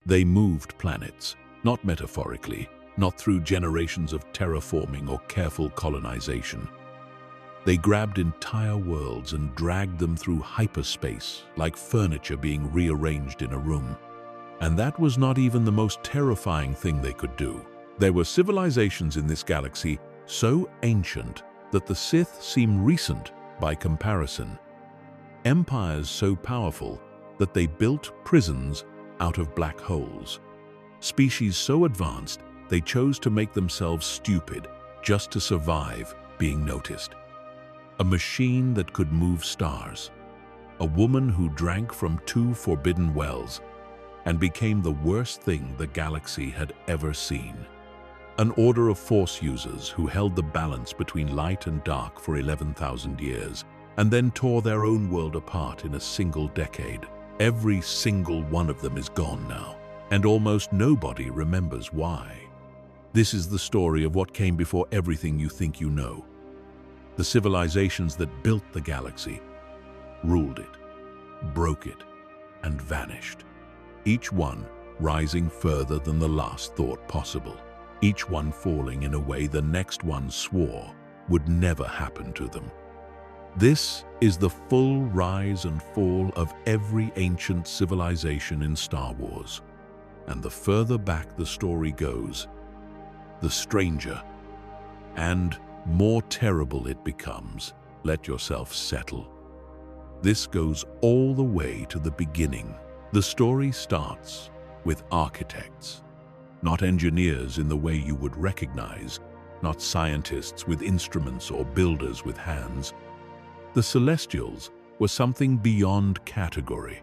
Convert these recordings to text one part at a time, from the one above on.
They moved planets, not metaphorically, not through generations of terraforming or careful colonization. They grabbed entire worlds and dragged them through hyperspace, like furniture being rearranged in a room. And that was not even the most terrifying thing they could do. There were civilizations in this galaxy so ancient that the Sith seem recent by comparison. Empires so powerful that they built prisons out of black holes. Species so advanced they chose to make themselves stupid just to survive being noticed. A machine that could move stars. A woman who drank from 2 forbidden wells and became the worst thing the galaxy had ever seen. An order of Force users who held the balance between light and dark for 11,000 years and then tore their own world apart in a single decade. Every single one of them is gone now, and almost nobody remembers why. This is the story of what came before everything you think you know. The civilizations that built the galaxy, ruled it, broke it, and vanished. Each one rising further than the last thought possible. Each one falling in a way the next one swore would never happen to them. This is the full rise and fall of every ancient civilization in Star Wars. And the further back the story goes, the stranger and more terrible it becomes. Let yourself settle. This goes all the way to the beginning. The story starts with architects. Not engineers in the way you would recognize, not scientists with instruments or builders with hands. The Celestials were something beyond category.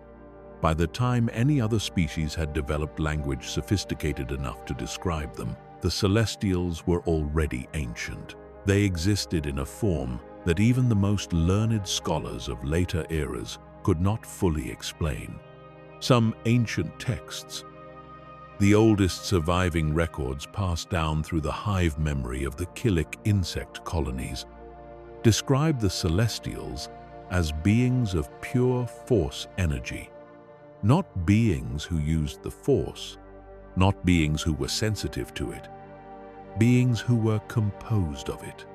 By the time any other species had developed language sophisticated enough to describe them, the Celestials were already ancient. They existed in a form that even the most learned scholars of later eras could not fully explain. Some ancient texts, the oldest surviving records passed down through the hive memory of the Killik insect colonies, describe the Celestials as beings of pure Force energy. Not beings who used the Force, not beings who were sensitive to it, beings who were composed of it.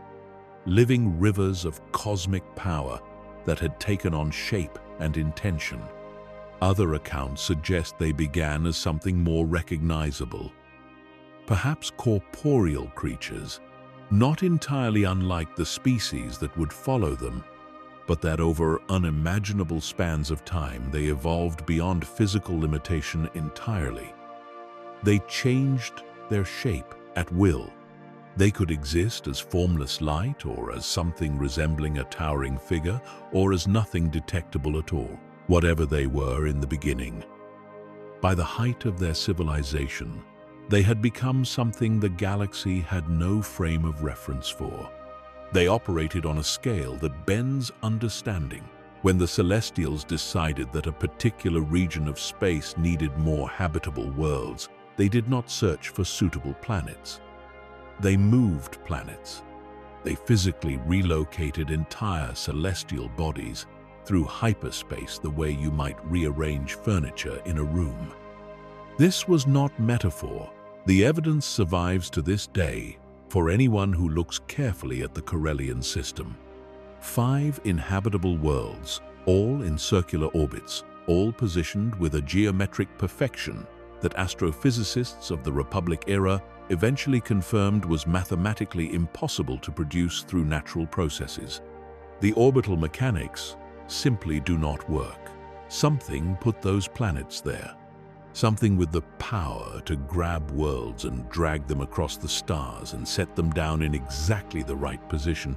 Living rivers of cosmic power that had taken on shape and intention. Other accounts suggest they began as something more recognizable. Perhaps corporeal creatures, not entirely unlike the species that would follow them, but that over unimaginable spans of time they evolved beyond physical limitation entirely. They changed their shape at will. They could exist as formless light, or as something resembling a towering figure, or as nothing detectable at all. Whatever they were in the beginning. By the height of their civilization, they had become something the galaxy had no frame of reference for. They operated on a scale that bends understanding. When the Celestials decided that a particular region of space needed more habitable worlds, they did not search for suitable planets. They moved planets. They physically relocated entire celestial bodies through hyperspace the way you might rearrange furniture in a room. This was not metaphor. The evidence survives to this day for anyone who looks carefully at the Corellian system. 5 inhabitable worlds, all in circular orbits, all positioned with a geometric perfection that astrophysicists of the Republic era eventually confirmed was mathematically impossible to produce through natural processes. The orbital mechanics simply do not work. Something put those planets there. Something with the power to grab worlds and drag them across the stars and set them down in exactly the right position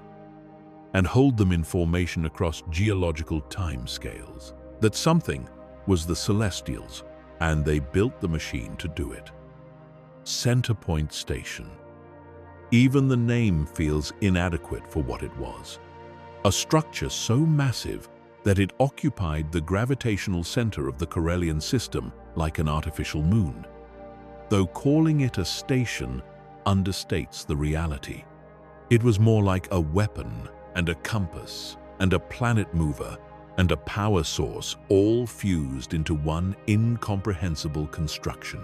and hold them in formation across geological timescales. That something was the Celestials, and they built the machine to do it. Centerpoint Station. Even the name feels inadequate for what it was. A structure so massive that it occupied the gravitational center of the Corellian system like an artificial moon. Though calling it a station understates the reality. It was more like a weapon and a compass and a planet mover and a power source, all fused into one incomprehensible construction.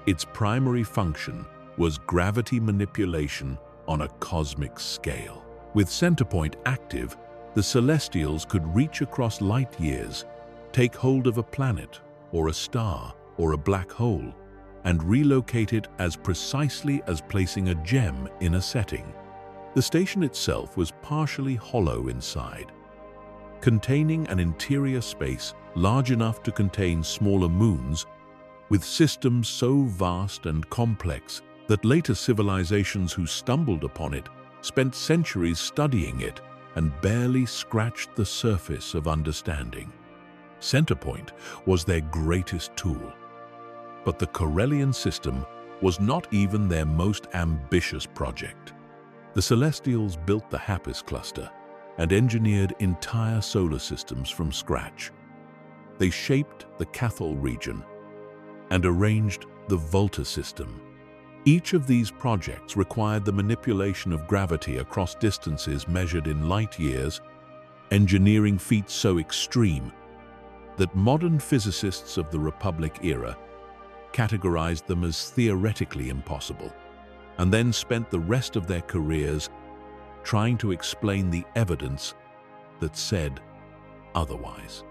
Its primary function was gravity manipulation on a cosmic scale. With Centerpoint active, the Celestials could reach across light years, take hold of a planet, or a star, or a black hole, and relocate it as precisely as placing a gem in a setting. The station itself was partially hollow inside, containing an interior space large enough to contain smaller moons, with systems so vast and complex that later civilizations who stumbled upon it spent centuries studying it and barely scratched the surface of understanding. Centerpoint was their greatest tool. But the Corellian system was not even their most ambitious project. The Celestials built the HAPPIS cluster and engineered entire solar systems from scratch. They shaped the Cathol region and arranged the Volta system. Each of these projects required the manipulation of gravity across distances measured in light years, engineering feats so extreme that modern physicists of the Republic era categorized them as theoretically impossible, and then spent the rest of their careers trying to explain the evidence that said otherwise.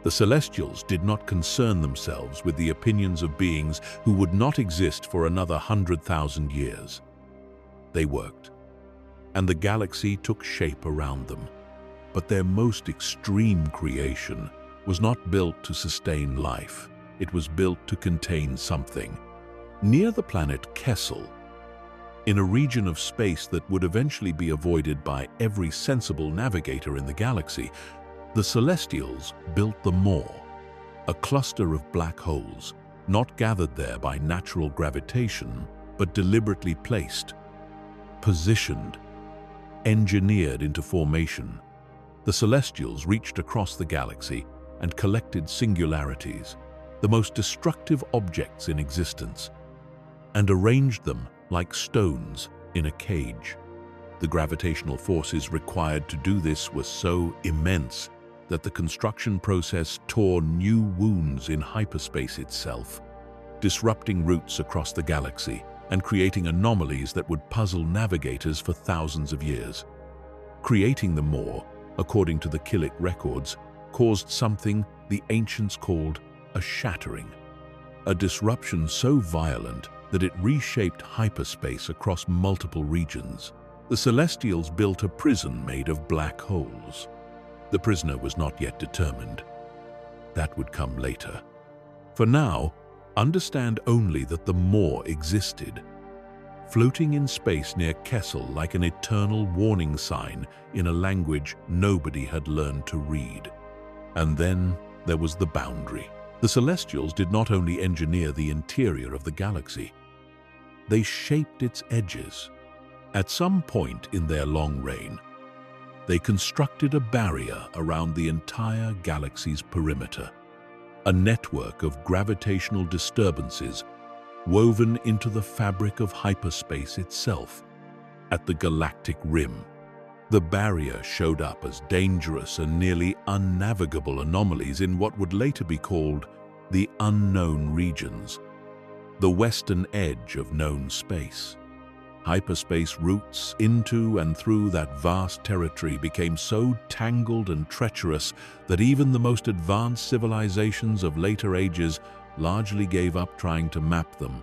The Celestials did not concern themselves with the opinions of beings who would not exist for another 100,000 years. They worked, and the galaxy took shape around them. But their most extreme creation was not built to sustain life. It was built to contain something. Near the planet Kessel, in a region of space that would eventually be avoided by every sensible navigator in the galaxy, the Celestials built the Maw, a cluster of black holes, not gathered there by natural gravitation, but deliberately placed, positioned, engineered into formation. The Celestials reached across the galaxy and collected singularities, the most destructive objects in existence, and arranged them like stones in a cage. The gravitational forces required to do this were so immense that the construction process tore new wounds in hyperspace itself, disrupting routes across the galaxy and creating anomalies that would puzzle navigators for thousands of years. Creating the Maw, according to the Killik records, caused something the ancients called a shattering, a disruption so violent that it reshaped hyperspace across multiple regions. The Celestials built a prison made of black holes. The prisoner was not yet determined. That would come later. For now, understand only that the Maw existed, floating in space near Kessel like an eternal warning sign in a language nobody had learned to read. And then there was the boundary. The Celestials did not only engineer the interior of the galaxy, they shaped its edges. At some point in their long reign, they constructed a barrier around the entire galaxy's perimeter, a network of gravitational disturbances woven into the fabric of hyperspace itself. At the galactic rim, the barrier showed up as dangerous and nearly unnavigable anomalies in what would later be called the unknown regions, the western edge of known space. Hyperspace routes into and through that vast territory became so tangled and treacherous that even the most advanced civilizations of later ages largely gave up trying to map them.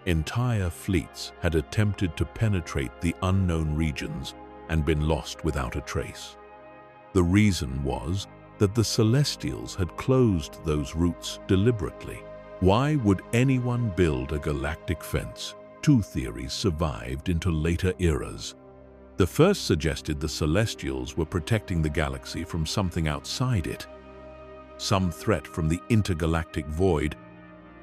Entire fleets had attempted to penetrate the unknown regions and been lost without a trace. The reason was that the Celestials had closed those routes deliberately. Why would anyone build a galactic fence? Two theories survived into later eras. The first suggested the Celestials were protecting the galaxy from something outside it, some threat from the intergalactic void,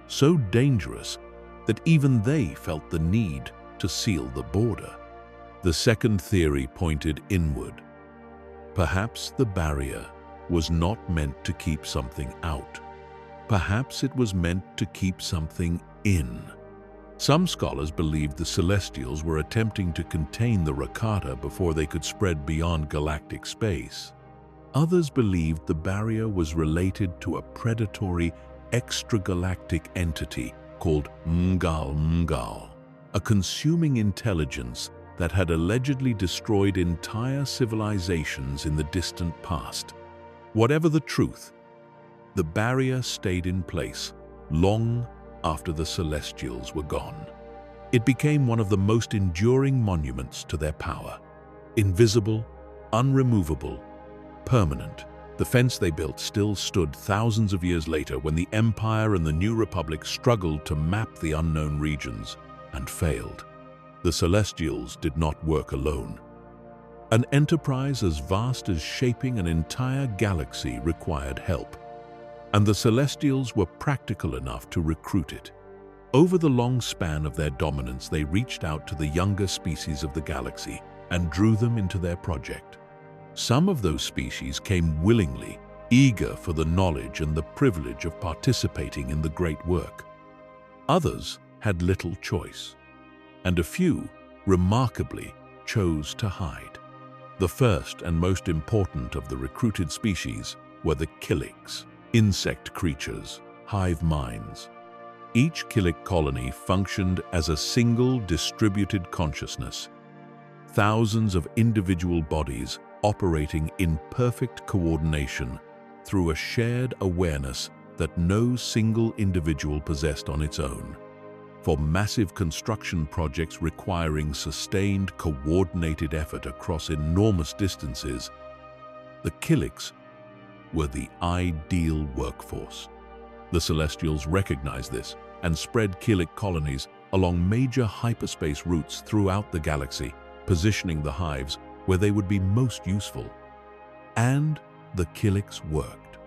so dangerous that even they felt the need to seal the border. The second theory pointed inward. Perhaps the barrier was not meant to keep something out. Perhaps it was meant to keep something in. Some scholars believed the Celestials were attempting to contain the Rakata before they could spread beyond galactic space. Others believed the barrier was related to a predatory extragalactic entity called Mgal, a consuming intelligence that had allegedly destroyed entire civilizations in the distant past. Whatever the truth, the barrier stayed in place long after the Celestials were gone. It became one of the most enduring monuments to their power. Invisible, unremovable, permanent, the fence they built still stood thousands of years later when the Empire and the New Republic struggled to map the unknown regions and failed. The Celestials did not work alone. An enterprise as vast as shaping an entire galaxy required help, and the Celestials were practical enough to recruit it. Over the long span of their dominance, they reached out to the younger species of the galaxy and drew them into their project. Some of those species came willingly, eager for the knowledge and the privilege of participating in the great work. Others had little choice, and a few, remarkably, chose to hide. The first and most important of the recruited species were the Killiks, insect creatures, hive minds. Each Killik colony functioned as a single distributed consciousness, thousands of individual bodies operating in perfect coordination through a shared awareness that no single individual possessed on its own. For massive construction projects requiring sustained, coordinated effort across enormous distances, the Killiks were the ideal workforce. The Celestials recognized this and spread Killik colonies along major hyperspace routes throughout the galaxy, positioning the hives where they would be most useful. And the Killiks worked.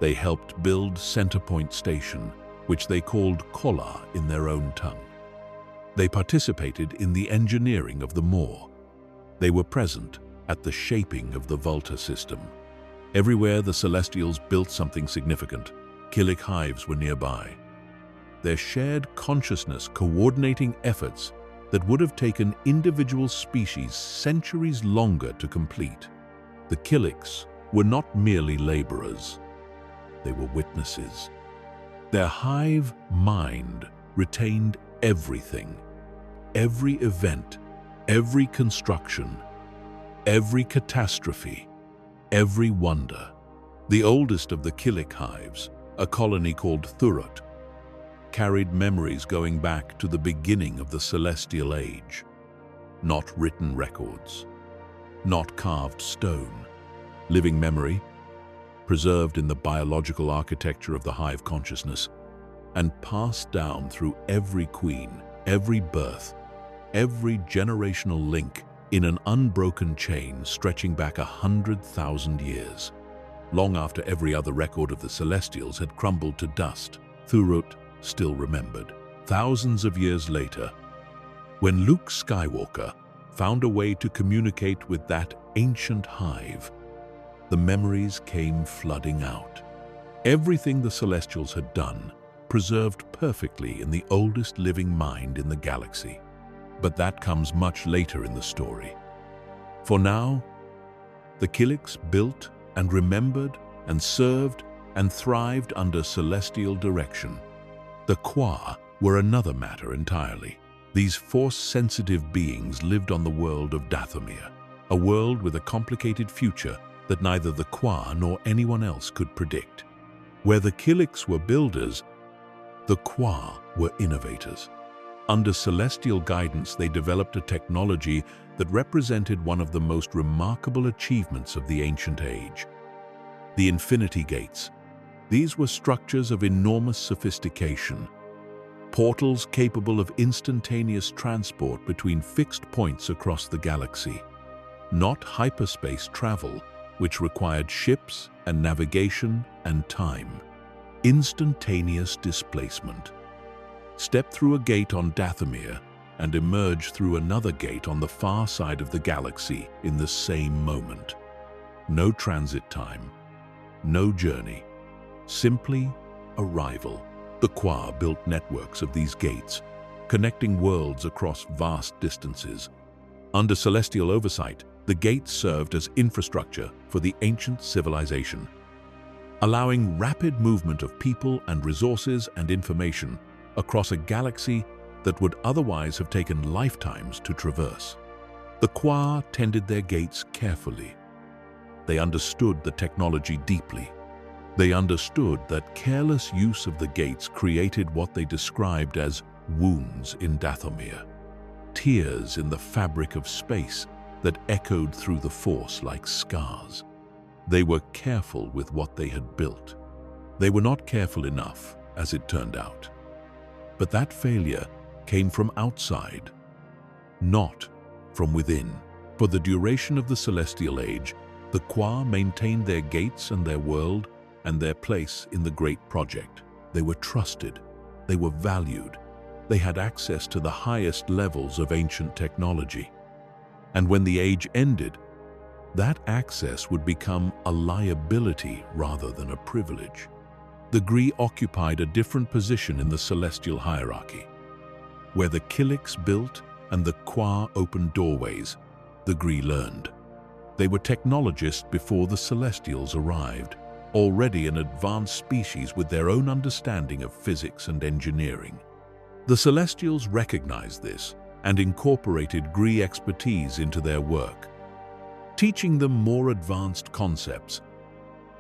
They helped build Centerpoint Station, which they called Kola in their own tongue. They participated in the engineering of the Maw. They were present at the shaping of the Volta system. Everywhere the Celestials built something significant, Killik hives were nearby. Their shared consciousness coordinating efforts that would have taken individual species centuries longer to complete. The Killiks were not merely laborers. They were witnesses. Their hive mind retained everything, every event, every construction, every catastrophe, every wonder. The oldest of the Killik hives, a colony called Thurut, carried memories going back to the beginning of the Celestial Age. Not written records, not carved stone. Living memory, preserved in the biological architecture of the hive consciousness, and passed down through every queen, every birth, every generational link in an unbroken chain stretching back 100,000 years. Long after every other record of the Celestials had crumbled to dust, Thurut still remembered. Thousands of years later, when Luke Skywalker found a way to communicate with that ancient hive, the memories came flooding out. Everything the Celestials had done, preserved perfectly in the oldest living mind in the galaxy. But that comes much later in the story. For now, the Killiks built and remembered and served and thrived under celestial direction. The Kwa were another matter entirely. These force-sensitive beings lived on the world of Dathomir, a world with a complicated future that neither the Kwa nor anyone else could predict. Where the Killiks were builders, the Kwa were innovators. Under celestial guidance, they developed a technology that represented one of the most remarkable achievements of the ancient age. The Infinity Gates. These were structures of enormous sophistication, portals capable of instantaneous transport between fixed points across the galaxy. Not hyperspace travel, which required ships and navigation and time. Instantaneous displacement. Step through a gate on Dathomir and emerge through another gate on the far side of the galaxy in the same moment. No transit time, no journey, simply arrival. The Kwa built networks of these gates, connecting worlds across vast distances. Under celestial oversight, The gates served as infrastructure for the ancient civilization, allowing rapid movement of people and resources and information across a galaxy that would otherwise have taken lifetimes to traverse. The Kwa tended their gates carefully. They understood the technology deeply. They understood that careless use of the gates created what they described as wounds in Dathomir, tears in the fabric of space that echoed through the Force like scars. They were careful with what they had built. They were not careful enough, as it turned out. But that failure came from outside, not from within. For the duration of the Celestial Age, the Kwa maintained their gates and their world and their place in the great project. They were trusted. They were valued. They had access to the highest levels of ancient technology. And when the age ended, that access would become a liability rather than a privilege. The Gree occupied a different position in the celestial hierarchy. Where the Killiks built and the Kwa opened doorways, the Gree learned. They were technologists before the Celestials arrived, already an advanced species with their own understanding of physics and engineering. The Celestials recognized this and incorporated Gree expertise into their work, teaching them more advanced concepts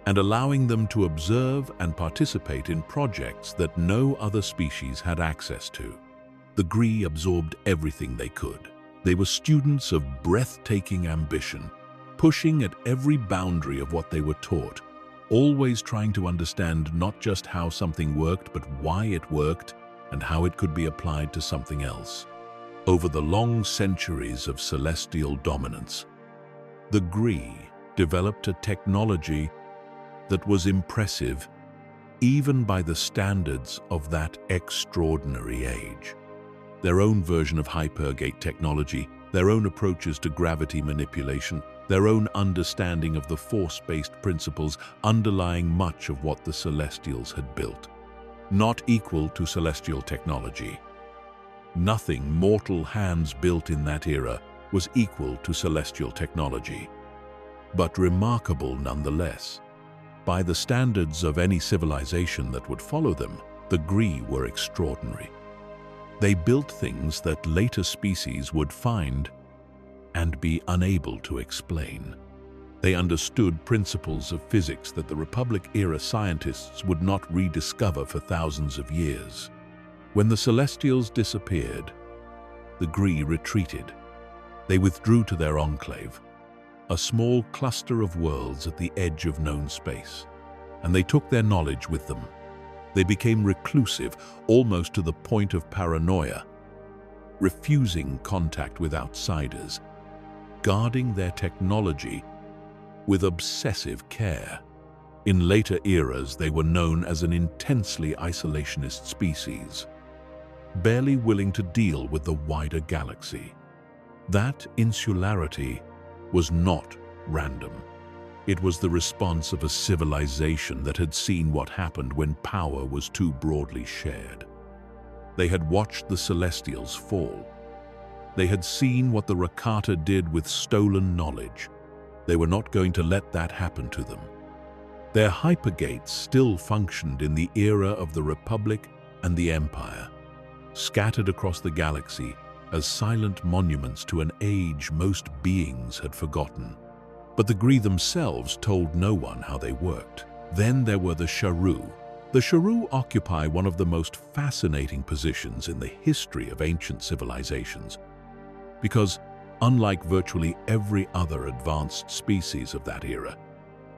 and allowing them to observe and participate in projects that no other species had access to. The Gree absorbed everything they could. They were students of breathtaking ambition, pushing at every boundary of what they were taught, always trying to understand not just how something worked, but why it worked and how it could be applied to something else. Over the long centuries of celestial dominance, the Gree developed a technology that was impressive even by the standards of that extraordinary age. Their own version of hypergate technology, their own approaches to gravity manipulation, their own understanding of the force-based principles underlying much of what the Celestials had built. Not equal to celestial technology. Nothing mortal hands built in that era was equal to celestial technology, but remarkable nonetheless. By the standards of any civilization that would follow them, the Gree were extraordinary. They built things that later species would find and be unable to explain. They understood principles of physics that the Republic-era scientists would not rediscover for thousands of years. When the Celestials disappeared, the Gree retreated. They withdrew to their enclave, a small cluster of worlds at the edge of known space, and they took their knowledge with them. They became reclusive, almost to the point of paranoia, refusing contact with outsiders, guarding their technology with obsessive care. In later eras, they were known as an intensely isolationist species, barely willing to deal with the wider galaxy. That insularity was not random. It was the response of a civilization that had seen what happened when power was too broadly shared. They had watched the Celestials fall. They had seen what the Rakata did with stolen knowledge. They were not going to let that happen to them. Their hypergates still functioned in the era of the Republic and the Empire, scattered across the galaxy as silent monuments to an age most beings had forgotten. But the Gree themselves told no one how they worked. Then there were the Sharu. The Sharu occupy one of the most fascinating positions in the history of ancient civilizations, because, unlike virtually every other advanced species of that era,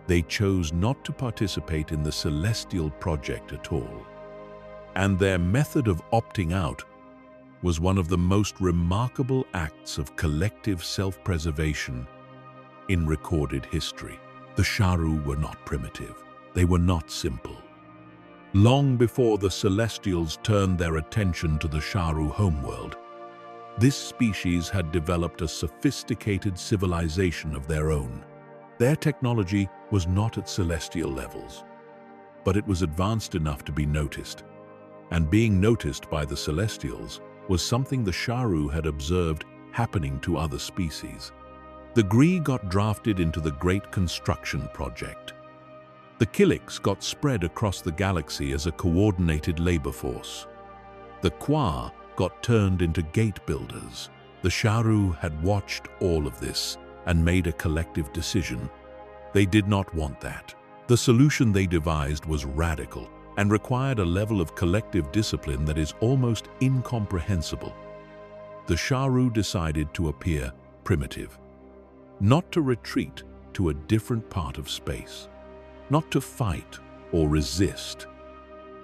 they chose not to participate in the celestial project at all. And their method of opting out was one of the most remarkable acts of collective self-preservation in recorded history. The Sharu were not primitive. They were not simple. Long before the Celestials turned their attention to the Sharu homeworld, this species had developed a sophisticated civilization of their own. Their technology was not at celestial levels, but it was advanced enough to be noticed. And being noticed by the Celestials was something the Sharu had observed happening to other species. The Gree got drafted into the Great Construction Project. The Killiks got spread across the galaxy as a coordinated labor force. The Kwa got turned into gate builders. The Sharu had watched all of this and made a collective decision. They did not want that. The solution they devised was radical and required a level of collective discipline that is almost incomprehensible. The Sharu decided to appear primitive, not to retreat to a different part of space, not to fight or resist,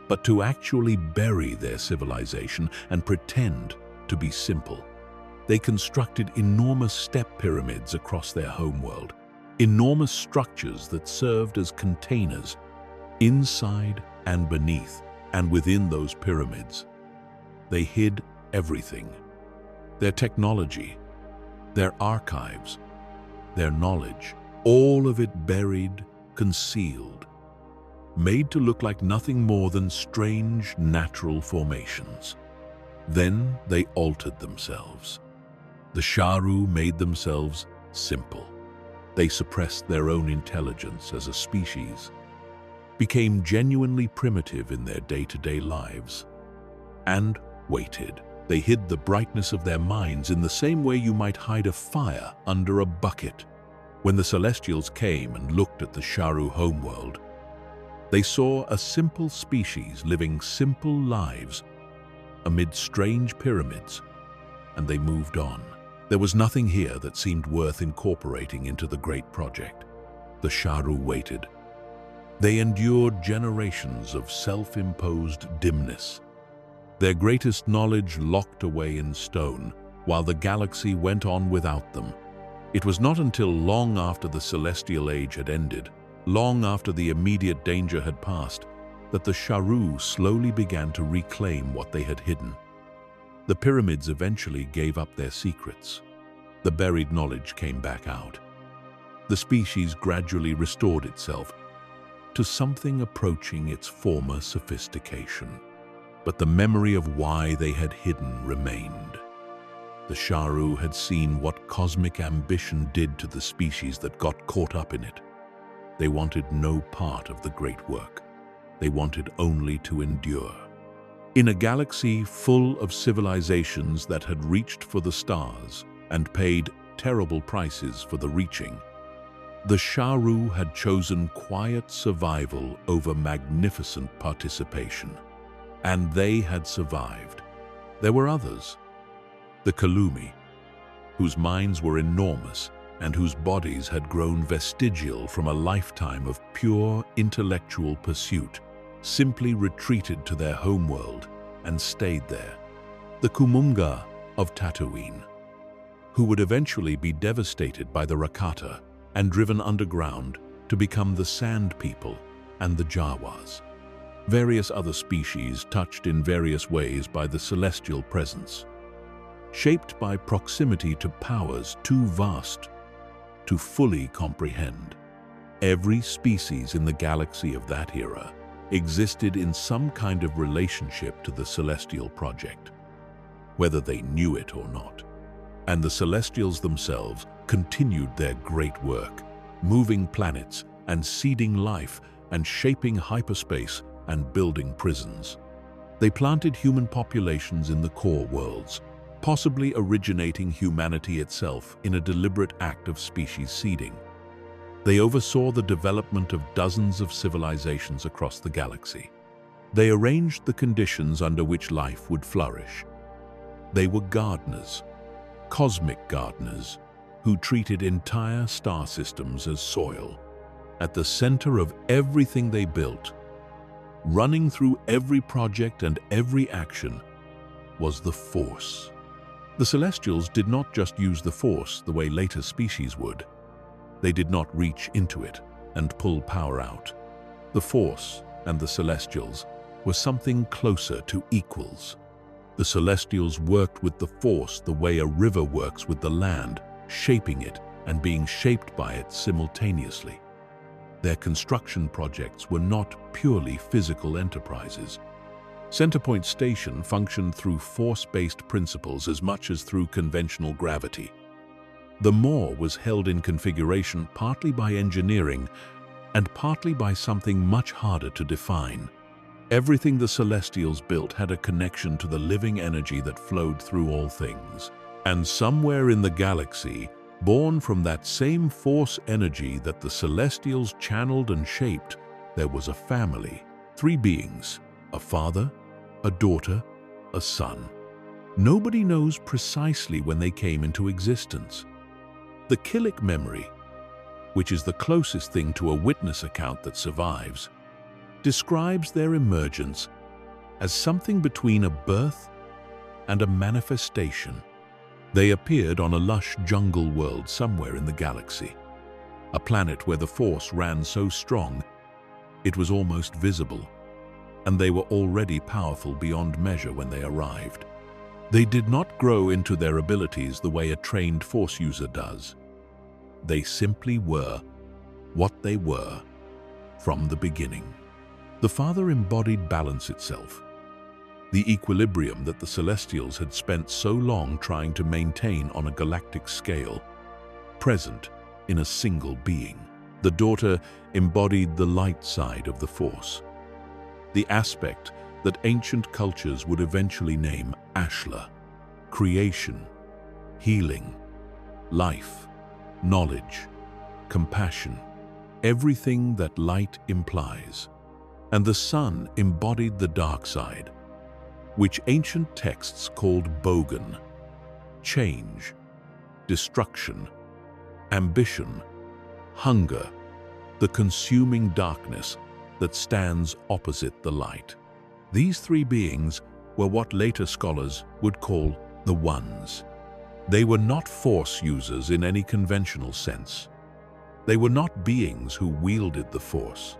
but to actually bury their civilization and pretend to be simple. They constructed enormous step pyramids across their homeworld, enormous structures that served as containers inside and beneath and within those pyramids. They hid everything: their technology, their archives, their knowledge, all of it buried, concealed, made to look like nothing more than strange natural formations. Then they altered themselves. The Sharu made themselves simple. They suppressed their own intelligence as a species, became genuinely primitive in their day-to-day lives, and waited. They hid the brightness of their minds in the same way you might hide a fire under a bucket. When the Celestials came and looked at the Sharu homeworld, they saw a simple species living simple lives amid strange pyramids, and they moved on. There was nothing here that seemed worth incorporating into the great project. The Sharu waited. They endured generations of self-imposed dimness, their greatest knowledge locked away in stone, while the galaxy went on without them. It was not until long after the Celestial Age had ended, long after the immediate danger had passed, that the Sharu slowly began to reclaim what they had hidden. The pyramids eventually gave up their secrets. The buried knowledge came back out. The species gradually restored itself to something approaching its former sophistication. But the memory of why they had hidden remained. The Sharu had seen what cosmic ambition did to the species that got caught up in it. They wanted no part of the great work. They wanted only to endure. In a galaxy full of civilizations that had reached for the stars and paid terrible prices for the reaching, the Sharu had chosen quiet survival over magnificent participation. And they had survived. There were others. The Kalumi, whose minds were enormous and whose bodies had grown vestigial from a lifetime of pure intellectual pursuit, simply retreated to their homeworld and stayed there. The Kumunga of Tatooine, who would eventually be devastated by the Rakata and driven underground to become the Sand People and the Jawas. Various other species touched in various ways by the celestial presence, shaped by proximity to powers too vast to fully comprehend. Every species in the galaxy of that era existed in some kind of relationship to the Celestial Project, whether they knew it or not. And the Celestials themselves continued their great work, moving planets and seeding life and shaping hyperspace and building prisons. They planted human populations in the core worlds, possibly originating humanity itself in a deliberate act of species seeding. They oversaw the development of dozens of civilizations across the galaxy. They arranged the conditions under which life would flourish. They were gardeners, cosmic gardeners, who treated entire star systems as soil. At the center of everything they built, running through every project and every action, was the Force. The Celestials did not just use the Force the way later species would. They did not reach into it and pull power out. The Force and the Celestials were something closer to equals. The Celestials worked with the Force the way a river works with the land, shaping it and being shaped by it simultaneously. Their construction projects were not purely physical enterprises. Centerpoint Station functioned through force-based principles as much as through conventional gravity. The Maw was held in configuration partly by engineering and partly by something much harder to define. Everything the Celestials built had a connection to the living energy that flowed through all things. And somewhere in the galaxy, born from that same force energy that the Celestials channeled and shaped, there was a family. 3 beings, a father, a daughter, a son. Nobody knows precisely when they came into existence. The Killik memory, which is the closest thing to a witness account that survives, describes their emergence as something between a birth and a manifestation. They appeared on a lush jungle world somewhere in the galaxy, a planet where the force ran so strong it was almost visible, and they were already powerful beyond measure when they arrived. They did not grow into their abilities the way a trained force user does. They simply were what they were from the beginning. The father embodied balance itself, the equilibrium that the Celestials had spent so long trying to maintain on a galactic scale, present in a single being. The daughter embodied the light side of the Force, the aspect that ancient cultures would eventually name Ashla: creation, healing, life, knowledge, compassion, everything that light implies. And the son embodied the dark side, which ancient texts called Bogan: change, destruction, ambition, hunger, the consuming darkness that stands opposite the light. These 3 beings were what later scholars would call the Ones. They were not force users in any conventional sense. They were not beings who wielded the force.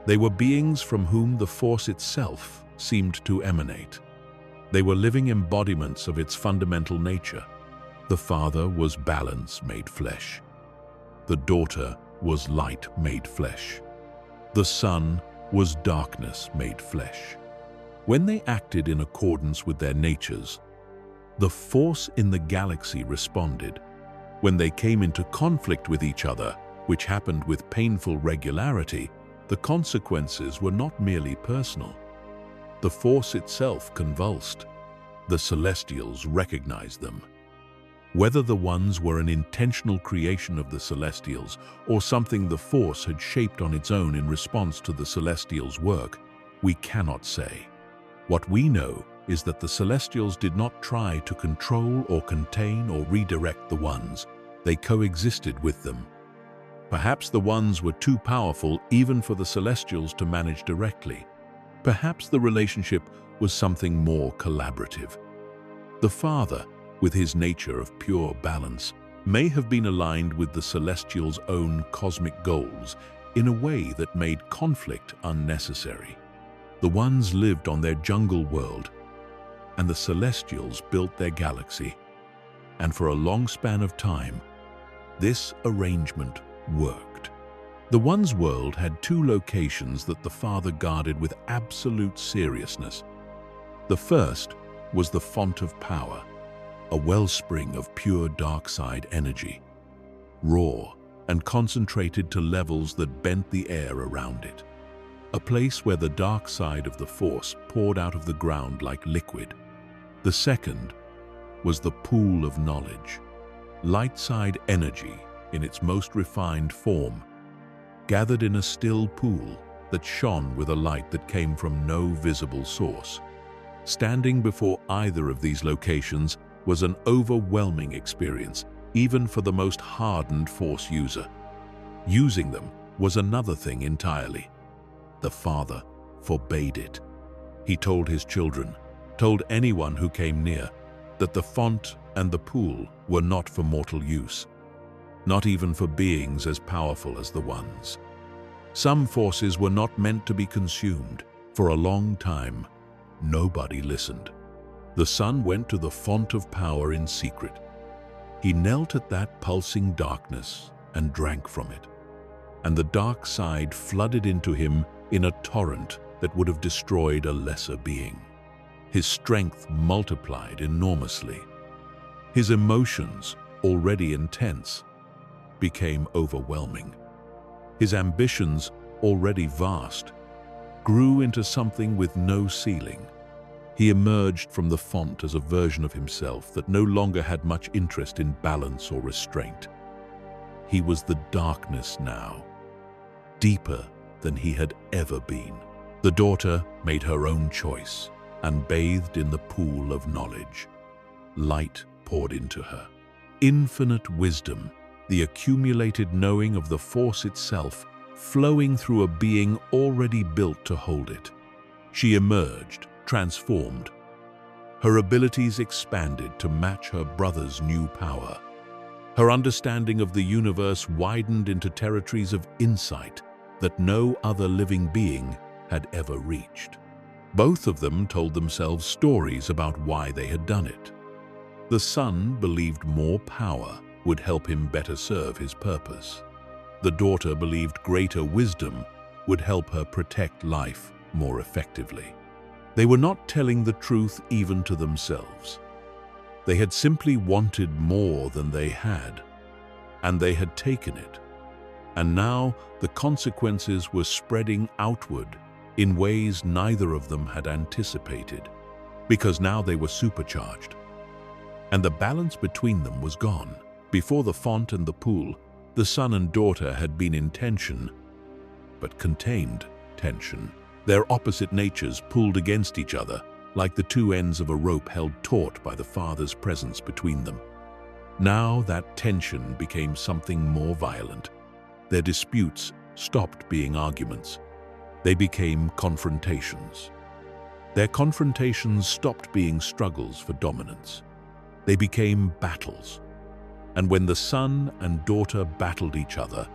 They were beings from whom the force itself seemed to emanate. They were living embodiments of its fundamental nature. The father was balance made flesh. The daughter was light made flesh. The son was darkness made flesh. When they acted in accordance with their natures, the force in the galaxy responded. When they came into conflict with each other, which happened with painful regularity, the consequences were not merely personal. The force itself convulsed. The Celestials recognized them. Whether the Ones were an intentional creation of the Celestials or something the Force had shaped on its own in response to the Celestials' work, we cannot say. What we know is that the Celestials did not try to control or contain or redirect the Ones. They coexisted with them. Perhaps the Ones were too powerful even for the Celestials to manage directly. Perhaps the relationship was something more collaborative. The Father, with his nature of pure balance, may have been aligned with the Celestials' own cosmic goals in a way that made conflict unnecessary. The Ones lived on their jungle world, and the Celestials built their galaxy. And for a long span of time, this arrangement worked. The Ones' world had 2 locations that the Father guarded with absolute seriousness. The first was the Font of Power, a wellspring of pure dark side energy, raw and concentrated to levels that bent the air around it. A place where the dark side of the Force poured out of the ground like liquid. The second was the Pool of Knowledge, light side energy in its most refined form, gathered in a still pool that shone with a light that came from no visible source. Standing before either of these locations was an overwhelming experience, even for the most hardened Force user. Using them was another thing entirely. The Father forbade it. He told his children, told anyone who came near, that the font and the pool were not for mortal use, not even for beings as powerful as the Ones. Some forces were not meant to be consumed. For a long time, nobody listened. The Son went to the Font of Power in secret. He knelt at that pulsing darkness and drank from it, and the dark side flooded into him in a torrent that would have destroyed a lesser being. His strength multiplied enormously. His emotions, already intense, became overwhelming. His ambitions, already vast, grew into something with no ceiling. He emerged from the font as a version of himself that no longer had much interest in balance or restraint. He was the darkness now, deeper than he had ever been. The daughter made her own choice and bathed in the pool of knowledge. Light poured into her. Infinite wisdom, the accumulated knowing of the force itself, flowing through a being already built to hold it. She emerged, transformed. Her abilities expanded to match her brother's new power. Her understanding of the universe widened into territories of insight that no other living being had ever reached. Both of them told themselves stories about why they had done it. The son believed more power would help him better serve his purpose. The daughter believed greater wisdom would help her protect life more effectively. They were not telling the truth even to themselves. They had simply wanted more than they had, and they had taken it. And now the consequences were spreading outward in ways neither of them had anticipated, because now they were supercharged. And the balance between them was gone. Before the font and the pool, the son and daughter had been in tension, but contained tension. Their opposite natures pulled against each other, like the two ends of a rope held taut by the father's presence between them. Now that tension became something more violent. Their disputes stopped being arguments. They became confrontations. Their confrontations stopped being struggles for dominance. They became battles. And when the son and daughter battled each other,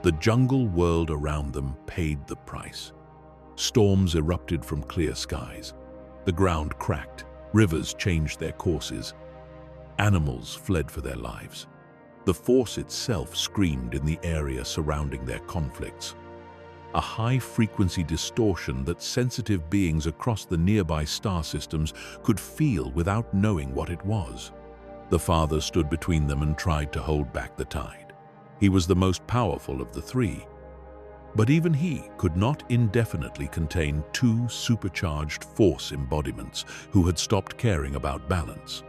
the jungle world around them paid the price. Storms erupted from clear skies. The ground cracked. Rivers changed their courses. Animals fled for their lives. The force itself screamed in the area surrounding their conflicts. A high-frequency distortion that sensitive beings across the nearby star systems could feel without knowing what it was. The father stood between them and tried to hold back the tide. He was the most powerful of the three. But even he could not indefinitely contain two supercharged force embodiments who had stopped caring about balance.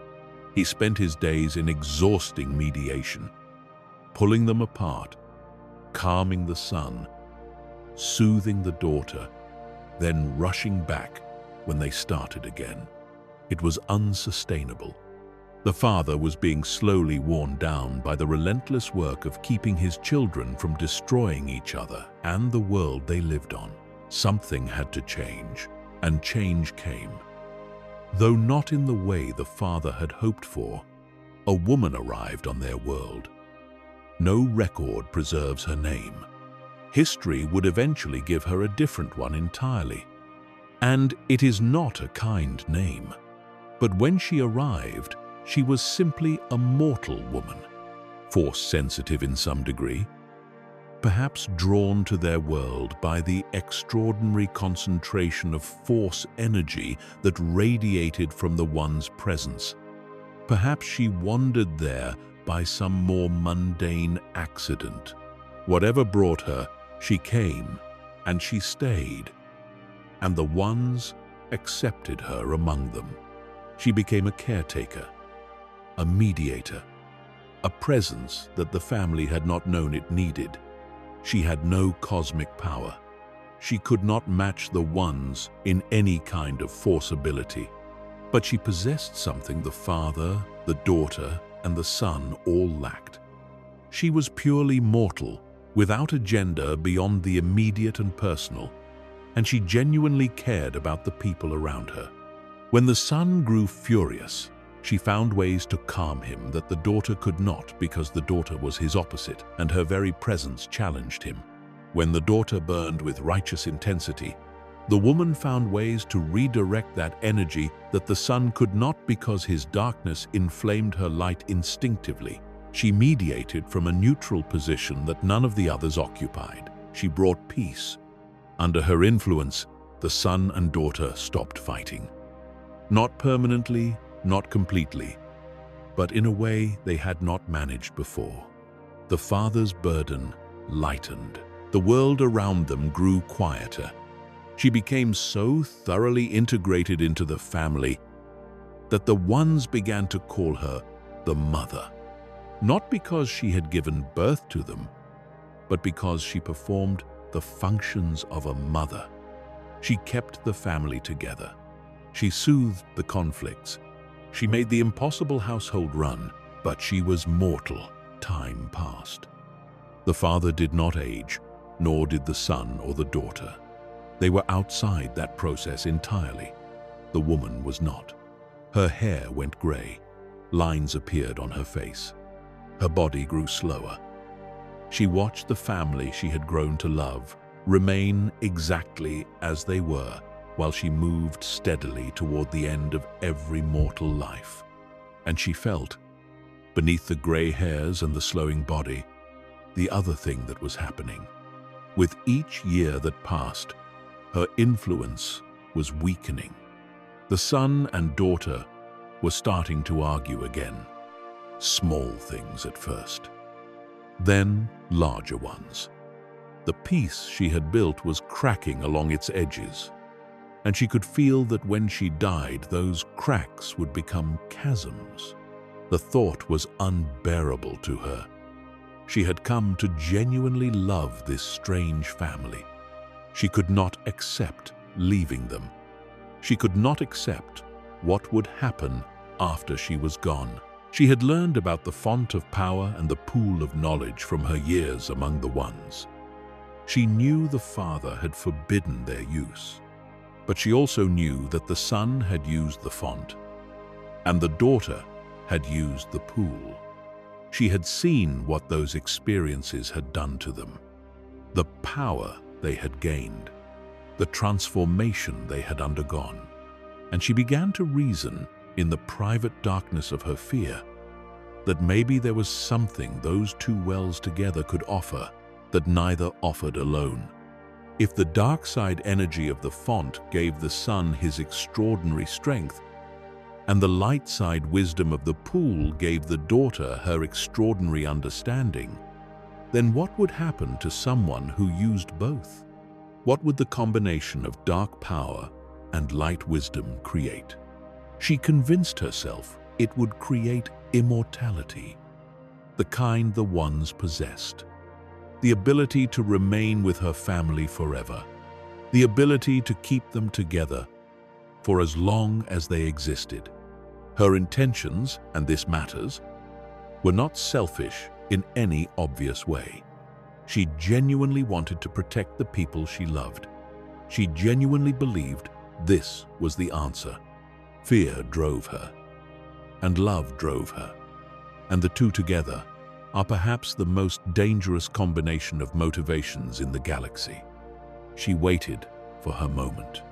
He spent his days in exhausting mediation, pulling them apart, calming the son, soothing the daughter, then rushing back when they started again. It was unsustainable. The father was being slowly worn down by the relentless work of keeping his children from destroying each other and the world they lived on. Something had to change, and change came. Though not in the way the father had hoped for, a woman arrived on their world. No record preserves her name. History would eventually give her a different one entirely. And it is not a kind name. But when she arrived, she was simply a mortal woman, force-sensitive in some degree, perhaps drawn to their world by the extraordinary concentration of force energy that radiated from the one's presence. Perhaps she wandered there by some more mundane accident. Whatever brought her, she came, and she stayed, and the ones accepted her among them. She became a caretaker, a mediator, a presence that the family had not known it needed. She had no cosmic power. She could not match the ones in any kind of force ability. But she possessed something the father, the daughter, and the son all lacked. She was purely mortal, without a gender beyond the immediate and personal, and she genuinely cared about the people around her. When the son grew furious, she found ways to calm him that the daughter could not, because the daughter was his opposite and her very presence challenged him. When the daughter burned with righteous intensity, the woman found ways to redirect that energy that the son could not, because his darkness inflamed her light instinctively. She mediated from a neutral position that none of the others occupied. She brought peace. Under her influence, the son and daughter stopped fighting. Not permanently, not completely, but in a way they had not managed before. The father's burden lightened. The world around them grew quieter. She became so thoroughly integrated into the family that the ones began to call her the mother, not because she had given birth to them, but because she performed the functions of a mother. She kept the family together. She soothed the conflicts. She made the impossible household run, but she was mortal. Time passed. The father did not age, nor did the son or the daughter. They were outside that process entirely. The woman was not. Her hair went gray. Lines appeared on her face. Her body grew slower. She watched the family she had grown to love remain exactly as they were, while she moved steadily toward the end of every mortal life. And she felt, beneath the gray hairs and the slowing body, the other thing that was happening. With each year that passed, her influence was weakening. The son and daughter were starting to argue again. Small things at first, then larger ones. The peace she had built was cracking along its edges, and she could feel that when she died, those cracks would become chasms. The thought was unbearable to her. She had come to genuinely love this strange family. She could not accept leaving them. She could not accept what would happen after she was gone. She had learned about the font of power and the pool of knowledge from her years among the ones. She knew the father had forbidden their use, but she also knew that the son had used the font, and the daughter had used the pool. She had seen what those experiences had done to them, the power they had gained, the transformation they had undergone, and she began to reason in the private darkness of her fear that maybe there was something those two wells together could offer that neither offered alone. If the dark side energy of the font gave the son his extraordinary strength, and the light side wisdom of the pool gave the daughter her extraordinary understanding, then what would happen to someone who used both? What would the combination of dark power and light wisdom create? She convinced herself it would create immortality, the kind the ones possessed. The ability to remain with her family forever, the ability to keep them together for as long as they existed. Her intentions, and this matters, were not selfish in any obvious way. She genuinely wanted to protect the people she loved. She genuinely believed this was the answer. Fear drove her, and love drove her, and the two together are perhaps the most dangerous combination of motivations in the galaxy. She waited for her moment.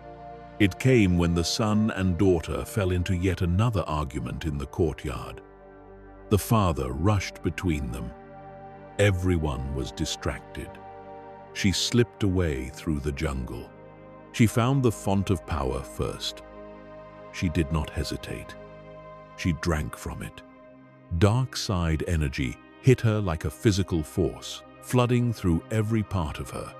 It came when the son and daughter fell into yet another argument in the courtyard. The father rushed between them. Everyone was distracted. She slipped away through the jungle. She found the font of power first. She did not hesitate. She drank from it. Dark side energy hit her like a physical force, flooding through every part of her,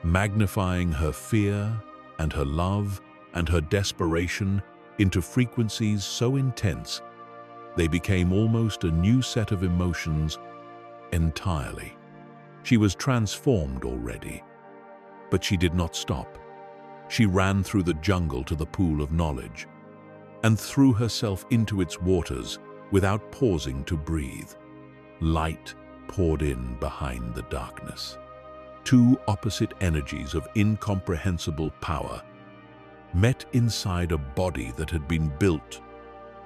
magnifying her fear and her love and her desperation into frequencies so intense they became almost a new set of emotions entirely. She was transformed already, but she did not stop. She ran through the jungle to the pool of knowledge and threw herself into its waters without pausing to breathe. Light poured in behind the darkness. Two opposite energies of incomprehensible power met inside a body that had been built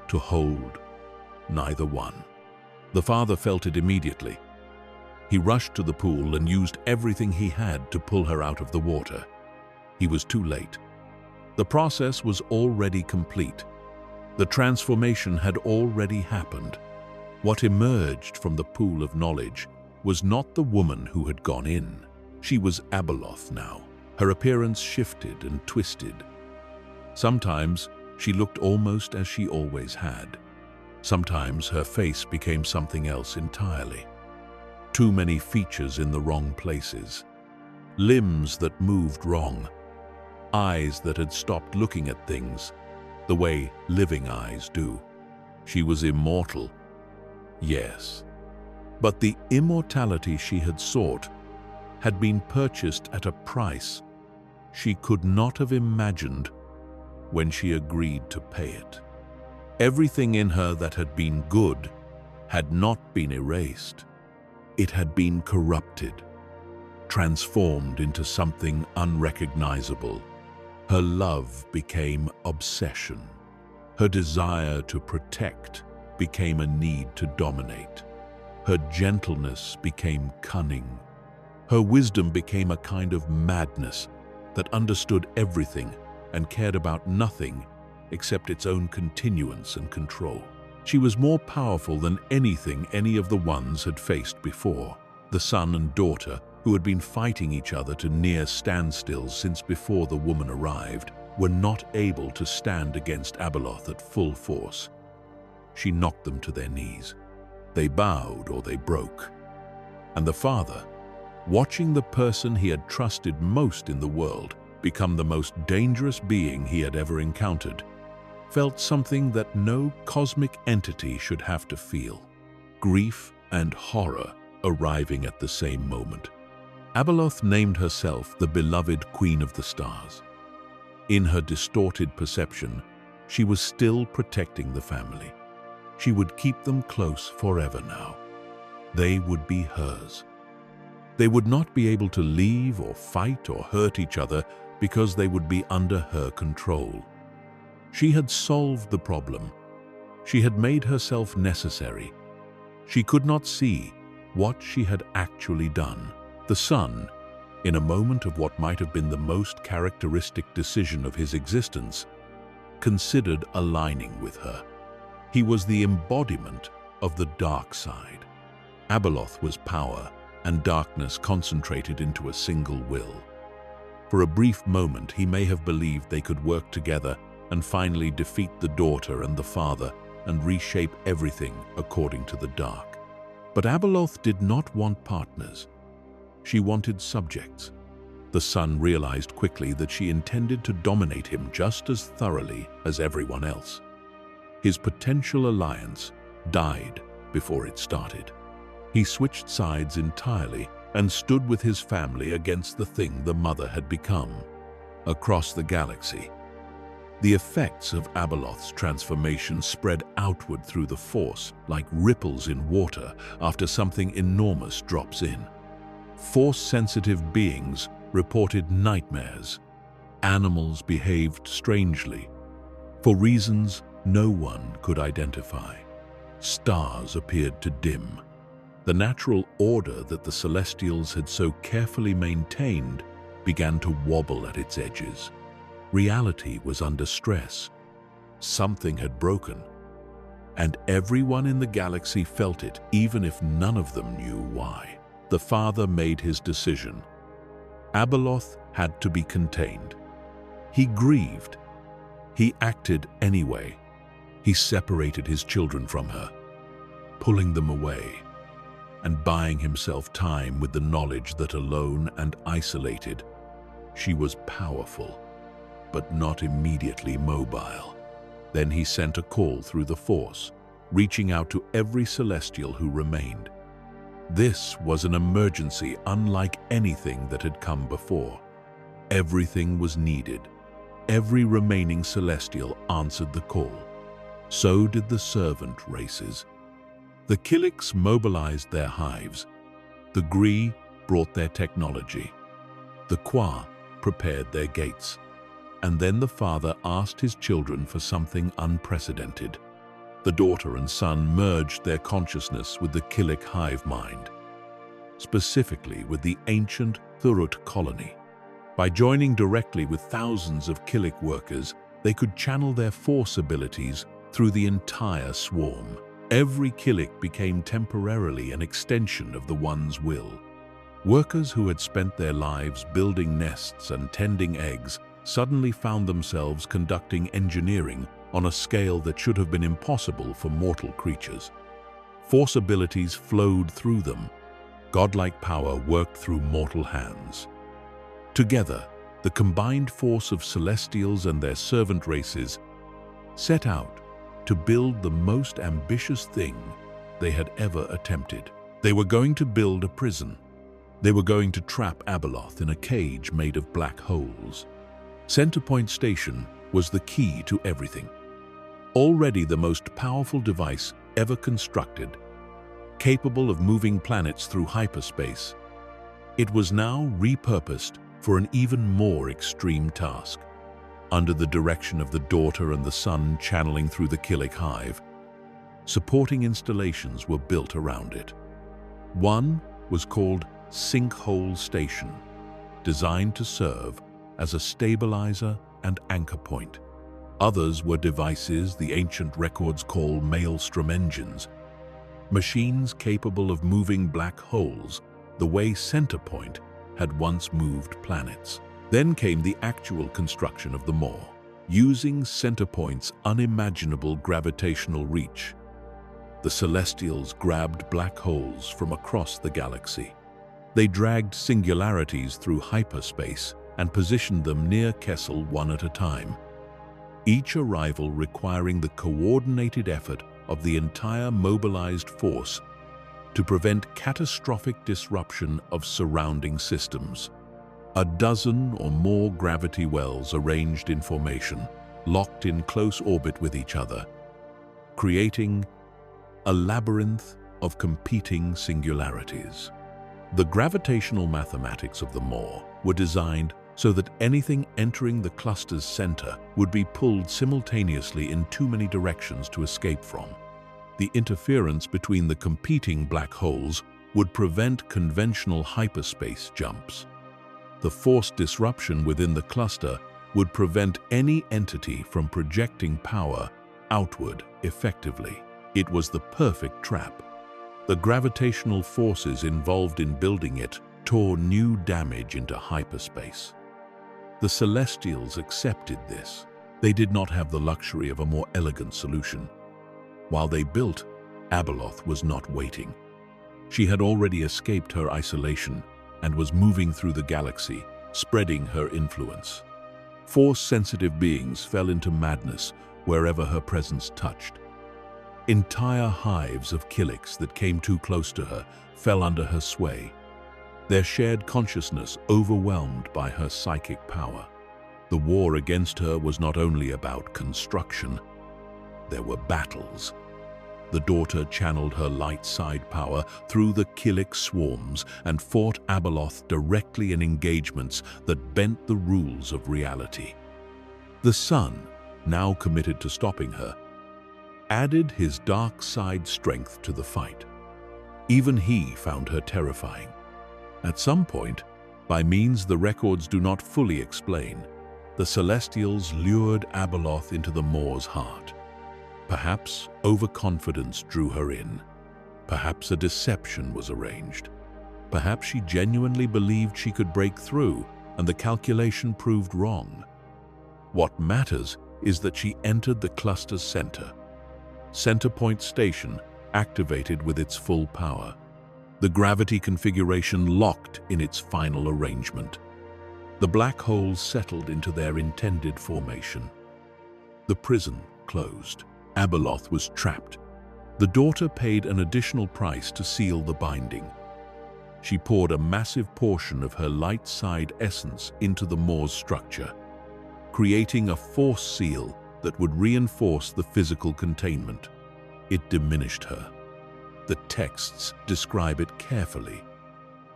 to hold neither one. The father felt it immediately. He rushed to the pool and used everything he had to pull her out of the water. He was too late. The process was already complete. The transformation had already happened. What emerged from the pool of knowledge was not the woman who had gone in. She was Abeloth now. Her appearance shifted and twisted. Sometimes she looked almost as she always had. Sometimes her face became something else entirely. Too many features in the wrong places. Limbs that moved wrong. Eyes that had stopped looking at things the way living eyes do. She was immortal, yes, but the immortality she had sought had been purchased at a price she could not have imagined when she agreed to pay it. Everything in her that had been good had not been erased. It had been corrupted, transformed into something unrecognizable. Her love became obsession. Her desire to protect became a need to dominate. Her gentleness became cunning. Her wisdom became a kind of madness that understood everything and cared about nothing except its own continuance and control. She was more powerful than anything any of the ones had faced before. The son and daughter, who had been fighting each other to near standstills since before the woman arrived, were not able to stand against Abeloth at full force. She knocked them to their knees. They bowed or they broke. And the father, watching the person he had trusted most in the world become the most dangerous being he had ever encountered, felt something that no cosmic entity should have to feel: grief and horror arriving at the same moment. Abeloth named herself the beloved Queen of the Stars. In her distorted perception, she was still protecting the family. She would keep them close forever now. They would be hers. They would not be able to leave or fight or hurt each other because they would be under her control. She had solved the problem. She had made herself necessary. She could not see what she had actually done. The son, in a moment of what might have been the most characteristic decision of his existence, considered aligning with her. He was the embodiment of the dark side. Abeloth was power and darkness concentrated into a single will. For a brief moment, he may have believed they could work together and finally defeat the daughter and the father and reshape everything according to the dark. But Abeloth did not want partners. She wanted subjects. The son realized quickly that she intended to dominate him just as thoroughly as everyone else. His potential alliance died before it started. He switched sides entirely and stood with his family against the thing the mother had become. Across the galaxy, the effects of Abeloth's transformation spread outward through the Force like ripples in water after something enormous drops in. Force-sensitive beings reported nightmares. Animals behaved strangely, for reasons no one could identify. Stars appeared to dim. The natural order that the Celestials had so carefully maintained began to wobble at its edges. Reality was under stress. Something had broken, and everyone in the galaxy felt it, even if none of them knew why. The father made his decision. Abeloth had to be contained. He grieved. He acted anyway. He separated his children from her, pulling them away, and buying himself time with the knowledge that alone and isolated, she was powerful, but not immediately mobile. Then he sent a call through the Force, reaching out to every Celestial who remained. This was an emergency unlike anything that had come before. Everything was needed. Every remaining Celestial answered the call. So did the servant races. The Killiks mobilized their hives. The Gree brought their technology. The Qua prepared their gates. And then the father asked his children for something unprecedented. The daughter and son merged their consciousness with the Killik hive mind, specifically with the ancient Thurut colony. By joining directly with thousands of Killik workers, they could channel their force abilities through the entire swarm. Every Killik became temporarily an extension of the One's will. Workers who had spent their lives building nests and tending eggs suddenly found themselves conducting engineering on a scale that should have been impossible for mortal creatures. Force abilities flowed through them. Godlike power worked through mortal hands. Together, the combined force of Celestials and their servant races set out to build the most ambitious thing they had ever attempted. They were going to build a prison. They were going to trap Abeloth in a cage made of black holes. Centerpoint Station was the key to everything. Already the most powerful device ever constructed, capable of moving planets through hyperspace, it was now repurposed for an even more extreme task. Under the direction of the Daughter and the Son channeling through the Killik Hive, supporting installations were built around it. One was called Sinkhole Station, designed to serve as a stabilizer and anchor point. Others were devices the ancient records call Maelstrom engines, machines capable of moving black holes the way Centerpoint had once moved planets. Then came the actual construction of the Maw. Using Centerpoint's unimaginable gravitational reach, the Celestials grabbed black holes from across the galaxy. They dragged singularities through hyperspace and positioned them near Kessel one at a time, each arrival requiring the coordinated effort of the entire mobilized force to prevent catastrophic disruption of surrounding systems. A dozen or more gravity wells arranged in formation, locked in close orbit with each other, creating a labyrinth of competing singularities. The gravitational mathematics of the Maw were designed so that anything entering the cluster's center would be pulled simultaneously in too many directions to escape from. The interference between the competing black holes would prevent conventional hyperspace jumps. The force disruption within the cluster would prevent any entity from projecting power outward effectively. It was the perfect trap. The gravitational forces involved in building it tore new damage into hyperspace. The Celestials accepted this. They did not have the luxury of a more elegant solution. While they built, Abeloth was not waiting. She had already escaped her isolation and was moving through the galaxy, spreading her influence. Force-sensitive beings fell into madness wherever her presence touched. Entire hives of Killiks that came too close to her fell under her sway, their shared consciousness overwhelmed by her psychic power. The war against her was not only about construction. There were battles. The Daughter channeled her light side power through the Killik swarms and fought Abeloth directly in engagements that bent the rules of reality. The Son, now committed to stopping her, added his dark side strength to the fight. Even he found her terrifying. At some point, by means the records do not fully explain, the Celestials lured Abeloth into the Maw's heart. Perhaps overconfidence drew her in. Perhaps a deception was arranged. Perhaps she genuinely believed she could break through, and the calculation proved wrong. What matters is that she entered the cluster's center. Centerpoint Station activated with its full power. The gravity configuration locked in its final arrangement. The black holes settled into their intended formation. The prison closed. Abeloth was trapped. The Daughter paid an additional price to seal the binding. She poured a massive portion of her light side essence into the Maw's structure, creating a force seal that would reinforce the physical containment. It diminished her. The texts describe it carefully,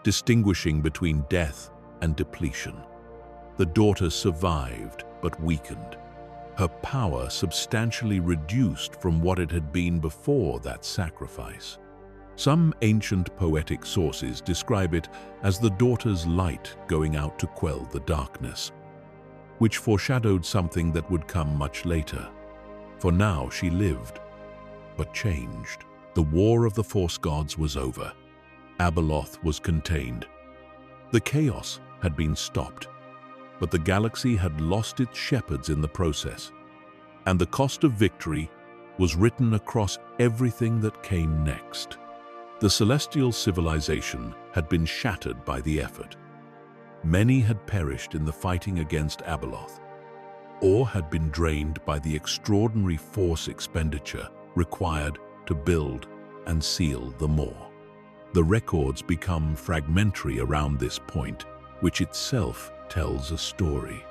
distinguishing between death and depletion. The Daughter survived but weakened. Her power substantially reduced from what it had been before that sacrifice. Some ancient poetic sources describe it as the Daughter's light going out to quell the darkness, which foreshadowed something that would come much later. For now she lived, but changed. The war of the Force Gods was over. Abeloth was contained. The chaos had been stopped, but the galaxy had lost its shepherds in the process. and the cost of victory was written across everything that came next. The celestial civilization had been shattered by the effort. Many had perished in the fighting against Abeloth, or had been drained by the extraordinary force expenditure required to build and seal the Maw. The records become fragmentary around this point, which itself tells a story.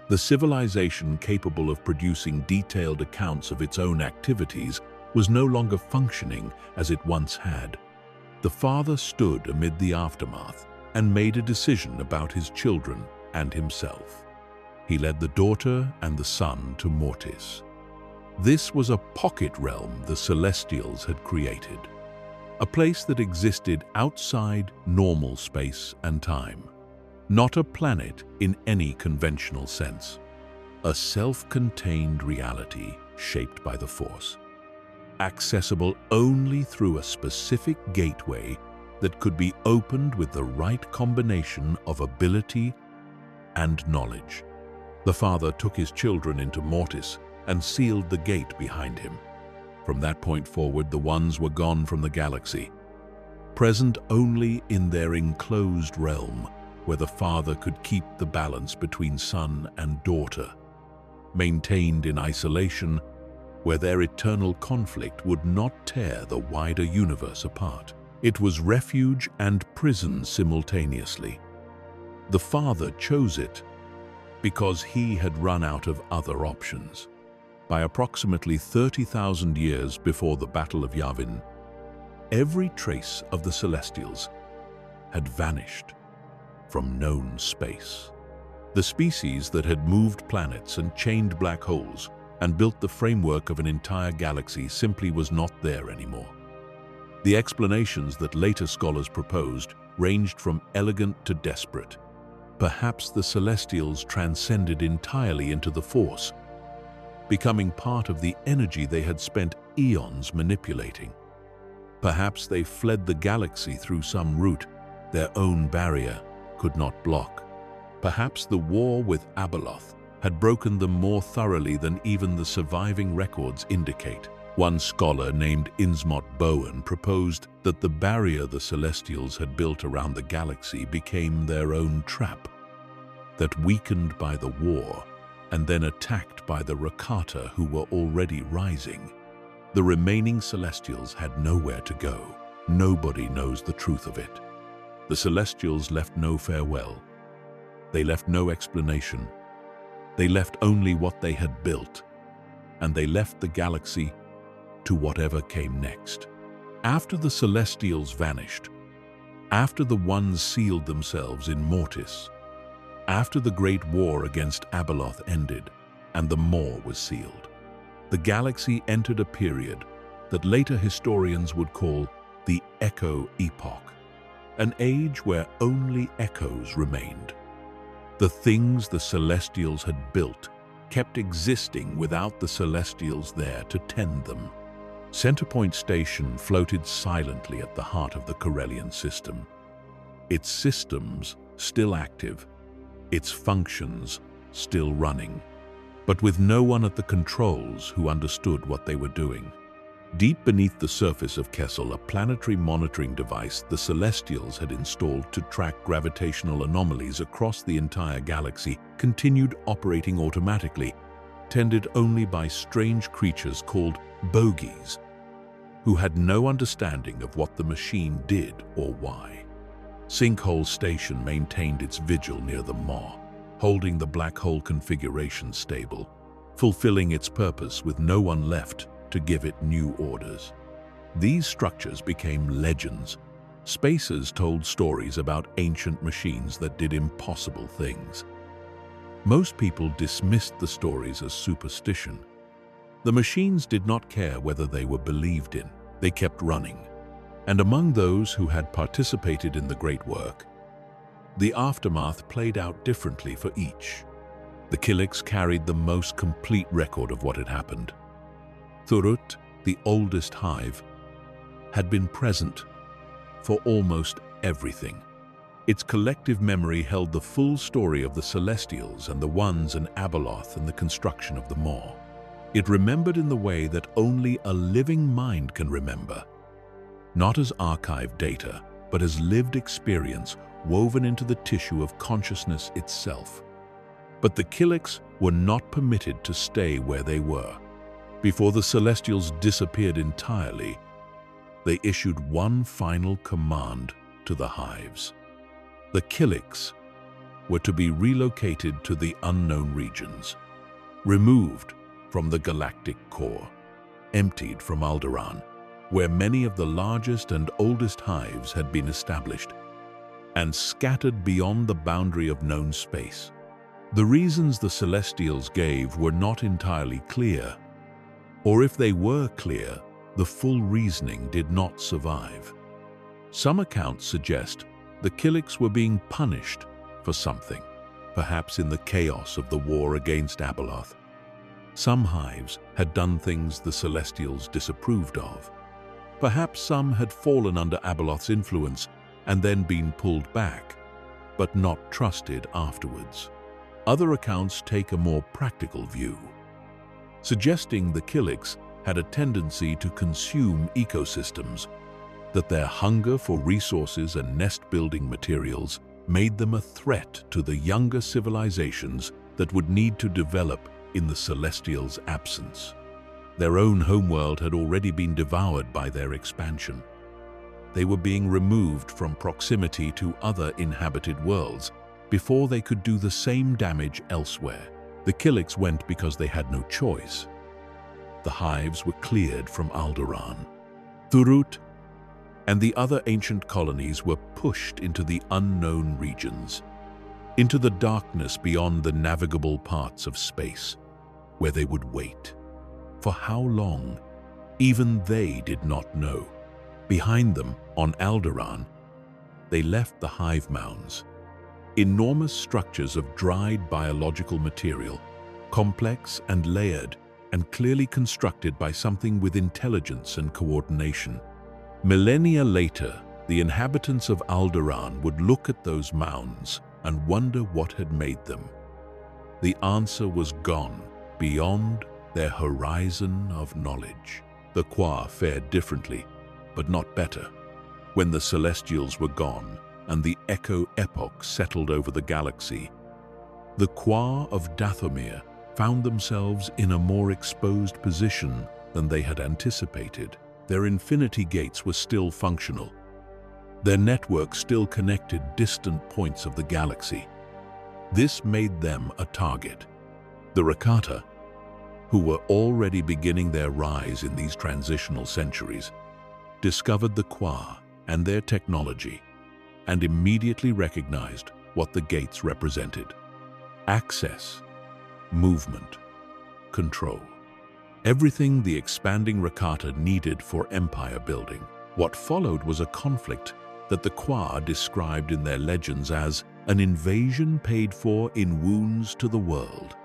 The civilization capable of producing detailed accounts of its own activities was no longer functioning as it once had. The father stood amid the aftermath and made a decision about his children and himself. He led the daughter and the son to Mortis. This was a pocket realm the Celestials had created, a place that existed outside normal space and time. Not a planet in any conventional sense. A self-contained reality shaped by the Force, accessible only through a specific gateway that could be opened with the right combination of ability and knowledge. The father took his children into Mortis and sealed the gate behind him. From that point forward, the Ones were gone from the galaxy, present only in their enclosed realm, where the father could keep the balance between son and daughter, maintained in isolation, where their eternal conflict would not tear the wider universe apart. It was refuge and prison simultaneously. The father chose it because he had run out of other options. By approximately 30,000 years before the Battle of Yavin, every trace of the Celestials had vanished from known space. The species that had moved planets and chained black holes and built the framework of an entire galaxy simply was not there anymore. The explanations that later scholars proposed ranged from elegant to desperate. Perhaps the Celestials transcended entirely into the Force, becoming part of the energy they had spent eons manipulating. Perhaps they fled the galaxy through some route their own barrier could not block. Perhaps the war with Abeloth had broken them more thoroughly than even the surviving records indicate. One scholar named Innsmouth Bowen proposed that the barrier the Celestials had built around the galaxy became their own trap, that weakened by the war and then attacked by the Rakata who were already rising. The remaining Celestials had nowhere to go. Nobody knows the truth of it. The Celestials left no farewell. They left no explanation. They left only what they had built, and they left the galaxy to whatever came next. After the Celestials vanished, after the Ones sealed themselves in Mortis, after the Great War against Abeloth ended and the Maw was sealed, the galaxy entered a period that later historians would call the Echo Epoch, an age where only echoes remained. The things the Celestials had built kept existing without the Celestials there to tend them. Centerpoint Station floated silently at the heart of the Corellian system, its systems still active, its functions still running, but with no one at the controls who understood what they were doing. Deep beneath the surface of Kessel, a planetary monitoring device the Celestials had installed to track gravitational anomalies across the entire galaxy continued operating automatically, tended only by strange creatures called bogies, who had no understanding of what the machine did or why. Sinkhole Station maintained its vigil near the Maw, holding the black hole configuration stable, fulfilling its purpose with no one left to give it new orders. These structures became legends. Spaces told stories about ancient machines that did impossible things. Most people dismissed the stories as superstition. The machines did not care whether they were believed in. They kept running. And among those who had participated in the great work, the aftermath played out differently for each. The Killiks carried the most complete record of what had happened. Thurut, the oldest hive, had been present for almost everything. Its collective memory held the full story of the Celestials and the Ones and Abeloth and the construction of the Maw. It remembered in the way that only a living mind can remember, not as archived data, but as lived experience woven into the tissue of consciousness itself. But the Kilix were not permitted to stay where they were. Before the Celestials disappeared entirely, they issued one final command to the Hives. The Kilix were to be relocated to the unknown regions, removed from the galactic core, emptied from Alderaan, where many of the largest and oldest hives had been established, and scattered beyond the boundary of known space. The reasons the Celestials gave were not entirely clear, or if they were clear, the full reasoning did not survive. Some accounts suggest the Kilix were being punished for something, perhaps in the chaos of the war against Abeloth. Some hives had done things the Celestials disapproved of. Perhaps some had fallen under Abeloth's influence and then been pulled back, but not trusted afterwards. Other accounts take a more practical view, suggesting the Kilix had a tendency to consume ecosystems, that their hunger for resources and nest-building materials made them a threat to the younger civilizations that would need to develop in the Celestials' absence. Their own homeworld had already been devoured by their expansion. They were being removed from proximity to other inhabited worlds before they could do the same damage elsewhere. The Kilix went because they had no choice. The hives were cleared from Alderaan. Thurut and the other ancient colonies were pushed into the unknown regions, into the darkness beyond the navigable parts of space, where they would wait. For how long? Even they did not know. Behind them, on Alderaan, they left the hive mounds, enormous structures of dried biological material, complex and layered, and clearly constructed by something with intelligence and coordination. Millennia later, the inhabitants of Alderaan would look at those mounds and wonder what had made them. The answer was gone, beyond their horizon of knowledge. The Qua fared differently, but not better. When the Celestials were gone and the Echo Epoch settled over the galaxy, the Qua of Dathomir found themselves in a more exposed position than they had anticipated. Their infinity gates were still functional. Their network still connected distant points of the galaxy. This made them a target. The Rakata, who were already beginning their rise in these transitional centuries, discovered the Qua and their technology and immediately recognized what the gates represented: access, movement, control. Everything the expanding Rakata needed for empire building. What followed was a conflict that the Qua described in their legends as an invasion paid for in wounds to the world.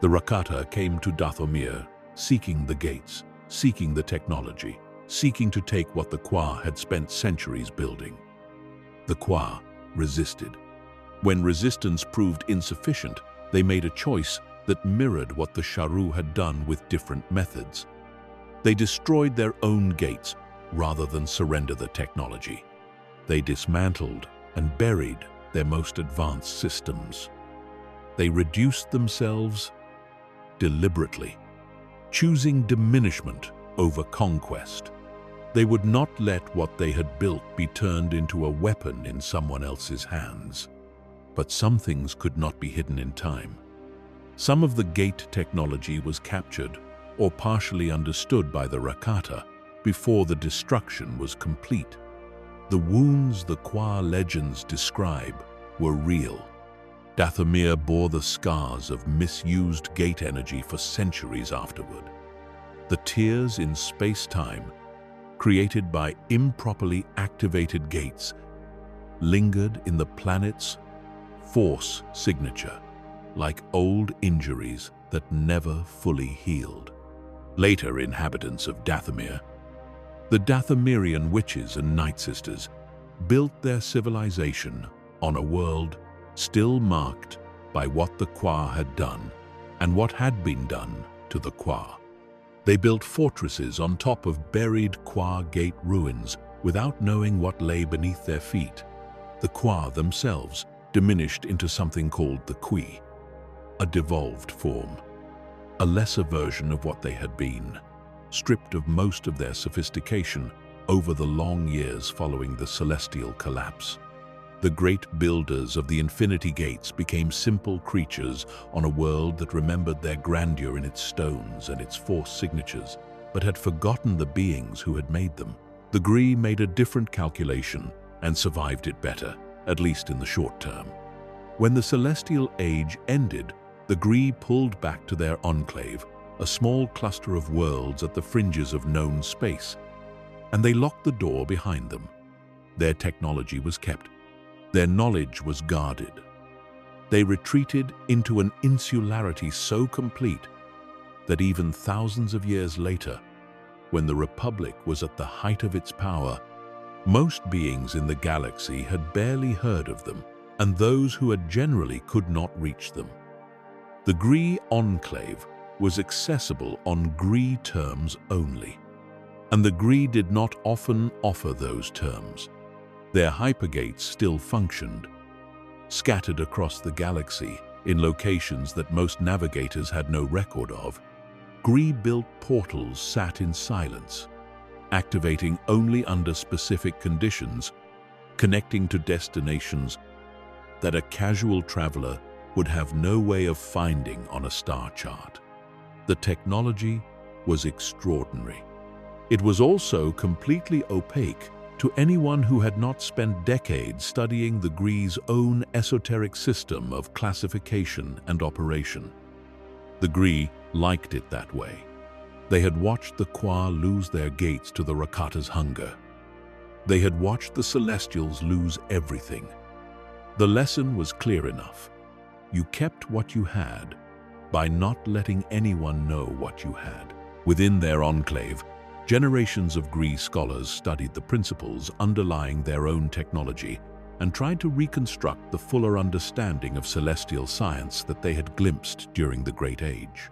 The Rakata came to Dathomir, seeking the gates, seeking the technology, seeking to take what the Qua had spent centuries building. The Qua resisted. When resistance proved insufficient, they made a choice that mirrored what the Sharu had done with different methods. They destroyed their own gates rather than surrender the technology. They dismantled and buried their most advanced systems. They reduced themselves deliberately, choosing diminishment over conquest. They would not let what they had built be turned into a weapon in someone else's hands. But some things could not be hidden in time. Some of the gate technology was captured or partially understood by the Rakata before the destruction was complete. The wounds the Qua legends describe were real. Dathomir bore the scars of misused gate energy for centuries afterward. The tears in space-time, created by improperly activated gates, lingered in the planet's force signature, like old injuries that never fully healed. Later inhabitants of Dathomir, the Dathomirian witches and Night Sisters, built their civilization on a world still marked by what the Qua had done and what had been done to the Qua. They built fortresses on top of buried Qua Gate ruins without knowing what lay beneath their feet. The Qua themselves diminished into something called the Qui, a devolved form, a lesser version of what they had been, stripped of most of their sophistication over the long years following the celestial collapse. The great builders of the Infinity Gates became simple creatures on a world that remembered their grandeur in its stones and its force signatures, but had forgotten the beings who had made them. The Gree made a different calculation and survived it better, at least in the short term. When the Celestial Age ended, the Gree pulled back to their enclave, a small cluster of worlds at the fringes of known space, and they locked the door behind them. Their technology was kept. Their knowledge was guarded. They retreated into an insularity so complete that even thousands of years later, when the Republic was at the height of its power, most beings in the galaxy had barely heard of them, and those who had generally could not reach them. The Gree Enclave was accessible on Gree terms only, and the Gree did not often offer those terms. Their hypergates still functioned, scattered across the galaxy in locations that most navigators had no record of. Gree-built portals sat in silence, activating only under specific conditions, connecting to destinations that a casual traveler would have no way of finding on a star chart. The technology was extraordinary. It was also completely opaque to anyone who had not spent decades studying the Gree's own esoteric system of classification and operation. The Gree liked it that way. They had watched the Qua lose their gates to the Rakata's hunger. They had watched the Celestials lose everything. The lesson was clear enough. You kept what you had by not letting anyone know what you had. Within their enclave, generations of Gree scholars studied the principles underlying their own technology and tried to reconstruct the fuller understanding of celestial science that they had glimpsed during the Great Age.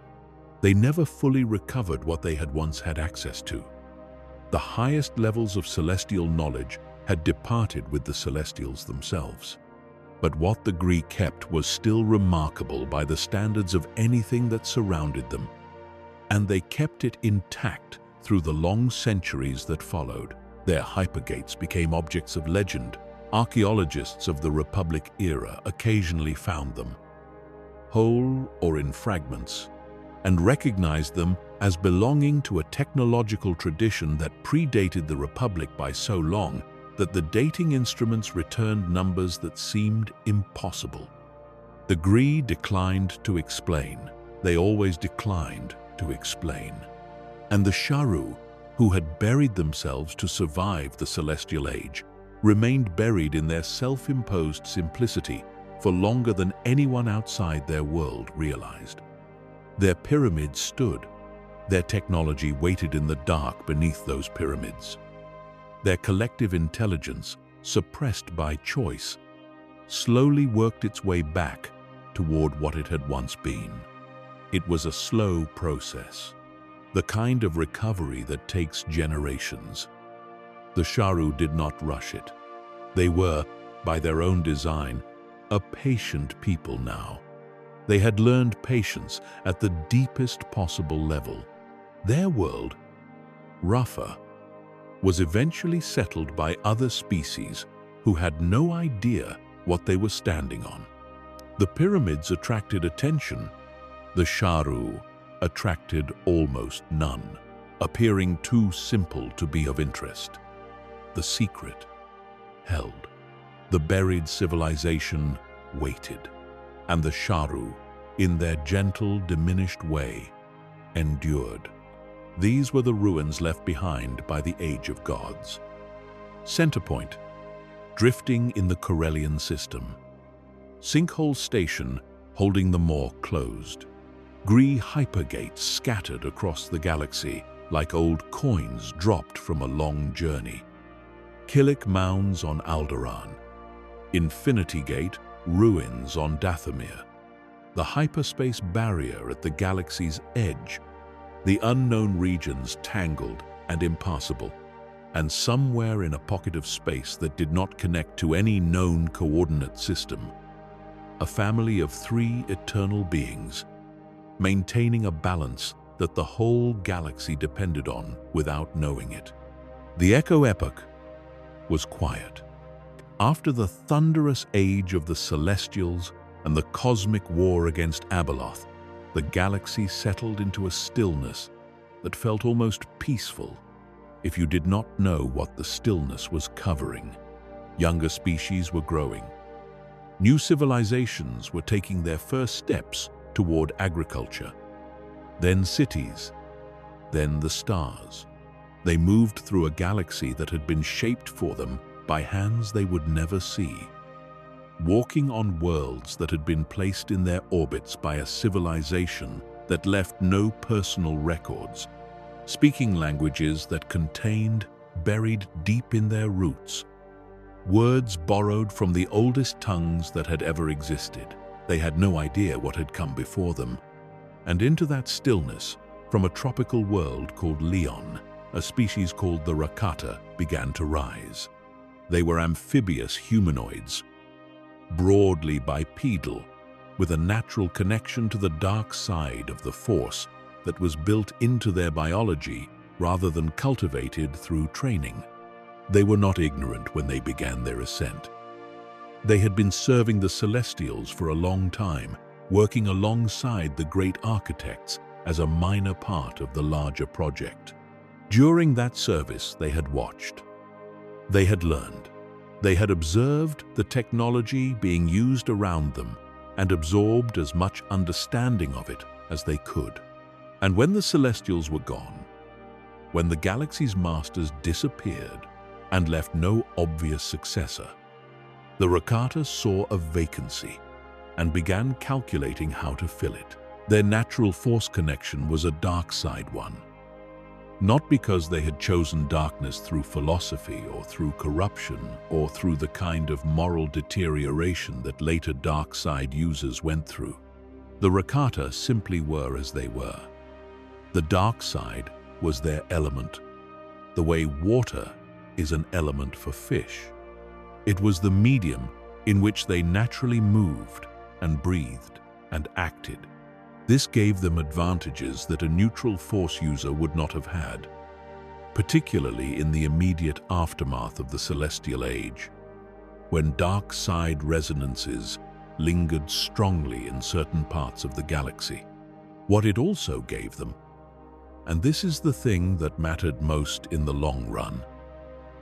They never fully recovered what they had once had access to. The highest levels of celestial knowledge had departed with the Celestials themselves. But what the Gree kept was still remarkable by the standards of anything that surrounded them, and they kept it intact through the long centuries that followed. Their hypergates became objects of legend. Archaeologists of the Republic era occasionally found them, whole or in fragments, and recognized them as belonging to a technological tradition that predated the Republic by so long that the dating instruments returned numbers that seemed impossible. The Gree declined to explain. They always declined to explain. And the Sharu, who had buried themselves to survive the Celestial Age, remained buried in their self-imposed simplicity for longer than anyone outside their world realized. Their pyramids stood. Their technology waited in the dark beneath those pyramids. Their collective intelligence, suppressed by choice, slowly worked its way back toward what it had once been. It was a slow process, the kind of recovery that takes generations. The Sharu did not rush it. They were, by their own design, a patient people now. They had learned patience at the deepest possible level. Their world, Rafa, was eventually settled by other species who had no idea what they were standing on. The pyramids attracted attention. The Sharu attracted almost none, appearing too simple to be of interest. The secret held. The buried civilization waited, and the Sharu, in their gentle, diminished way, endured. These were the ruins left behind by the Age of Gods. Centerpoint, drifting in the Corellian system. Sinkhole Station, holding the Maw closed. Gree hypergates scattered across the galaxy like old coins dropped from a long journey. Killik mounds on Alderaan. Infinity Gate ruins on Dathomir. The hyperspace barrier at the galaxy's edge the unknown regions tangled and impassable, and somewhere in a pocket of space that did not connect to any known coordinate system, a family of 3 eternal beings, maintaining a balance that the whole galaxy depended on without knowing it. The Echo Epoch was quiet. After the thunderous age of the Celestials and the cosmic war against Abeloth, the galaxy settled into a stillness that felt almost peaceful if you did not know what the stillness was covering. Younger species were growing. New civilizations were taking their first steps toward agriculture. Then cities, then the stars. They moved through a galaxy that had been shaped for them by hands they would never see, walking on worlds that had been placed in their orbits by a civilization that left no personal records, speaking languages that contained, buried deep in their roots, words borrowed from the oldest tongues that had ever existed. They had no idea what had come before them. And into that stillness, from a tropical world called Leon, a species called the Rakata began to rise. They were amphibious humanoids, broadly bipedal, with a natural connection to the dark side of the Force that was built into their biology rather than cultivated through training. They were not ignorant when they began their ascent. They had been serving the Celestials for a long time, working alongside the great architects as a minor part of the larger project. During that service, they had watched. They had learned. They had observed the technology being used around them and absorbed as much understanding of it as they could. And when the Celestials were gone, when the galaxy's masters disappeared and left no obvious successor, the Rakata saw a vacancy and began calculating how to fill it. Their natural Force connection was a dark side one. Not because they had chosen darkness through philosophy or through corruption or through the kind of moral deterioration that later dark side users went through. The Rakata simply were as they were. The dark side was their element, the way water is an element for fish. It was the medium in which they naturally moved and breathed and acted. This gave them advantages that a neutral Force user would not have had, particularly in the immediate aftermath of the Celestial Age, when dark side resonances lingered strongly in certain parts of the galaxy. What it also gave them, and this is the thing that mattered most in the long run,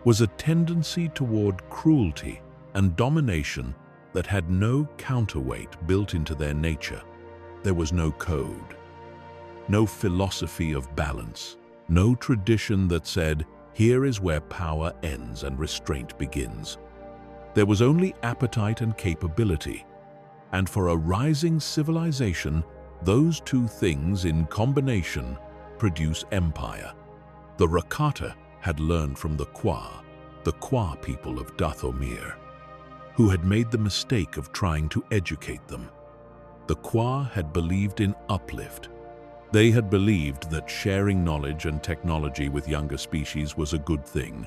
was a tendency toward cruelty and domination that had no counterweight built into their nature. There was no code, no philosophy of balance, no tradition that said, here is where power ends and restraint begins. There was only appetite and capability, and for a rising civilization, those two things in combination produce empire. The Rakata had learned from the Kwa people of Dathomir, who had made the mistake of trying to educate them. The Kwa had believed in uplift. They had believed that sharing knowledge and technology with younger species was a good thing,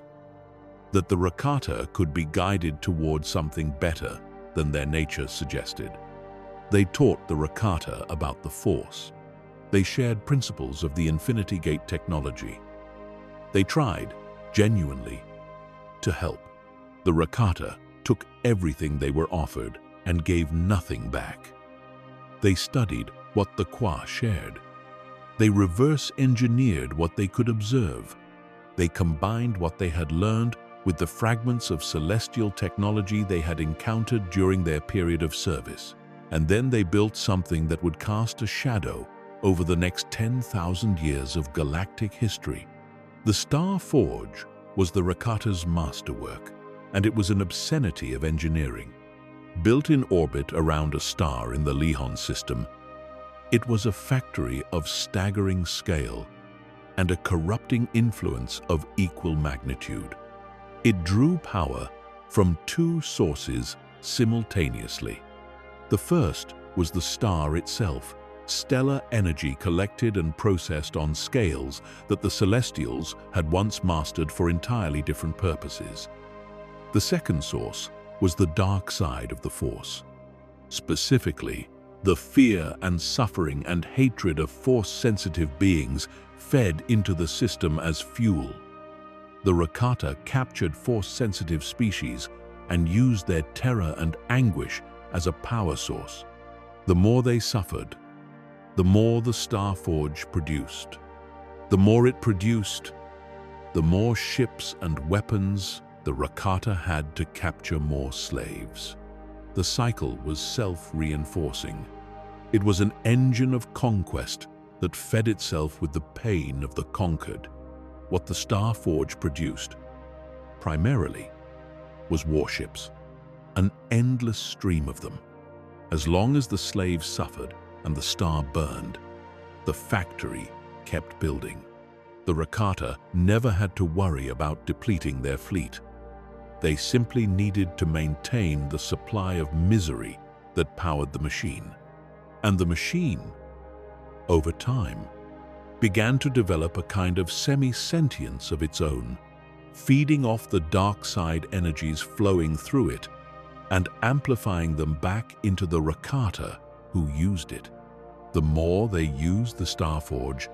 that the Rakata could be guided toward something better than their nature suggested. They taught the Rakata about the Force. They shared principles of the Infinity Gate technology. They tried, genuinely, to help. The Rakata took everything they were offered and gave nothing back. They studied what the Kwa shared. They reverse-engineered what they could observe. They combined what they had learned with the fragments of celestial technology they had encountered during their period of service. And then they built something that would cast a shadow over the next 10,000 years of galactic history. The Star Forge was the Rakata's masterwork, and it was an obscenity of engineering. Built in orbit around a star in the Lehon system, it was a factory of staggering scale and a corrupting influence of equal magnitude. It drew power from two sources simultaneously. The first was the star itself, stellar energy collected and processed on scales that the Celestials had once mastered for entirely different purposes. The second source was the dark side of the Force. Specifically, the fear and suffering and hatred of Force-sensitive beings fed into the system as fuel. The Rakata captured Force-sensitive species and used their terror and anguish as a power source. The more they suffered, the more the Starforge produced. The more it produced, the more ships and weapons the Rakata had to capture more slaves. The cycle was self-reinforcing. It was an engine of conquest that fed itself with the pain of the conquered. What the Starforge produced, primarily, was warships, an endless stream of them. As long as the slaves suffered and the star burned, the factory kept building. The Rakata never had to worry about depleting their fleet. They simply needed to maintain the supply of misery that powered the machine. And the machine, over time, began to develop a kind of semi-sentience of its own, feeding off the dark side energies flowing through it and amplifying them back into the Rakata who used it. The more they used the Starforge,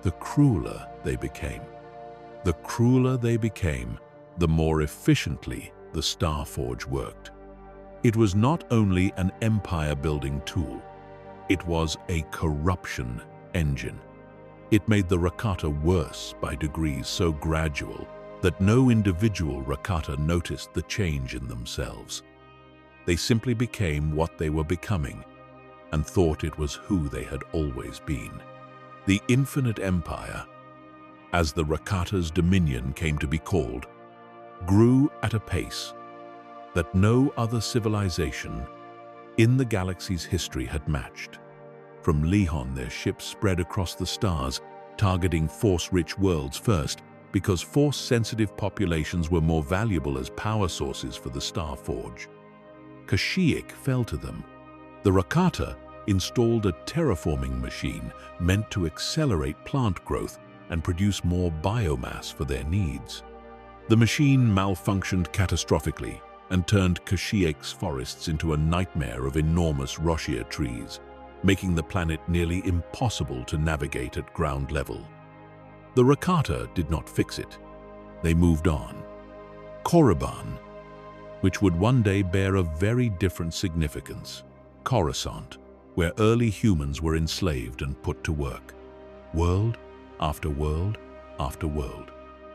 the crueler they became. The crueler they became, the more efficiently the Starforge worked. It was not only an empire-building tool, it was a corruption engine. It made the Rakata worse by degrees so gradual that no individual Rakata noticed the change in themselves. They simply became what they were becoming and thought it was who they had always been. The Infinite Empire, as the Rakata's dominion came to be called, grew at a pace that no other civilization in the galaxy's history had matched. From Lehon, their ships spread across the stars, targeting Force-rich worlds first, because Force-sensitive populations were more valuable as power sources for the Starforge. Kashyyyk fell to them. The Rakata installed a terraforming machine meant to accelerate plant growth and produce more biomass for their needs. The machine malfunctioned catastrophically and turned Kashyyyk's forests into a nightmare of enormous Roshia trees, making the planet nearly impossible to navigate at ground level. The Rakata did not fix it. They moved on. Korriban, which would one day bear a very different significance. Coruscant, where early humans were enslaved and put to work. World after world after world.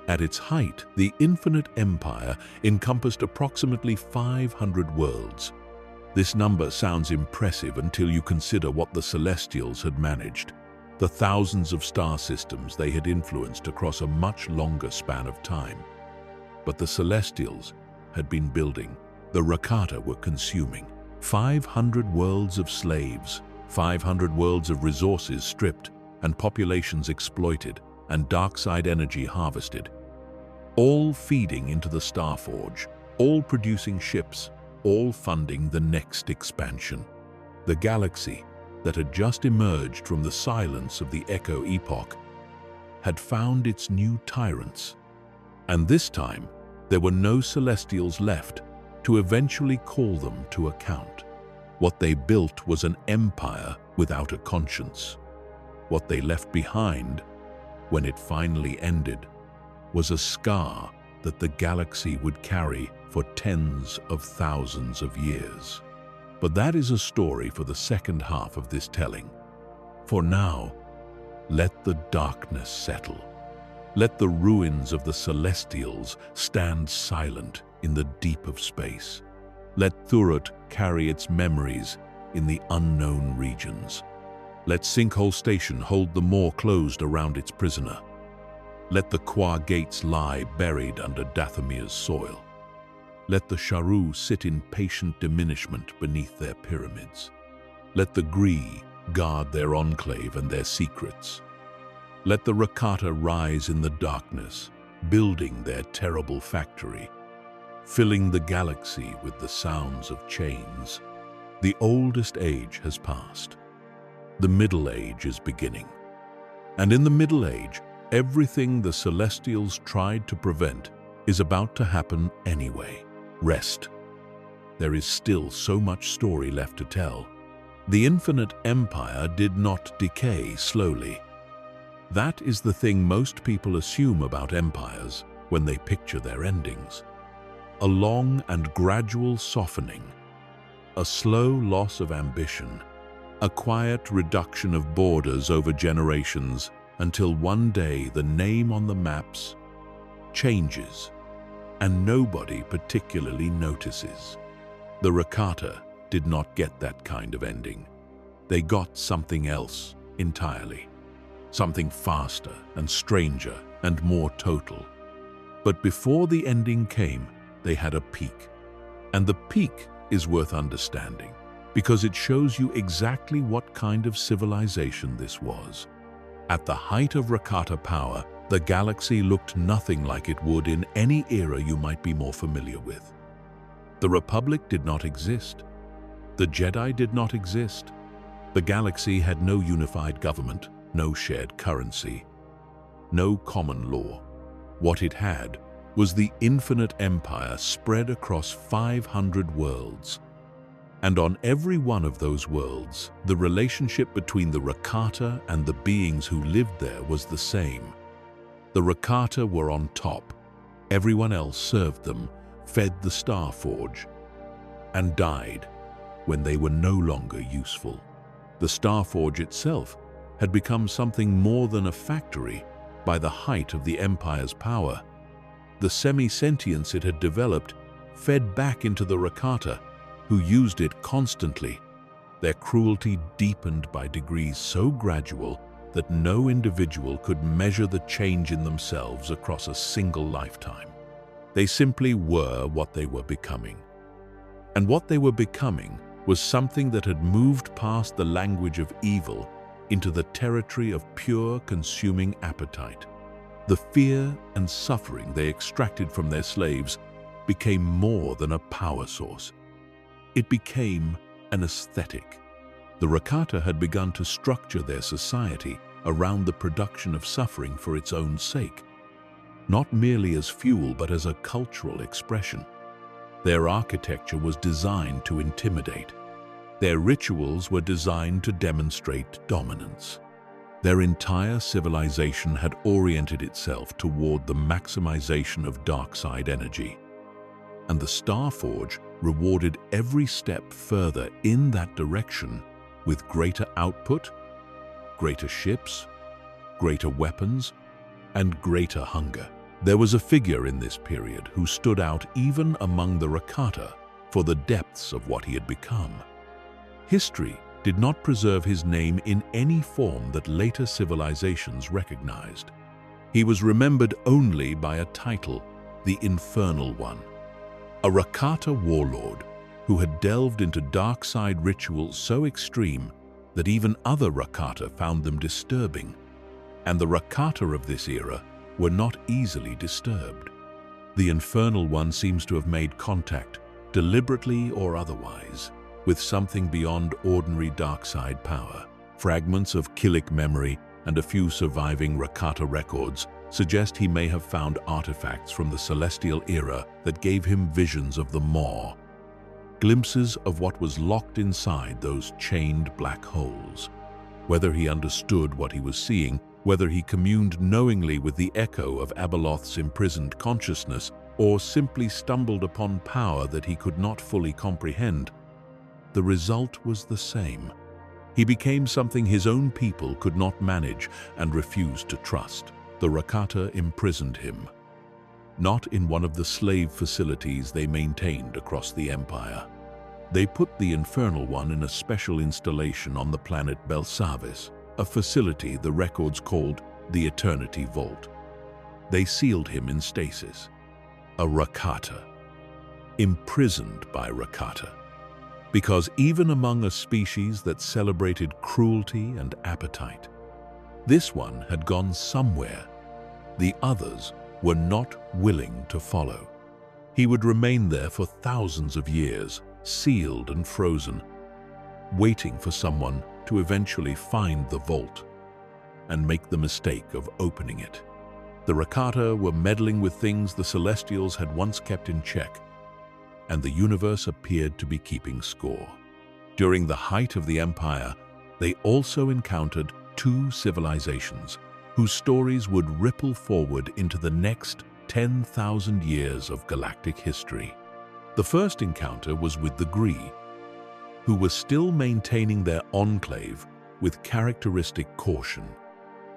At its height, the Infinite Empire encompassed approximately 500 worlds. This number sounds impressive until you consider what the Celestials had managed, the thousands of star systems they had influenced across a much longer span of time. But the Celestials had been building, the Rakata were consuming. 500 worlds of slaves, 500 worlds of resources stripped and populations exploited and dark-side energy harvested, all feeding into the Starforge, all producing ships, all funding the next expansion. The galaxy that had just emerged from the silence of the Echo Epoch had found its new tyrants. And this time, there were no Celestials left to eventually call them to account. What they built was an empire without a conscience. What they left behind, when it finally ended, was a scar that the galaxy would carry for tens of thousands of years. But that is a story for the second half of this telling. For now, let the darkness settle. Let the ruins of the Celestials stand silent in the deep of space. Let Thurut carry its memories in the unknown regions. Let Sinkhole Station hold the maw closed around its prisoner. Let the Kwa gates lie buried under Dathomir's soil. Let the Sharu sit in patient diminishment beneath their pyramids. Let the Gree guard their enclave and their secrets. Let the Rakata rise in the darkness, building their terrible factory, filling the galaxy with the sounds of chains. The oldest age has passed. The Middle Age is beginning. And in the Middle Age, everything the Celestials tried to prevent is about to happen anyway. Rest. There is still so much story left to tell. The Infinite Empire did not decay slowly. That is the thing most people assume about empires when they picture their endings. A long and gradual softening, a slow loss of ambition, a quiet reduction of borders over generations until one day the name on the maps changes and nobody particularly notices. The Rakata did not get that kind of ending. They got something else entirely. Something faster and stranger and more total. But before the ending came, they had a peak. And the peak is worth understanding because it shows you exactly what kind of civilization this was. At the height of Rakata power, the galaxy looked nothing like it would in any era you might be more familiar with. The Republic did not exist. The Jedi did not exist. The galaxy had no unified government, no shared currency, no common law. What it had was the Infinite Empire spread across 500 worlds. And on every one of those worlds, the relationship between the Rakata and the beings who lived there was the same. The Rakata were on top. Everyone else served them, fed the Star Forge, and died when they were no longer useful. The Star Forge itself had become something more than a factory by the height of the Empire's power. The semi-sentience it had developed fed back into the Rakata, who used it constantly. Their cruelty deepened by degrees so gradual that no individual could measure the change in themselves across a single lifetime. They simply were what they were becoming. And what they were becoming was something that had moved past the language of evil into the territory of pure consuming appetite. The fear and suffering they extracted from their slaves became more than a power source. It became an aesthetic. The Rakata had begun to structure their society around the production of suffering for its own sake, not merely as fuel but as a cultural expression. Their architecture was designed to intimidate. Their rituals were designed to demonstrate dominance. Their entire civilization had oriented itself toward the maximization of dark side energy. And the Star Forge rewarded every step further in that direction with greater output, greater ships, greater weapons, and greater hunger. There was a figure in this period who stood out even among the Rakata for the depths of what he had become. History did not preserve his name in any form that later civilizations recognized. He was remembered only by a title, the Infernal One, a Rakata warlord who had delved into dark side rituals so extreme that even other Rakata found them disturbing, and the Rakata of this era were not easily disturbed. The Infernal One seems to have made contact, deliberately or otherwise, with something beyond ordinary dark side power. Fragments of Killik memory and a few surviving Rakata records suggest he may have found artifacts from the Celestial era that gave him visions of the Maw, glimpses of what was locked inside those chained black holes. Whether he understood what he was seeing, whether he communed knowingly with the echo of Abeloth's imprisoned consciousness, or simply stumbled upon power that he could not fully comprehend, the result was the same. He became something his own people could not manage and refused to trust. The Rakata imprisoned him, not in one of the slave facilities they maintained across the Empire. They put the Infernal One in a special installation on the planet Belsavis, a facility the records called the Eternity Vault. They sealed him in stasis. A Rakata, imprisoned by Rakata. Because even among a species that celebrated cruelty and appetite, this one had gone somewhere. The others were not willing to follow. He would remain there for thousands of years, sealed and frozen, waiting for someone to eventually find the vault and make the mistake of opening it. The Rakata were meddling with things the Celestials had once kept in check, and the universe appeared to be keeping score. During the height of the Empire, they also encountered two civilizations whose stories would ripple forward into the next 10,000 years of galactic history. The first encounter was with the Gree, who were still maintaining their enclave with characteristic caution.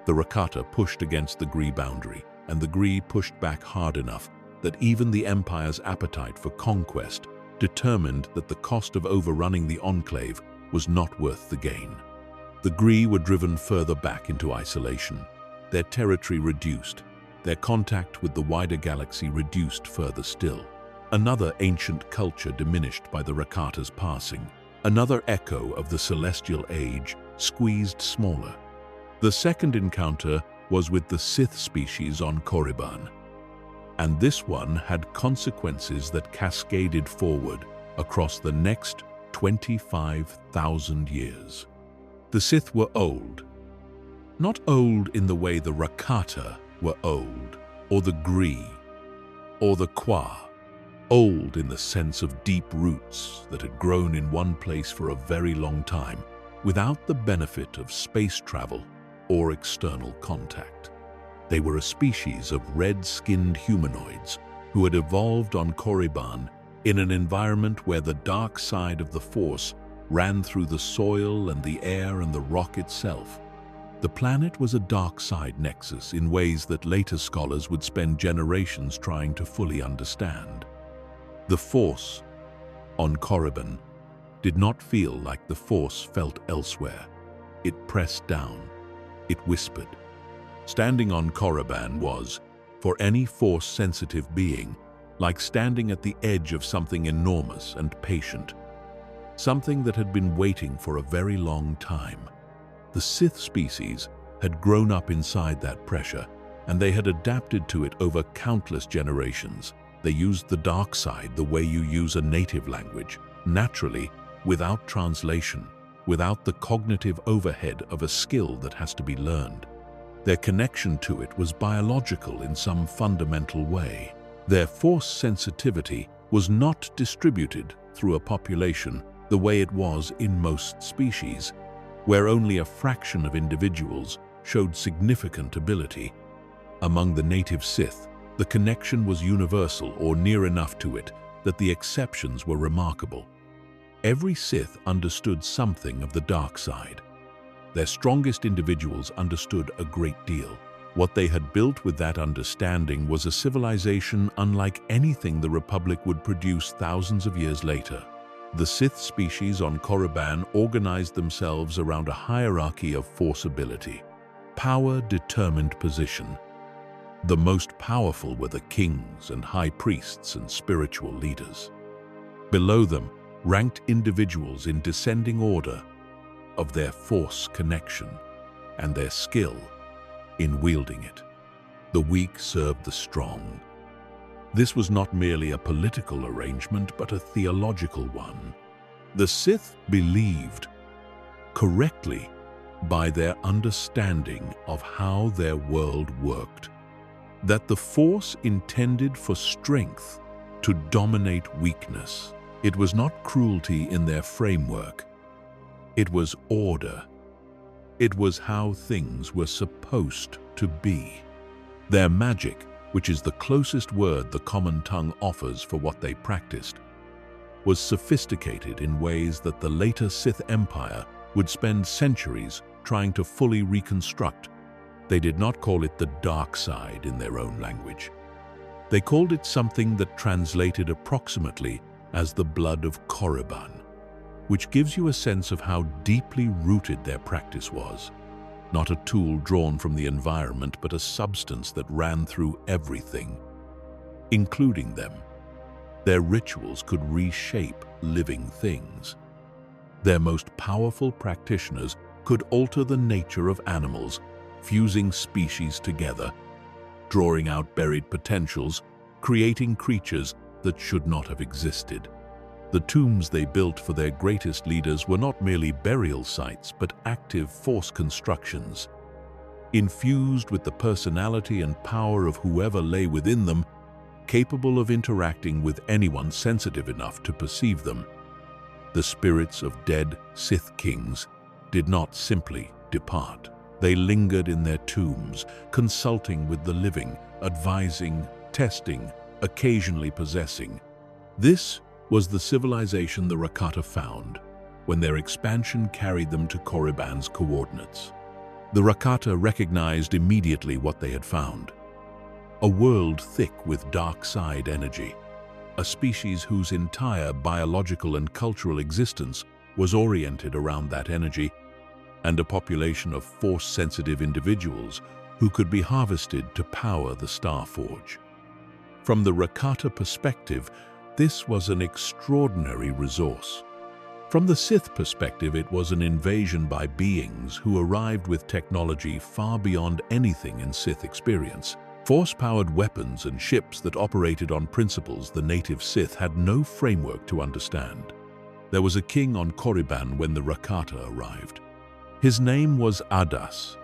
The Rakata pushed against the Gree boundary, and the Gree pushed back hard enough that even the Empire's appetite for conquest determined that the cost of overrunning the enclave was not worth the gain. The Gree were driven further back into isolation. Their territory reduced, their contact with the wider galaxy reduced further still. Another ancient culture diminished by the Rakata's passing. Another echo of the Celestial Age squeezed smaller. The second encounter was with the Sith species on Korriban, and this one had consequences that cascaded forward across the next 25,000 years. The Sith were old. Not old in the way the Rakata were old, or the Gree, or the Kwa. Old in the sense of deep roots that had grown in one place for a very long time, without the benefit of space travel or external contact. They were a species of red-skinned humanoids who had evolved on Korriban in an environment where the dark side of the Force ran through the soil and the air and the rock itself. The planet was a dark side nexus in ways that later scholars would spend generations trying to fully understand. The Force on Korriban did not feel like the Force felt elsewhere. It pressed down. It whispered. Standing on Korriban was, for any Force-sensitive being, like standing at the edge of something enormous and patient, something that had been waiting for a very long time. The Sith species had grown up inside that pressure, and they had adapted to it over countless generations. They used the dark side the way you use a native language, naturally, without translation, without the cognitive overhead of a skill that has to be learned. Their connection to it was biological in some fundamental way. Their Force sensitivity was not distributed through a population the way it was in most species, where only a fraction of individuals showed significant ability. Among the native Sith, the connection was universal or near enough to it that the exceptions were remarkable. Every Sith understood something of the dark side. Their strongest individuals understood a great deal. What they had built with that understanding was a civilization unlike anything the Republic would produce thousands of years later. The Sith species on Korriban organized themselves around a hierarchy of Force ability. Power determined position. The most powerful were the kings and high priests and spiritual leaders. Below them, ranked individuals in descending order of their Force connection and their skill in wielding it. The weak served the strong. This was not merely a political arrangement, but a theological one. The Sith believed, correctly, by their understanding of how their world worked, that the Force intended for strength to dominate weakness. It was not cruelty in their framework. It was order. It was how things were supposed to be. Their magic, which is the closest word the common tongue offers for what they practiced, was sophisticated in ways that the later Sith Empire would spend centuries trying to fully reconstruct. They did not call it the dark side in their own language. They called it something that translated approximately as the blood of Korriban, which gives you a sense of how deeply rooted their practice was. Not a tool drawn from the environment, but a substance that ran through everything, including them. Their rituals could reshape living things. Their most powerful practitioners could alter the nature of animals, fusing species together, drawing out buried potentials, creating creatures that should not have existed. The tombs they built for their greatest leaders were not merely burial sites, but active force constructions. Infused with the personality and power of whoever lay within them, capable of interacting with anyone sensitive enough to perceive them. The spirits of dead Sith kings did not simply depart. They lingered in their tombs, consulting with the living, advising, testing, occasionally possessing. This was the civilization the Rakata found when their expansion carried them to Korriban's coordinates. The Rakata recognized immediately what they had found. A world thick with dark side energy, a species whose entire biological and cultural existence was oriented around that energy, and a population of force-sensitive individuals who could be harvested to power the Starforge. From the Rakata perspective, this was an extraordinary resource. From the Sith perspective, it was an invasion by beings who arrived with technology far beyond anything in Sith experience. Force-powered weapons and ships that operated on principles the native Sith had no framework to understand. There was a king on Korriban when the Rakata arrived. His name was Adas,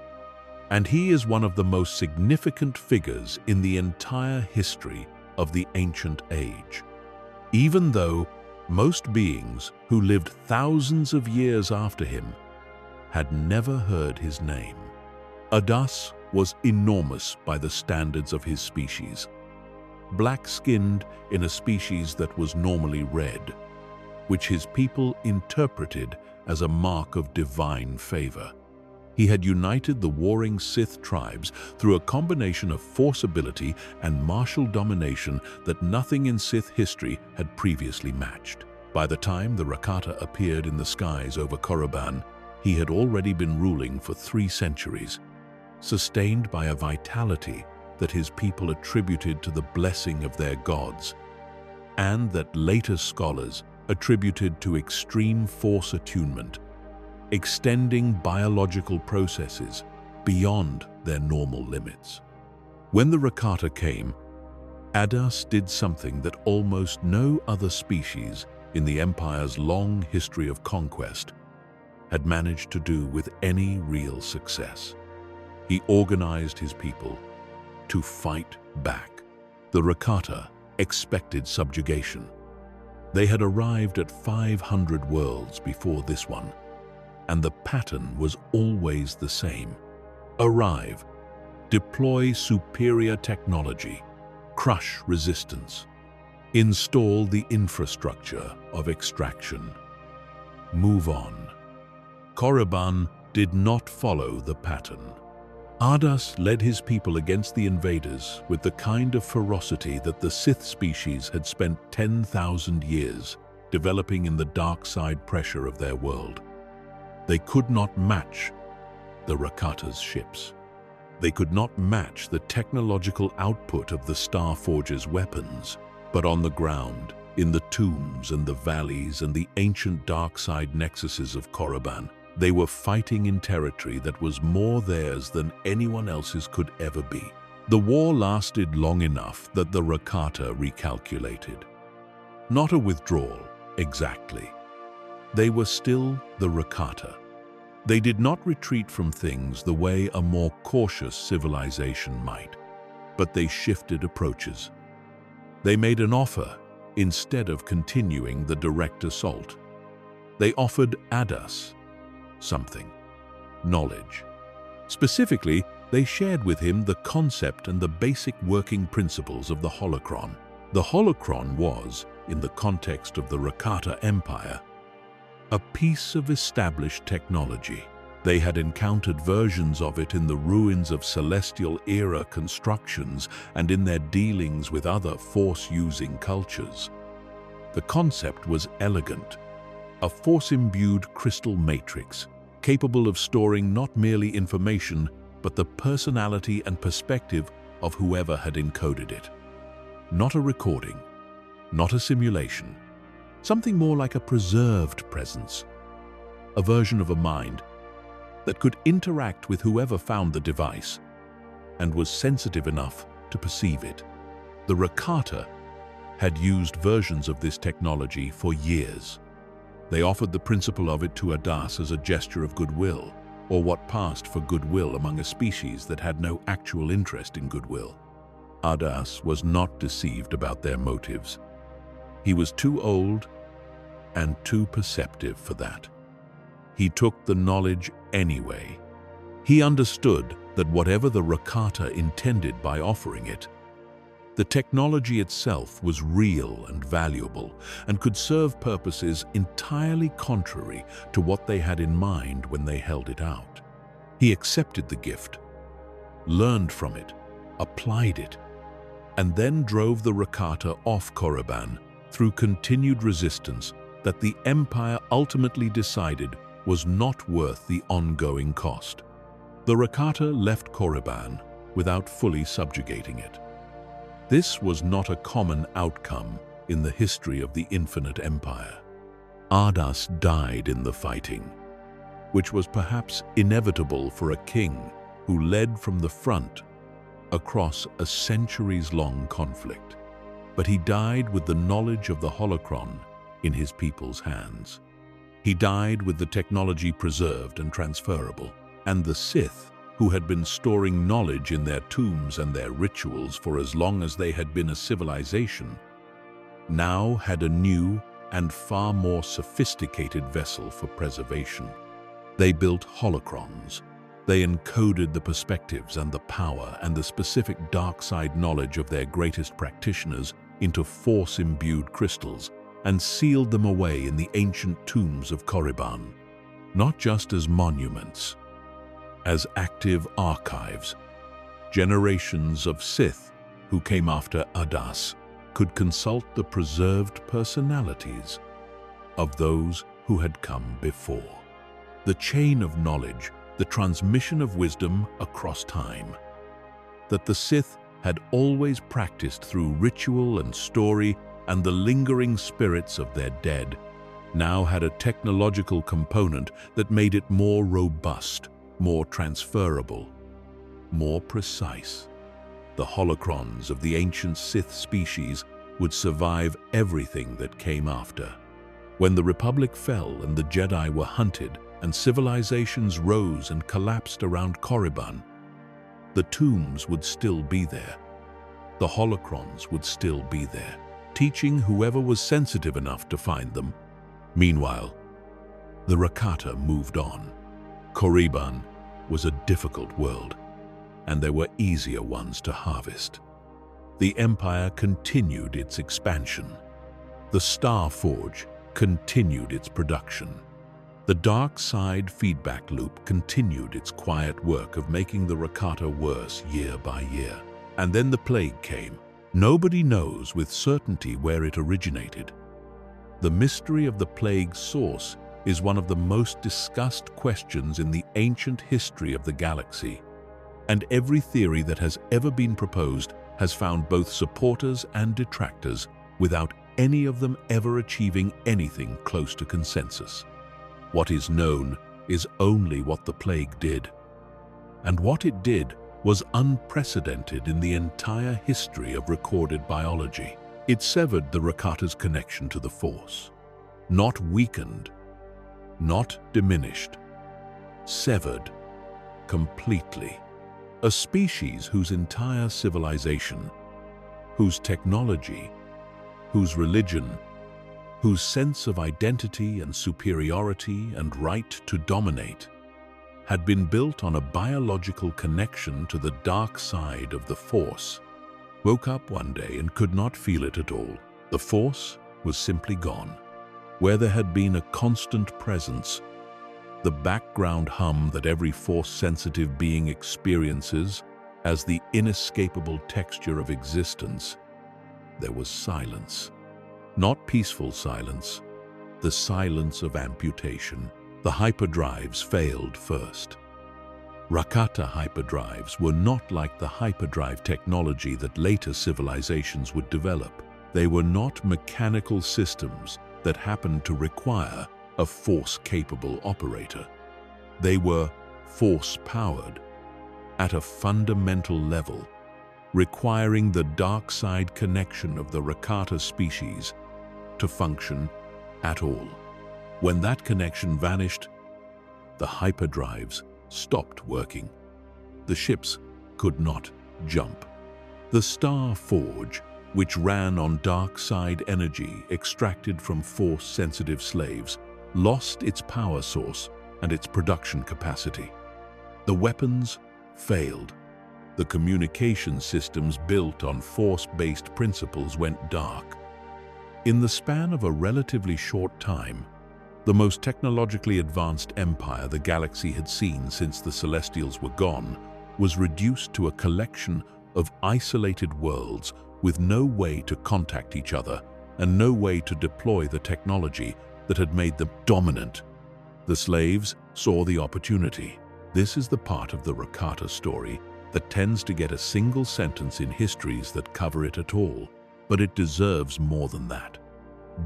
and he is one of the most significant figures in the entire history of the Ancient Age. Even though most beings who lived thousands of years after him had never heard his name. Adas was enormous by the standards of his species, black-skinned in a species that was normally red, which his people interpreted as a mark of divine favor. He had united the warring Sith tribes through a combination of force ability and martial domination that nothing in Sith history had previously matched. By the time the Rakata appeared in the skies over Korriban, he had already been ruling for 3 centuries, sustained by a vitality that his people attributed to the blessing of their gods, and that later scholars attributed to extreme force attunement, extending biological processes beyond their normal limits. When the Rakata came, Adas did something that almost no other species in the Empire's long history of conquest had managed to do with any real success. He organized his people to fight back. The Rakata expected subjugation. They had arrived at 500 worlds before this one, and the pattern was always the same. Arrive, deploy superior technology, crush resistance, install the infrastructure of extraction, move on. Korriban did not follow the pattern. Adas led his people against the invaders with the kind of ferocity that the Sith species had spent 10,000 years developing in the dark side pressure of their world. They could not match the Rakata's ships. They could not match the technological output of the Starforge's weapons, but on the ground, in the tombs and the valleys and the ancient dark side nexuses of Korriban, they were fighting in territory that was more theirs than anyone else's could ever be. The war lasted long enough that the Rakata recalculated. Not a withdrawal, exactly. They were still the Rakata. They did not retreat from things the way a more cautious civilization might, but they shifted approaches. They made an offer instead of continuing the direct assault. They offered Adas something: knowledge. Specifically, they shared with him the concept and the basic working principles of the holocron. The holocron was, in the context of the Rakata Empire, a piece of established technology. They had encountered versions of it in the ruins of Celestial-era constructions and in their dealings with other force-using cultures. The concept was elegant: a force-imbued crystal matrix, capable of storing not merely information, but the personality and perspective of whoever had encoded it. Not a recording, not a simulation, something more like a preserved presence, a version of a mind that could interact with whoever found the device and was sensitive enough to perceive it. The Rakata had used versions of this technology for years. They offered the principle of it to Ardas as a gesture of goodwill, or what passed for goodwill among a species that had no actual interest in goodwill. Ardas was not deceived about their motives. He was too old and too perceptive for that. He took the knowledge anyway. He understood that whatever the Rakata intended by offering it, the technology itself was real and valuable and could serve purposes entirely contrary to what they had in mind when they held it out. He accepted the gift, learned from it, applied it, and then drove the Rakata off Korriban through continued resistance that the Empire ultimately decided was not worth the ongoing cost. The Rakata left Korriban without fully subjugating it. This was not a common outcome in the history of the Infinite Empire. Ardas died in the fighting, which was perhaps inevitable for a king who led from the front across a centuries-long conflict. But he died with the knowledge of the holocron in his people's hands. He died with the technology preserved and transferable, and the Sith, who had been storing knowledge in their tombs and their rituals for as long as they had been a civilization, now had a new and far more sophisticated vessel for preservation. They built holocrons. They encoded the perspectives and the power and the specific dark side knowledge of their greatest practitioners into force-imbued crystals and sealed them away in the ancient tombs of Korriban, not just as monuments, as active archives. Generations of Sith who came after Ardas could consult the preserved personalities of those who had come before. The chain of knowledge, the transmission of wisdom across time, that the Sith had always practiced through ritual and story and the lingering spirits of their dead, now had a technological component that made it more robust, more transferable, more precise. The holocrons of the ancient Sith species would survive everything that came after. When the Republic fell and the Jedi were hunted and civilizations rose and collapsed around Korriban, the tombs would still be there. The holocrons would still be there, teaching whoever was sensitive enough to find them. Meanwhile, the Rakata moved on. Korriban was a difficult world, and there were easier ones to harvest. The Empire continued its expansion. The Star Forge continued its production. The dark side feedback loop continued its quiet work of making the Rakata worse year by year. And then the plague came. Nobody knows with certainty where it originated. The mystery of the plague's source is one of the most discussed questions in the ancient history of the galaxy, and every theory that has ever been proposed has found both supporters and detractors, without any of them ever achieving anything close to consensus. What is known is only what the plague did, and what it did was unprecedented in the entire history of recorded biology. It severed the Rakata's connection to the Force, not weakened, not diminished, severed completely. A species whose entire civilization, whose technology, whose religion, whose sense of identity and superiority and right to dominate had been built on a biological connection to the dark side of the Force, woke up one day and could not feel it at all. The Force was simply gone. Where there had been a constant presence, the background hum that every Force-sensitive being experiences as the inescapable texture of existence, there was silence. Not peaceful silence, the silence of amputation. The hyperdrives failed first. Rakata hyperdrives were not like the hyperdrive technology that later civilizations would develop. They were not mechanical systems that happened to require a Force-capable operator. They were Force-powered at a fundamental level, requiring the dark side connection of the Rakata species to function at all. When that connection vanished, the hyperdrives stopped working. The ships could not jump. The Star Forge, which ran on dark side energy extracted from force-sensitive slaves, lost its power source and its production capacity. The weapons failed. The communication systems built on force-based principles went dark. In the span of a relatively short time, the most technologically advanced empire the galaxy had seen since the Celestials were gone was reduced to a collection of isolated worlds with no way to contact each other and no way to deploy the technology that had made them dominant. The slaves saw the opportunity. This is the part of the Rakata story that tends to get a single sentence in histories that cover it at all, but it deserves more than that.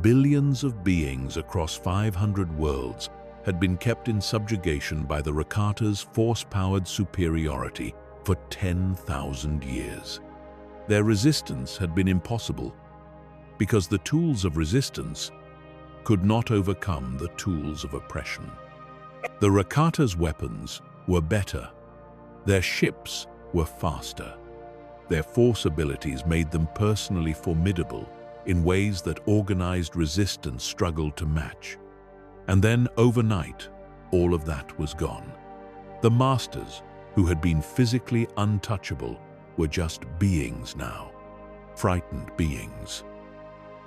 Billions of beings across 500 worlds had been kept in subjugation by the Rakata's force-powered superiority for 10,000 years. Their resistance had been impossible because the tools of resistance could not overcome the tools of oppression. The Rakata's weapons were better. Their ships were faster. Their force abilities made them personally formidable in ways that organized resistance struggled to match. And then, overnight, all of that was gone. The Masters, who had been physically untouchable, were just beings now. Frightened beings.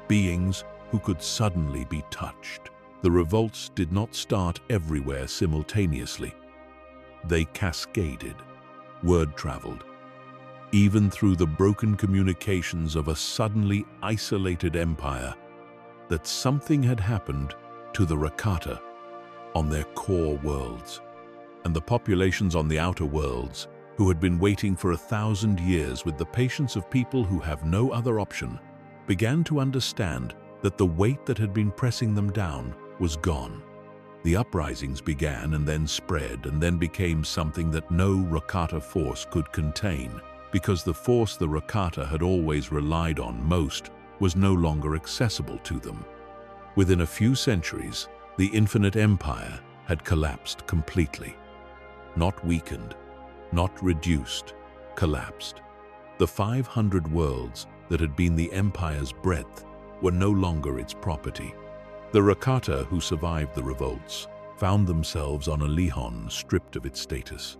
Beings who could suddenly be touched. The revolts did not start everywhere simultaneously. They cascaded. Word traveled. Even through the broken communications of a suddenly isolated empire, that something had happened to the Rakata on their core worlds. And the populations on the outer worlds, who had been waiting for 1,000 years with the patience of people who have no other option, began to understand that the weight that had been pressing them down was gone. The uprisings began and then spread and then became something that no Rakata force could contain, because the force the Rakata had always relied on most was no longer accessible to them. Within a few centuries, the Infinite Empire had collapsed completely. Not weakened, not reduced, collapsed. The 500 worlds that had been the Empire's breadth were no longer its property. The Rakata who survived the revolts found themselves on a Lihon stripped of its status.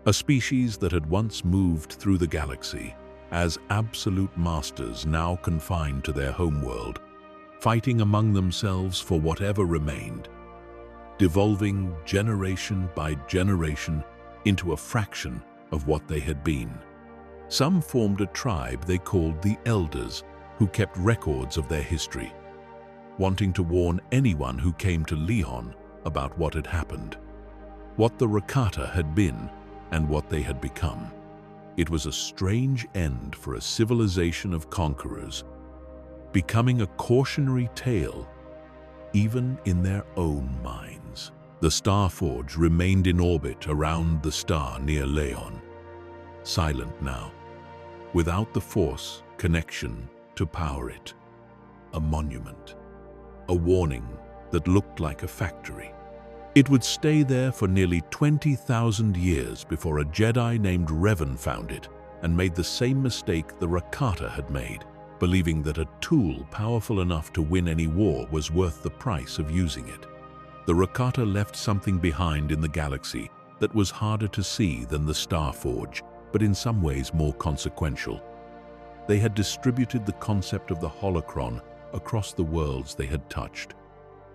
A species that had once moved through the galaxy as absolute masters, now confined to their homeworld, fighting among themselves for whatever remained, devolving generation by generation into a fraction of what they had been. Some formed a tribe they called the Elders, who kept records of their history, wanting to warn anyone who came to Lihon about what had happened, what the Rakata had been, and what they had become. It was a strange end for a civilization of conquerors, becoming a cautionary tale even in their own minds. The Star Forge remained in orbit around the star near Leon, silent now, without the force connection to power it. A monument, a warning that looked like a factory. It would stay there for nearly 20,000 years before a Jedi named Revan found it and made the same mistake the Rakata had made, believing that a tool powerful enough to win any war was worth the price of using it. The Rakata left something behind in the galaxy that was harder to see than the Star Forge, but in some ways more consequential. They had distributed the concept of the holocron across the worlds they had touched.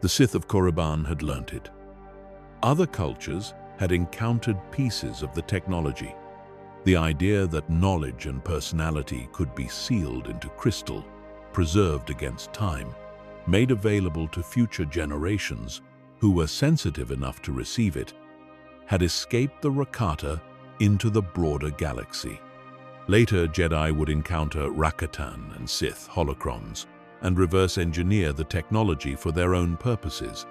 The Sith of Korriban had learnt it. Other cultures had encountered pieces of the technology. The idea that knowledge and personality could be sealed into crystal, preserved against time, made available to future generations who were sensitive enough to receive it, had escaped the Rakata into the broader galaxy. Later, Jedi would encounter Rakatan and Sith holocrons and reverse engineer the technology for their own purposes,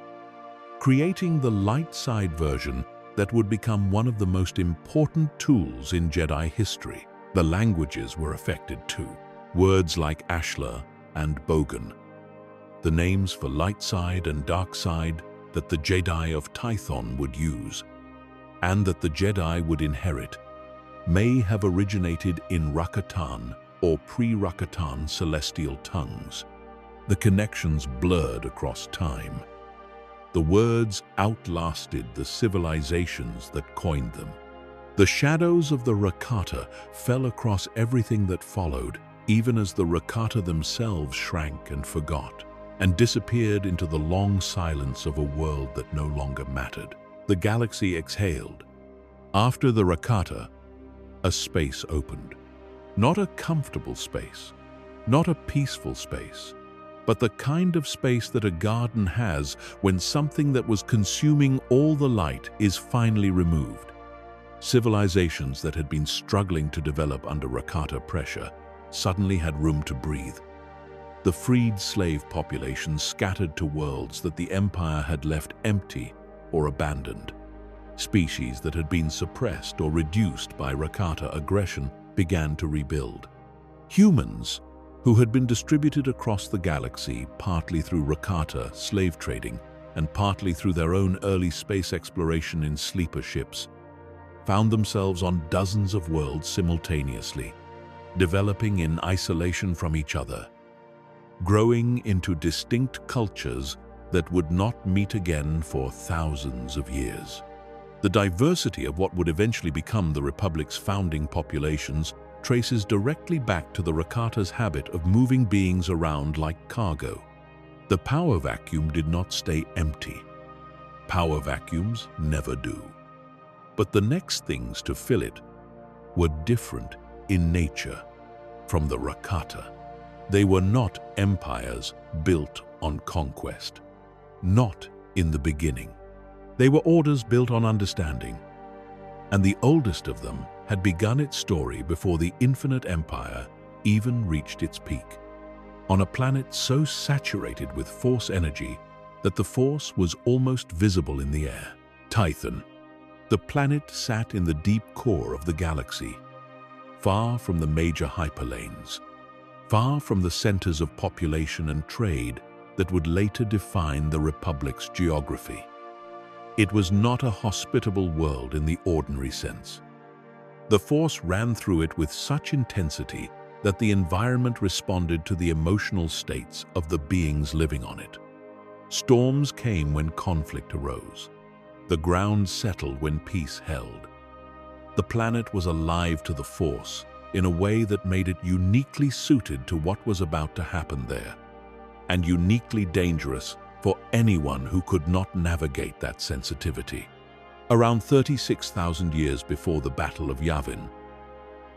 creating the light side version that would become one of the most important tools in Jedi history. The languages were affected too. Words like Ashla and Bogan, the names for light side and dark side that the Jedi of Tython would use, and that the Jedi would inherit, may have originated in Rakatan or pre-Rakatan celestial tongues. The connections blurred across time. The words outlasted the civilizations that coined them. The shadows of the Rakata fell across everything that followed, even as the Rakata themselves shrank and forgot, and disappeared into the long silence of a world that no longer mattered. The galaxy exhaled. After the Rakata, a space opened. Not a comfortable space, not a peaceful space, but the kind of space that a garden has when something that was consuming all the light is finally removed. Civilizations that had been struggling to develop under Rakata pressure suddenly had room to breathe. The freed slave population scattered to worlds that the Empire had left empty or abandoned. Species that had been suppressed or reduced by Rakata aggression began to rebuild. Humans, who had been distributed across the galaxy partly through Rakata slave trading and partly through their own early space exploration in sleeper ships, found themselves on dozens of worlds simultaneously, developing in isolation from each other, growing into distinct cultures that would not meet again for thousands of years. The diversity of what would eventually become the Republic's founding populations traces directly back to the Rakata's habit of moving beings around like cargo. The power vacuum did not stay empty. Power vacuums never do. But the next things to fill it were different in nature from the Rakata. They were not empires built on conquest. Not in the beginning. They were orders built on understanding. And the oldest of them had begun its story before the Infinite Empire even reached its peak. On a planet so saturated with Force energy that the Force was almost visible in the air. Tython. The planet sat in the deep core of the galaxy, far from the major hyperlanes, far from the centers of population and trade that would later define the Republic's geography. It was not a hospitable world in the ordinary sense. The Force ran through it with such intensity that the environment responded to the emotional states of the beings living on it. Storms came when conflict arose. The ground settled when peace held. The planet was alive to the Force in a way that made it uniquely suited to what was about to happen there, and uniquely dangerous for anyone who could not navigate that sensitivity. Around 36,000 years before the Battle of Yavin,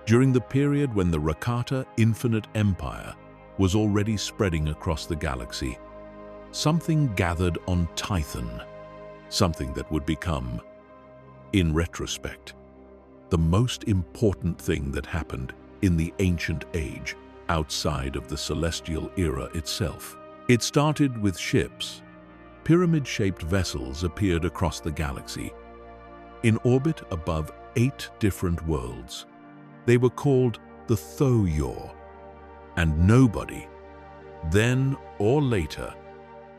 during the period when the Rakata Infinite Empire was already spreading across the galaxy, something gathered on Tython, something that would become, in retrospect, the most important thing that happened in the ancient age outside of the celestial era itself. It started with ships. Pyramid-shaped vessels appeared across the galaxy, in orbit above 8 different worlds. They were called the Thoyor, and nobody, then or later,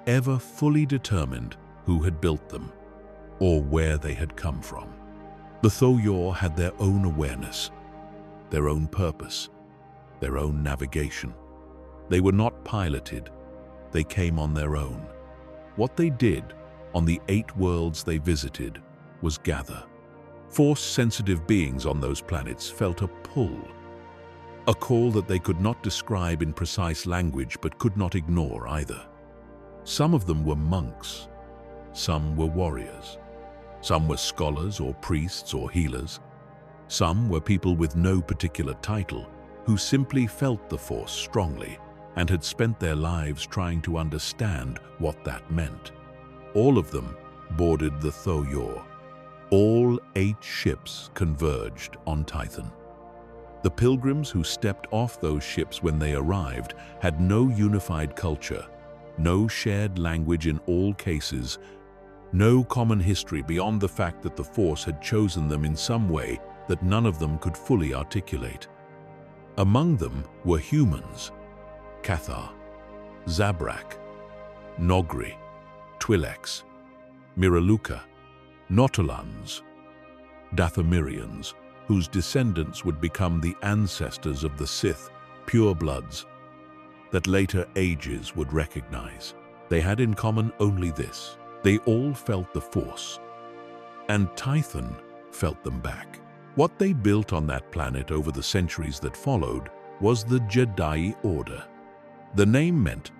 ever fully determined who had built them or where they had come from. The Thoyor had their own awareness, their own purpose, their own navigation. They were not piloted. They came on their own. What they did on the 8 worlds they visited was gather. Force-sensitive beings on those planets felt a pull, a call that they could not describe in precise language but could not ignore either. Some of them were monks, some were warriors, some were scholars or priests or healers, some were people with no particular title who simply felt the Force strongly and had spent their lives trying to understand what that meant. All of them boarded the Thoyor. All 8 ships converged on Tython. The pilgrims who stepped off those ships when they arrived had no unified culture, no shared language in all cases, no common history beyond the fact that the Force had chosen them in some way that none of them could fully articulate. Among them were humans: Cathar, Zabrak, Nogri, Twi'leks, Miraluka, Nautolans, Dathomirians, whose descendants would become the ancestors of the Sith, purebloods, that later ages would recognize. They had in common only this: they all felt the Force, and Tython felt them back. What they built on that planet over the centuries that followed was the Jedi Order. The name meant,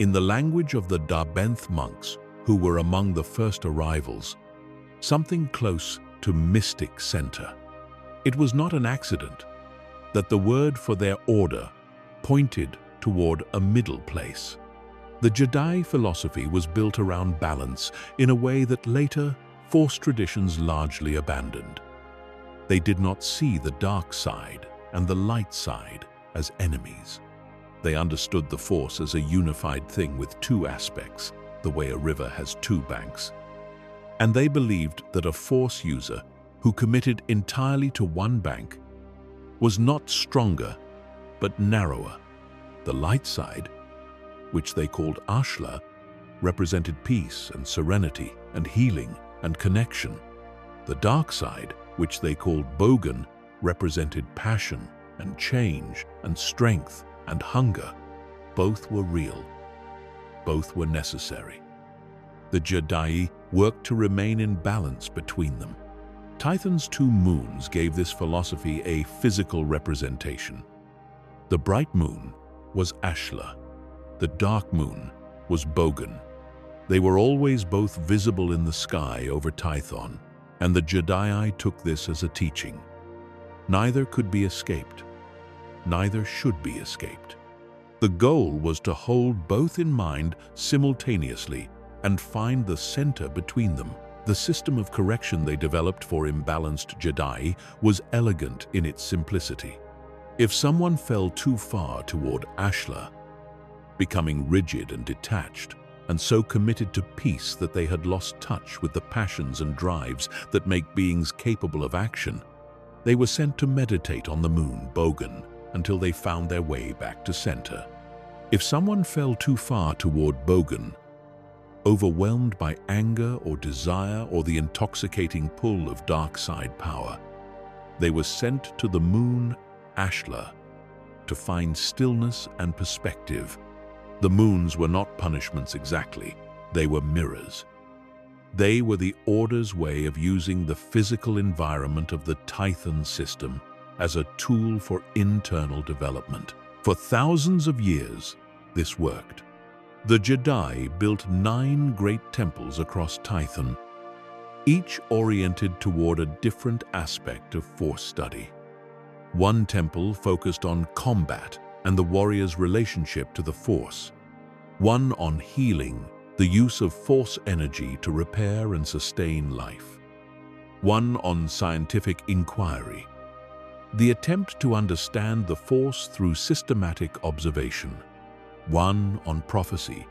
in the language of the Darbenth monks, who were among the first arrivals, something close to mystic center. It was not an accident that the word for their order pointed toward a middle place. The Jedi philosophy was built around balance in a way that later Force traditions largely abandoned. They did not see the dark side and the light side as enemies. They understood the Force as a unified thing with two aspects, the way a river has two banks. And they believed that a Force user who committed entirely to one bank was not stronger, but narrower. The light side, which they called Ashla, represented peace and serenity and healing and connection. The dark side, which they called Bogan, represented passion and change and strength and hunger. Both were real. Both were necessary. The Jedi worked to remain in balance between them. Tython's two moons gave this philosophy a physical representation. The bright moon was Ashla. The dark moon was Bogan. They were always both visible in the sky over Tython, and the Jedi took this as a teaching. Neither could be escaped. Neither should be escaped. The goal was to hold both in mind simultaneously and find the center between them. The system of correction they developed for imbalanced Jedi was elegant in its simplicity. If someone fell too far toward Ashla, becoming rigid and detached, and so committed to peace that they had lost touch with the passions and drives that make beings capable of action, they were sent to meditate on the moon, Bogan, until they found their way back to center. If someone fell too far toward Bogan, overwhelmed by anger or desire or the intoxicating pull of dark side power, they were sent to the moon, Ashla, to find stillness and perspective. The moons were not punishments exactly, they were mirrors. They were the Order's way of using the physical environment of the Tython system as a tool for internal development. For thousands of years, this worked. The Jedi built 9 great temples across Tython, each oriented toward a different aspect of Force study. One temple focused on combat and the warrior's relationship to the Force. One on healing, the use of Force energy to repair and sustain life. One on scientific inquiry, the attempt to understand the Force through systematic observation. One on prophecy,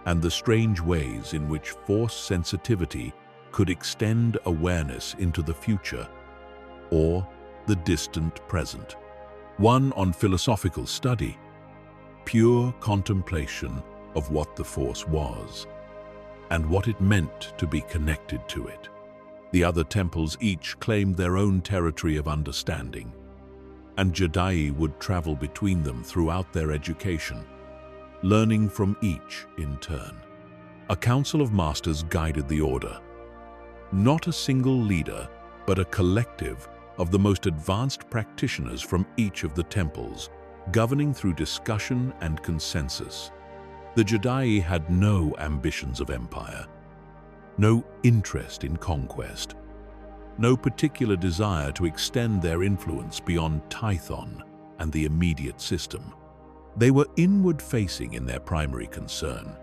and the strange ways in which Force sensitivity could extend awareness into the future or the distant present. One on philosophical study, pure contemplation of what the Force was and what it meant to be connected to it. The other temples each claimed their own territory of understanding, and Jedi would travel between them throughout their education, learning from each in turn. A council of masters guided the Order. Not a single leader, but a collective of the most advanced practitioners from each of the temples, governing through discussion and consensus. The Jedi had no ambitions of empire, no interest in conquest, no particular desire to extend their influence beyond Tython and the immediate system. They were inward-facing in their primary concern,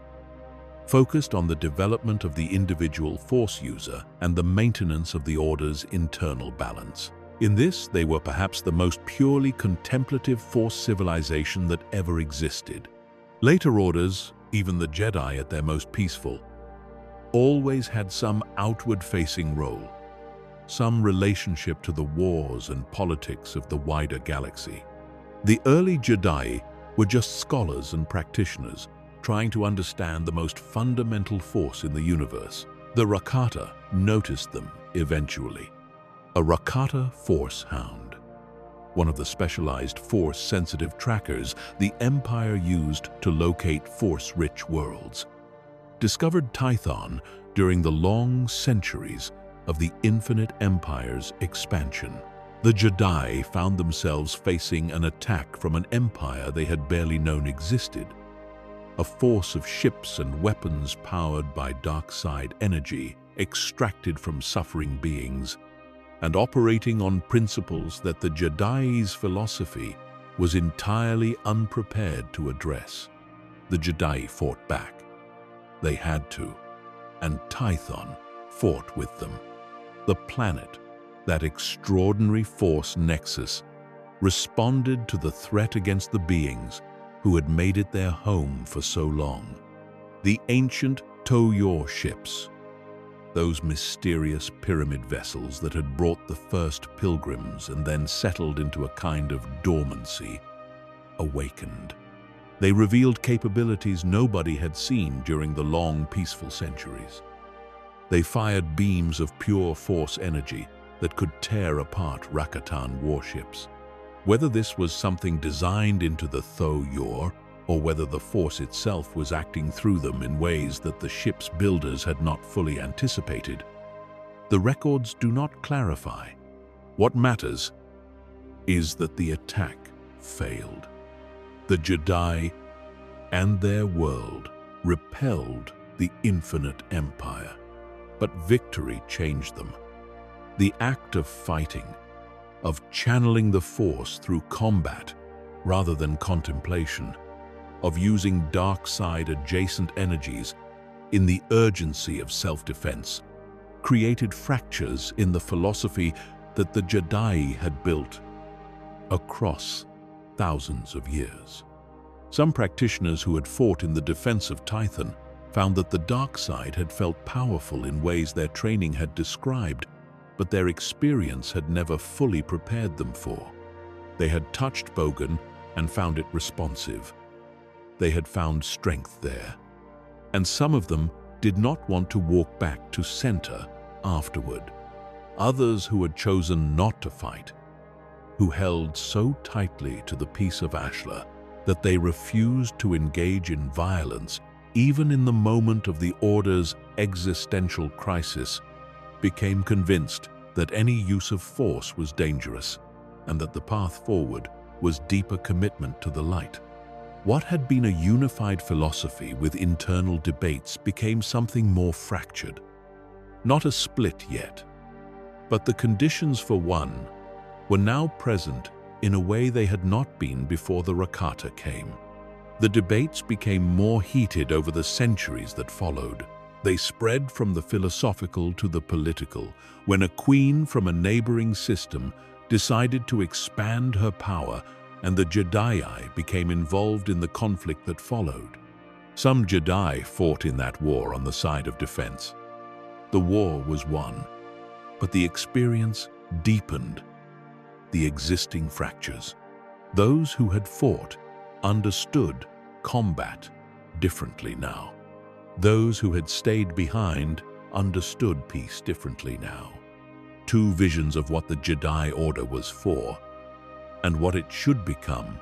focused on the development of the individual Force user and the maintenance of the Order's internal balance. In this, they were perhaps the most purely contemplative Force civilization that ever existed. Later orders, even the Jedi at their most peaceful, always had some outward-facing role, some relationship to the wars and politics of the wider galaxy. The early Jedi were just scholars and practitioners trying to understand the most fundamental force in the universe. The Rakata noticed them eventually. A Rakata Force Hound, one of the specialized force-sensitive trackers the Empire used to locate force-rich worlds, discovered Tython during the long centuries of the Infinite Empire's expansion. The Jedi found themselves facing an attack from an empire they had barely known existed, a force of ships and weapons powered by dark side energy extracted from suffering beings and operating on principles that the Jedi's philosophy was entirely unprepared to address. The Jedi fought back. They had to, and Tython fought with them. The planet, that extraordinary force nexus, responded to the threat against the beings who had made it their home for so long. The ancient To-Yor ships, those mysterious pyramid vessels that had brought the first pilgrims and then settled into a kind of dormancy, awakened. They revealed capabilities nobody had seen during the long, peaceful centuries. They fired beams of pure force energy that could tear apart Rakatan warships. Whether this was something designed into the To-Yor, or whether the force itself was acting through them in ways that the ship's builders had not fully anticipated, the records do not clarify. What matters is that the attack failed. The Jedi and their world repelled the Infinite Empire, but victory changed them. The act of fighting, of channeling the Force through combat rather than contemplation, of using dark side adjacent energies in the urgency of self-defense, created fractures in the philosophy that the Jedi had built across thousands of years. Some practitioners who had fought in the defense of Tython found that the dark side had felt powerful in ways their training had described, but their experience had never fully prepared them for. They had touched Bogan and found it responsive. They had found strength there, and some of them did not want to walk back to center afterward. Others who had chosen not to fight, who held so tightly to the peace of Ashla that they refused to engage in violence even in the moment of the Order's existential crisis, became convinced that any use of force was dangerous and that the path forward was deeper commitment to the light. What had been a unified philosophy with internal debates became something more fractured. Not a split yet, but the conditions for one were now present in a way they had not been before the Rakata came. The debates became more heated over the centuries that followed. They spread from the philosophical to the political, when a queen from a neighboring system decided to expand her power and the Jedi became involved in the conflict that followed. Some Jedi fought in that war on the side of defense. The war was won, but the experience deepened the existing fractures. Those who had fought understood combat differently now. Those who had stayed behind understood peace differently now. Two visions of what the Jedi Order was for and what it should become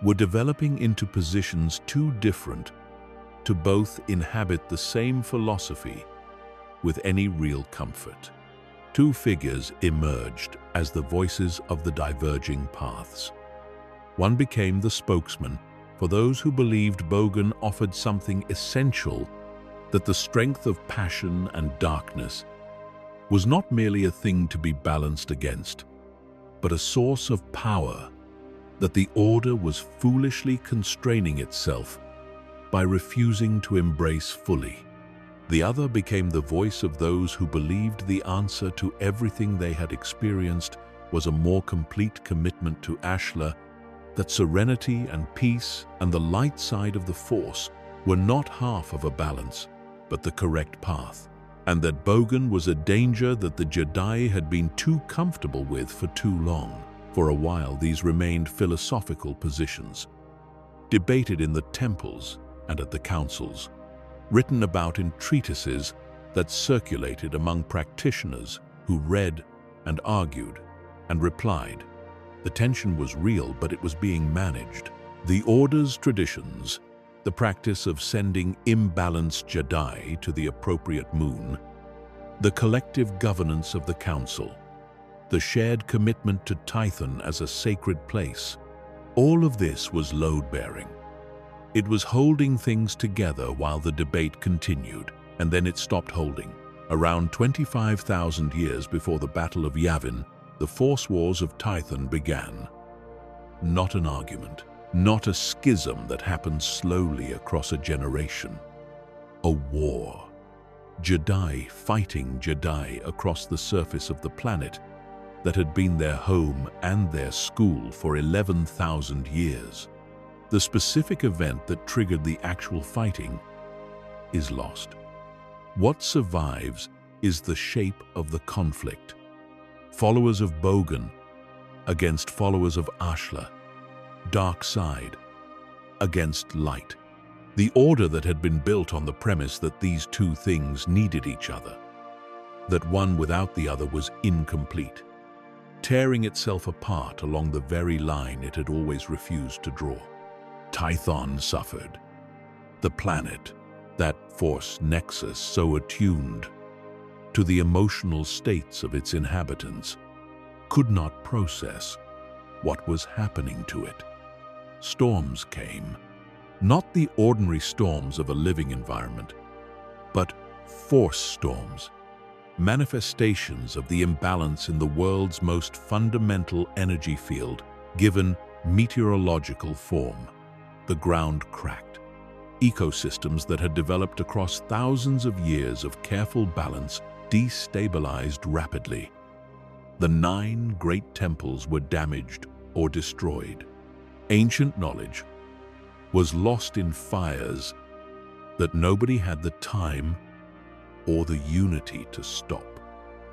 were developing into positions too different to both inhabit the same philosophy with any real comfort. Two figures emerged as the voices of the diverging paths. One became the spokesman for those who believed Bogan offered something essential, that the strength of passion and darkness was not merely a thing to be balanced against, but a source of power that the Order was foolishly constraining itself by refusing to embrace fully. The other became the voice of those who believed the answer to everything they had experienced was a more complete commitment to Ashla, that serenity and peace and the light side of the Force were not half of a balance, but the correct path, and that Bogan was a danger that the Jedi had been too comfortable with for too long. For a while, these remained philosophical positions, debated in the temples and at the councils, written about in treatises that circulated among practitioners who read and argued and replied. The tension was real, but it was being managed. The Order's traditions, the practice of sending imbalanced Jedi to the appropriate moon, the collective governance of the Council, the shared commitment to Tython as a sacred place, all of this was load-bearing. It was holding things together while the debate continued, and then it stopped holding. Around 25,000 years before the Battle of Yavin, the Force Wars of Tython began. Not an argument, not a schism that happened slowly across a generation. A war. Jedi fighting Jedi across the surface of the planet that had been their home and their school for 11,000 years. The specific event that triggered the actual fighting is lost. What survives is the shape of the conflict. Followers of Bogan against followers of Ashla, dark side against light. The Order that had been built on the premise that these two things needed each other, that one without the other was incomplete, tearing itself apart along the very line it had always refused to draw. Tython suffered. The planet, that force nexus so attuned to the emotional states of its inhabitants, could not process what was happening to it. Storms came, not the ordinary storms of a living environment, but force storms, manifestations of the imbalance in the world's most fundamental energy field given meteorological form. The ground cracked. Ecosystems that had developed across thousands of years of careful balance destabilized rapidly. The 9 great temples were damaged or destroyed. Ancient knowledge was lost in fires that nobody had the time or the unity to stop.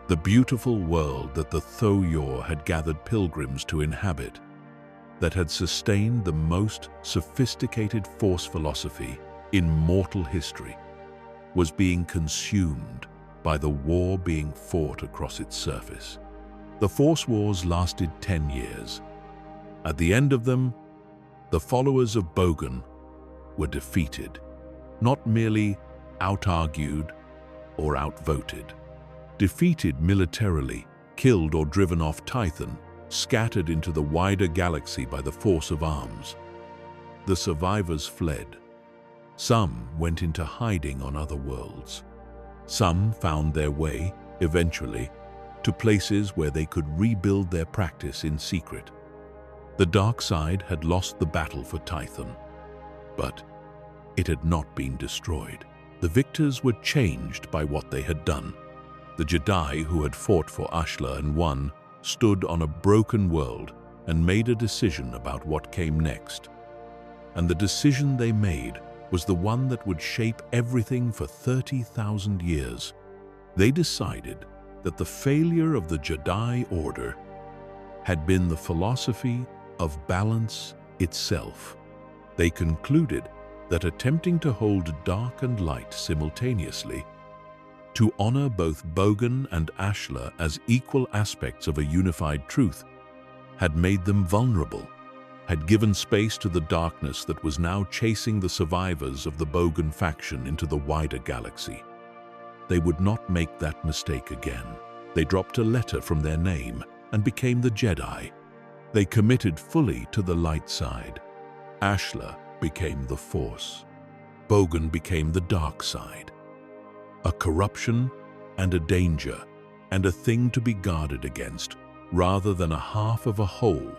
The beautiful world that the Thoyor had gathered pilgrims to inhabit, that had sustained the most sophisticated Force philosophy in mortal history, was being consumed by the war being fought across its surface. The Force Wars lasted 10 years. At the end of them, the followers of Bogan were defeated, not merely out-argued or outvoted. Defeated militarily, killed or driven off Tython, scattered into the wider galaxy by the force of arms. The survivors fled. Some went into hiding on other worlds. Some found their way, eventually, to places where they could rebuild their practice in secret. The dark side had lost the battle for Tython, but it had not been destroyed. The victors were changed by what they had done. The Jedi who had fought for Ashla and won stood on a broken world and made a decision about what came next. And the decision they made was the one that would shape everything for 30,000 years. They decided that the failure of the Jedi Order had been the philosophy of balance itself. They concluded that attempting to hold dark and light simultaneously, to honor both Bogan and Ashla as equal aspects of a unified truth, had made them vulnerable, had given space to the darkness that was now chasing the survivors of the Bogan faction into the wider galaxy. They would not make that mistake again. They dropped a letter from their name and became the Jedi. They committed fully to the light side. Ashla became the Force. Bogan became the dark side. A corruption and a danger, and a thing to be guarded against, rather than a half of a whole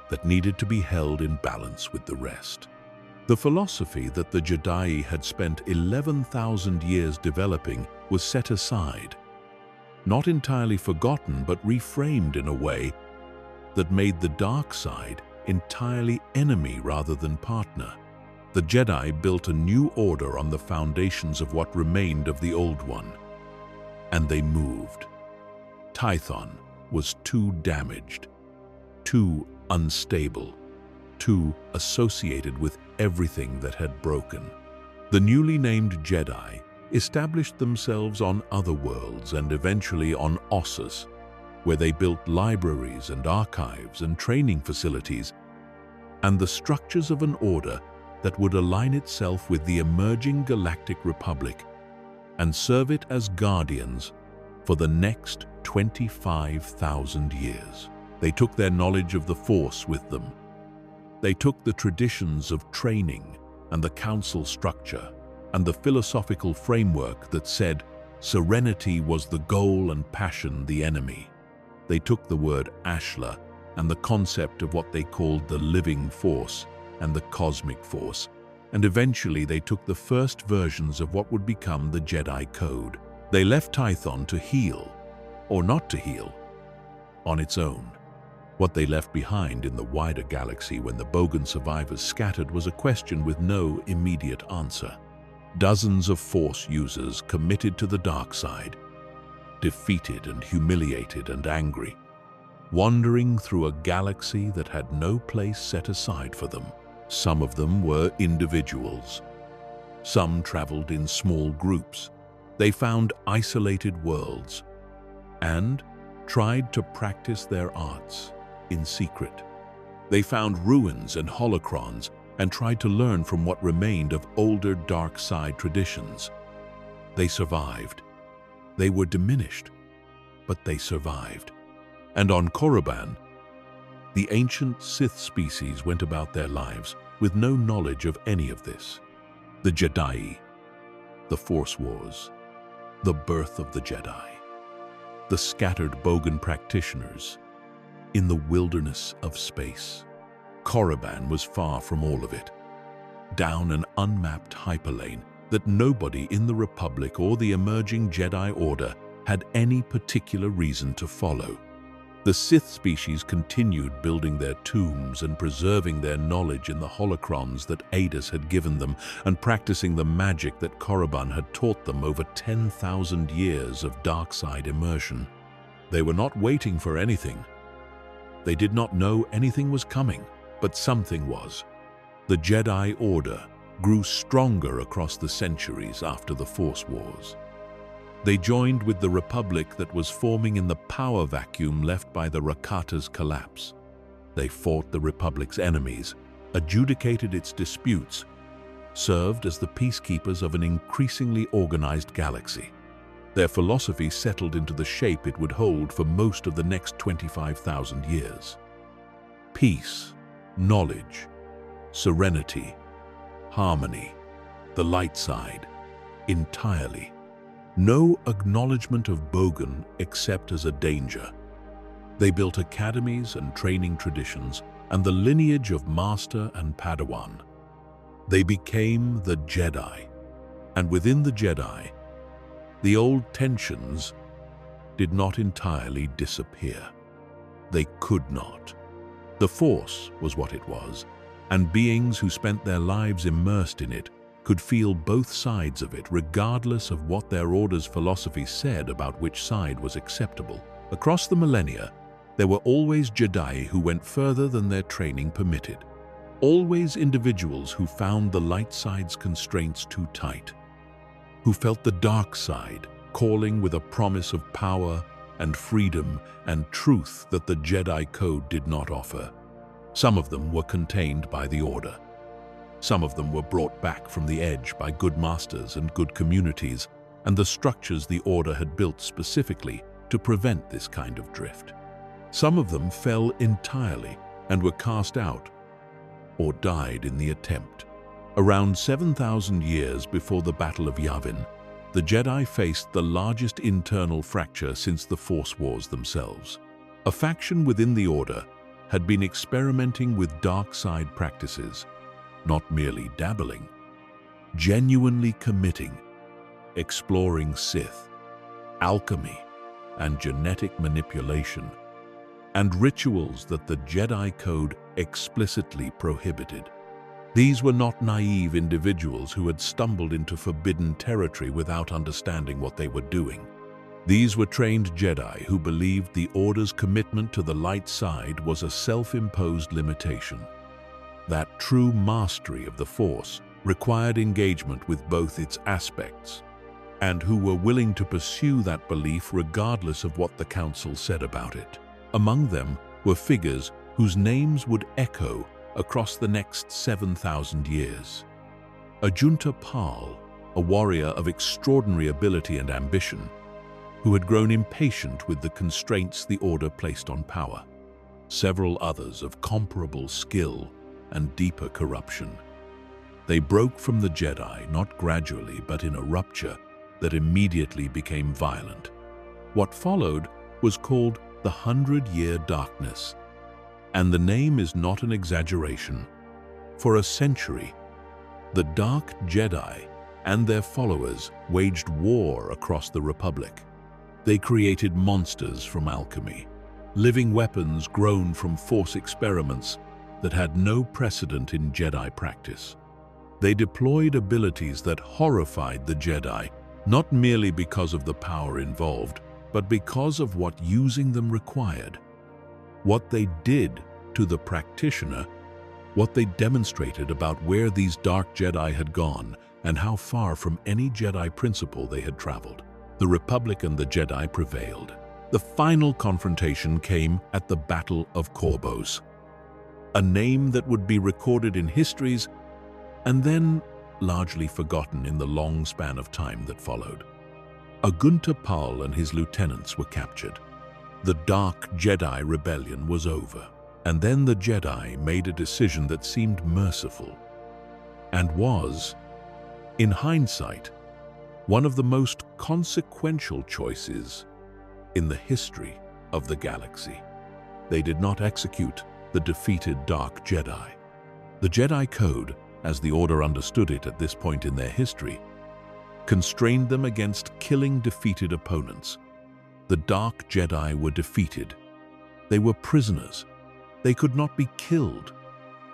that needed to be held in balance with the rest. The philosophy that the Jedi had spent 11,000 years developing was set aside, not entirely forgotten, but reframed in a way that made the dark side entirely enemy rather than partner. The Jedi built a new order on the foundations of what remained of the old one, and they moved. Tython was too damaged. too unstable, too associated with everything that had broken. The newly named Jedi established themselves on other worlds and eventually on Ossus, where they built libraries and archives and training facilities and the structures of an order that would align itself with the emerging Galactic Republic and serve it as guardians for the next 25,000 years. They took their knowledge of the Force with them. They took the traditions of training and the council structure and the philosophical framework that said serenity was the goal and passion the enemy. They took the word Ashla and the concept of what they called the living force and the cosmic force, and eventually they took the first versions of what would become the Jedi Code. They left Tython to heal, or not to heal, on its own. What they left behind in the wider galaxy when the Bogan survivors scattered was a question with no immediate answer. Dozens of Force users committed to the dark side, defeated and humiliated and angry, wandering through a galaxy that had no place set aside for them. Some of them were individuals. Some traveled in small groups. They found isolated worlds and tried to practice their arts in secret. They found ruins and holocrons and tried to learn from what remained of older dark side traditions. They survived. They were diminished, but they survived. And on Korriban, the ancient Sith species went about their lives with no knowledge of any of this. The Jedi, the Force Wars, the birth of the Jedi, the scattered Bogan practitioners in the wilderness of space. Korriban was far from all of it, down an unmapped hyperlane that nobody in the Republic or the emerging Jedi Order had any particular reason to follow. The Sith species continued building their tombs and preserving their knowledge in the holocrons that Adus had given them and practicing the magic that Korriban had taught them over 10,000 years of dark side immersion. They were not waiting for anything. They did not know anything was coming, but something was. The Jedi Order grew stronger across the centuries after the Force Wars. They joined with the Republic that was forming in the power vacuum left by the Rakata's collapse. They fought the Republic's enemies, adjudicated its disputes, served as the peacekeepers of an increasingly organized galaxy. Their philosophy settled into the shape it would hold for most of the next 25,000 years. Peace, knowledge, serenity, harmony, the light side, entirely. No acknowledgement of Bogan except as a danger. They built academies and training traditions and the lineage of Master and Padawan. They became the Jedi, and within the Jedi, the old tensions did not entirely disappear. They could not. The Force was what it was, and beings who spent their lives immersed in it could feel both sides of it regardless of what their order's philosophy said about which side was acceptable. Across the millennia, there were always Jedi who went further than their training permitted. Always individuals who found the light side's constraints too tight, who felt the dark side calling with a promise of power and freedom and truth that the Jedi Code did not offer. Some of them were contained by the Order. Some of them were brought back from the edge by good masters and good communities and the structures the Order had built specifically to prevent this kind of drift. Some of them fell entirely and were cast out or died in the attempt. Around 7,000 years before the Battle of Yavin, the Jedi faced the largest internal fracture since the Force Wars themselves. A faction within the Order had been experimenting with dark side practices, not merely dabbling, genuinely committing, exploring Sith, alchemy, and genetic manipulation, and rituals that the Jedi Code explicitly prohibited. These were not naive individuals who had stumbled into forbidden territory without understanding what they were doing. These were trained Jedi who believed the Order's commitment to the light side was a self-imposed limitation. That true mastery of the Force required engagement with both its aspects, and who were willing to pursue that belief regardless of what the Council said about it. Among them were figures whose names would echo across the next 7,000 years. Ajunta Pal, a warrior of extraordinary ability and ambition, who had grown impatient with the constraints the Order placed on power. Several others of comparable skill and deeper corruption. They broke from the Jedi, not gradually, but in a rupture that immediately became violent. What followed was called the 100-Year Darkness, and the name is not an exaggeration. For a century, the Dark Jedi and their followers waged war across the Republic. They created monsters from alchemy, living weapons grown from Force experiments that had no precedent in Jedi practice. They deployed abilities that horrified the Jedi, not merely because of the power involved, but because of what using them required. What they did to the practitioner, what they demonstrated about where these Dark Jedi had gone, and how far from any Jedi principle they had traveled. The Republic and the Jedi prevailed. The final confrontation came at the Battle of Korbos, a name that would be recorded in histories and then largely forgotten in the long span of time that followed. Ajunta Pal and his lieutenants were captured. The Dark Jedi Rebellion was over, and then the Jedi made a decision that seemed merciful and was, in hindsight, one of the most consequential choices in the history of the galaxy. They did not execute the defeated Dark Jedi. The Jedi Code, as the Order understood it at this point in their history, constrained them against killing defeated opponents. The Dark Jedi were defeated. They were prisoners. They could not be killed.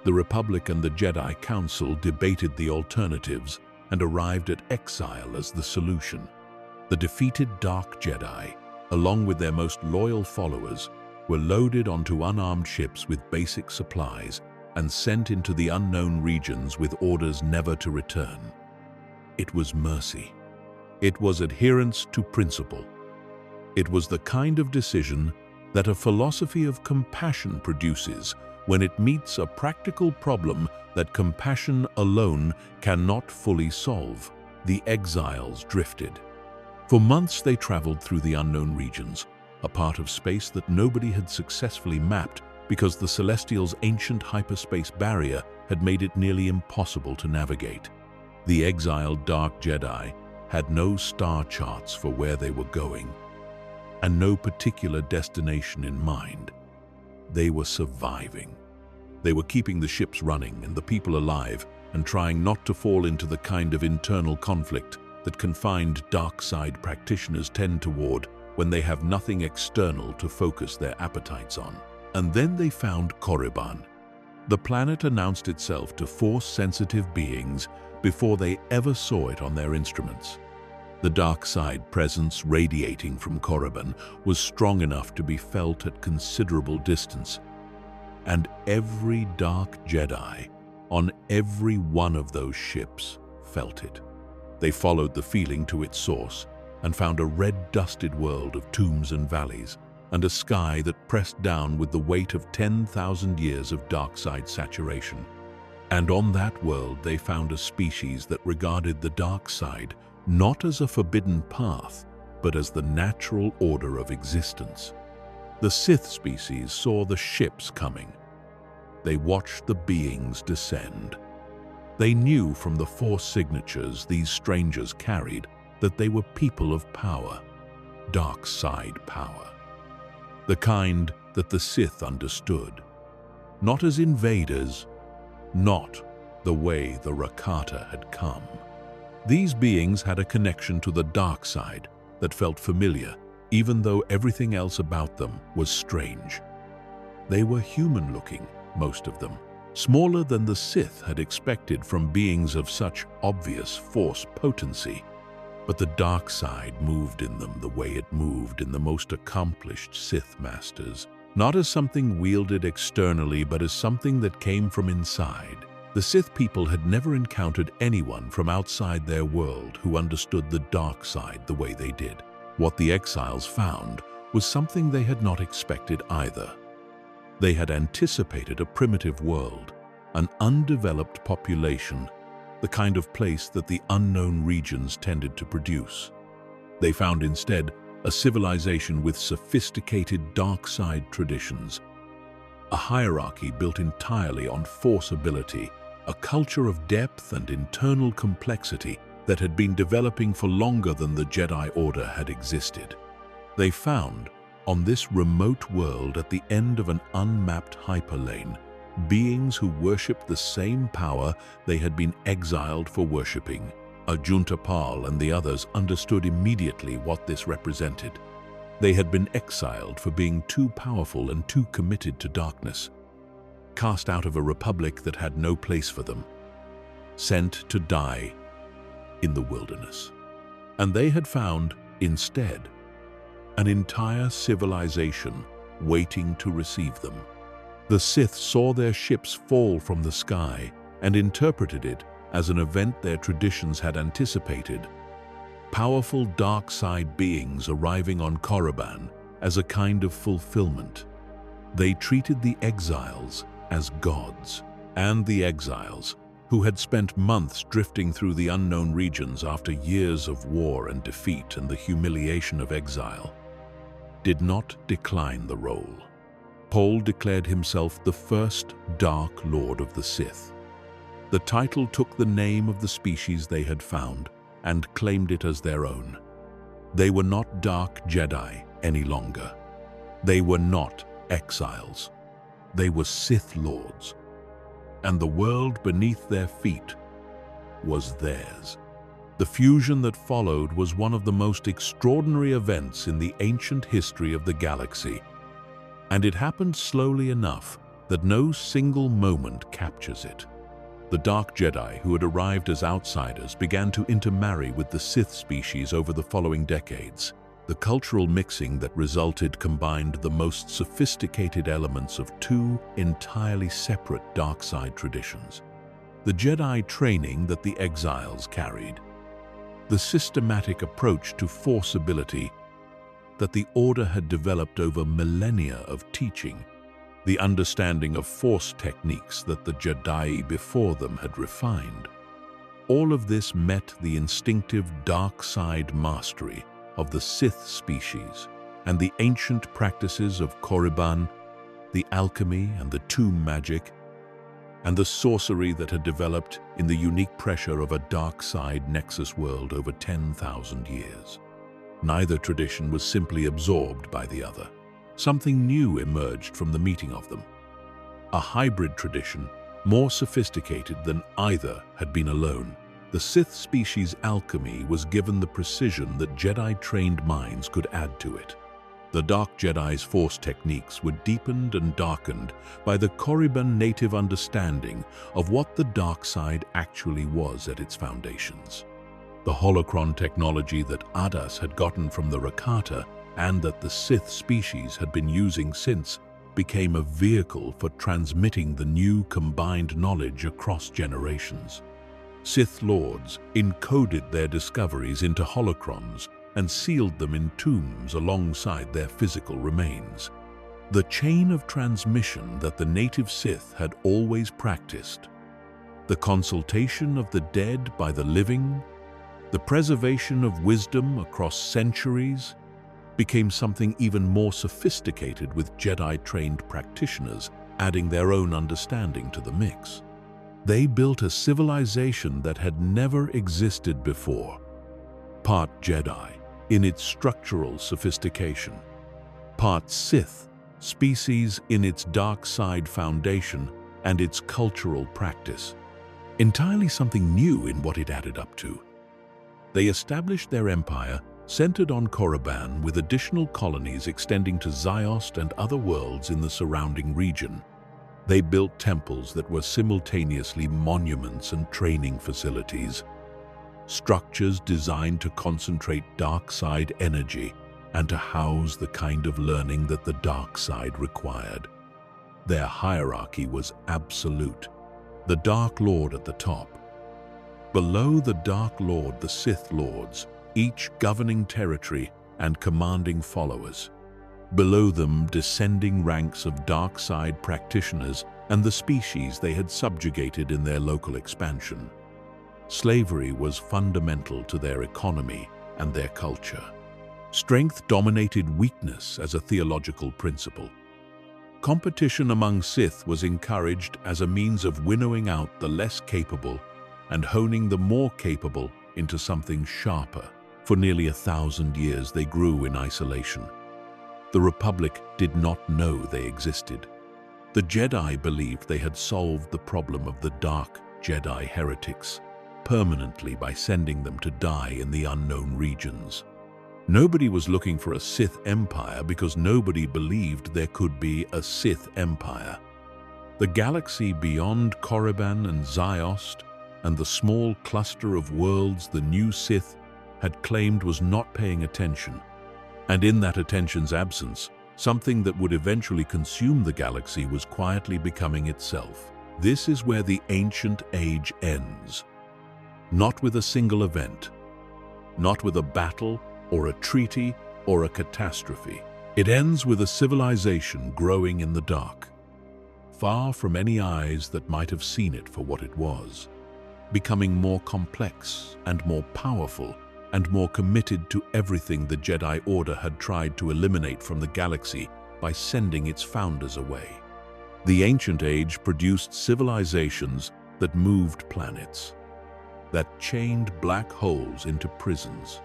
The Republic and the Jedi Council debated the alternatives and arrived at exile as the solution. The defeated Dark Jedi, along with their most loyal followers, were loaded onto unarmed ships with basic supplies and sent into the unknown regions with orders never to return. It was mercy. It was adherence to principle. It was the kind of decision that a philosophy of compassion produces when it meets a practical problem that compassion alone cannot fully solve. The exiles drifted. For months they traveled through the unknown regions, a part of space that nobody had successfully mapped because the Celestials' ancient hyperspace barrier had made it nearly impossible to navigate. The exiled Dark Jedi had no star charts for where they were going, and no particular destination in mind. They were surviving. They were keeping the ships running and the people alive, and trying not to fall into the kind of internal conflict that confined dark side practitioners tend toward when they have nothing external to focus their appetites on. And then they found Korriban. The planet announced itself to Force-sensitive beings before they ever saw it on their instruments. The dark side presence radiating from Korriban was strong enough to be felt at considerable distance, and every Dark Jedi on every one of those ships felt it. They followed the feeling to its source and found a red-dusted world of tombs and valleys, and a sky that pressed down with the weight of 10,000 years of dark side saturation. And on that world they found a species that regarded the dark side not as a forbidden path, but as the natural order of existence. The Sith species saw the ships coming. They watched the beings descend. They knew from the Force signatures these strangers carried that they were people of power, dark side power. The kind that the Sith understood, not as invaders, not the way the Rakata had come. These beings had a connection to the dark side that felt familiar, even though everything else about them was strange. They were human-looking, most of them, smaller than the Sith had expected from beings of such obvious Force potency. But the dark side moved in them the way it moved in the most accomplished Sith masters, not as something wielded externally, but as something that came from inside. The Sith people had never encountered anyone from outside their world who understood the dark side the way they did. What the exiles found was something they had not expected either. They had anticipated a primitive world, an undeveloped population, the kind of place that the unknown regions tended to produce. They found instead a civilization with sophisticated dark side traditions, a hierarchy built entirely on force ability, a culture of depth and internal complexity that had been developing for longer than the Jedi Order had existed. They found, on this remote world at the end of an unmapped hyperlane, beings who worshipped the same power they had been exiled for worshipping. Ajunta Pal and the others understood immediately what this represented. They had been exiled for being too powerful and too committed to darkness, cast out of a republic that had no place for them, sent to die in the wilderness. And they had found, instead, an entire civilization waiting to receive them. The Sith saw their ships fall from the sky and interpreted it as an event their traditions had anticipated. Powerful dark side beings arriving on Korriban as a kind of fulfillment. They treated the exiles as gods, and the exiles, who had spent months drifting through the unknown regions after years of war and defeat and the humiliation of exile, did not decline the role. Paul declared himself the first Dark Lord of the Sith. The title took the name of the species they had found and claimed it as their own. They were not Dark Jedi any longer. They were not exiles. They were Sith Lords. And the world beneath their feet was theirs. The fusion that followed was one of the most extraordinary events in the ancient history of the galaxy. And it happened slowly enough that no single moment captures it. The Dark Jedi who had arrived as outsiders began to intermarry with the Sith species over the following decades. The cultural mixing that resulted combined the most sophisticated elements of two entirely separate dark side traditions. The Jedi training that the exiles carried, the systematic approach to force ability that the Order had developed over millennia of teaching, the understanding of force techniques that the Jedi before them had refined. All of this met the instinctive dark side mastery of the Sith species and the ancient practices of Korriban, the alchemy and the tomb magic, and the sorcery that had developed in the unique pressure of a dark side nexus world over 10,000 years. Neither tradition was simply absorbed by the other. Something new emerged from the meeting of them. A hybrid tradition, more sophisticated than either had been alone. The Sith species' alchemy was given the precision that Jedi-trained minds could add to it. The Dark Jedi's force techniques were deepened and darkened by the Korriban native understanding of what the dark side actually was at its foundations. The holocron technology that Adas had gotten from the Rakata and that the Sith species had been using since became a vehicle for transmitting the new combined knowledge across generations. Sith Lords encoded their discoveries into holocrons and sealed them in tombs alongside their physical remains. The chain of transmission that the native Sith had always practiced, the consultation of the dead by the living, the preservation of wisdom across centuries, became something even more sophisticated with Jedi-trained practitioners adding their own understanding to the mix. They built a civilization that had never existed before, part Jedi in its structural sophistication, part Sith species in its dark side foundation and its cultural practice. Entirely something new in what it added up to. They established their empire centered on Korriban with additional colonies extending to Ziost and other worlds in the surrounding region. They built temples that were simultaneously monuments and training facilities, structures designed to concentrate dark side energy and to house the kind of learning that the dark side required. Their hierarchy was absolute. The Dark Lord at the top. Below the Dark Lord, the Sith Lords, each governing territory and commanding followers. Below them, descending ranks of dark side practitioners and the species they had subjugated in their local expansion. Slavery was fundamental to their economy and their culture. Strength dominated weakness as a theological principle. Competition among Sith was encouraged as a means of winnowing out the less capable and honing the more capable into something sharper. For nearly 1,000 years they grew in isolation. The Republic did not know they existed. The Jedi believed they had solved the problem of the Dark Jedi heretics permanently by sending them to die in the unknown regions. Nobody was looking for a Sith Empire because nobody believed there could be a Sith Empire. The galaxy beyond Korriban and Ziost and the small cluster of worlds the new Sith had claimed was not paying attention. And in that attention's absence, something that would eventually consume the galaxy was quietly becoming itself. This is where the Ancient Age ends. Not with a single event, not with a battle or a treaty or a catastrophe. It ends with a civilization growing in the dark, far from any eyes that might have seen it for what it was, becoming more complex and more powerful and more committed to everything the Jedi Order had tried to eliminate from the galaxy by sending its founders away. The Ancient Age produced civilizations that moved planets, that chained black holes into prisons,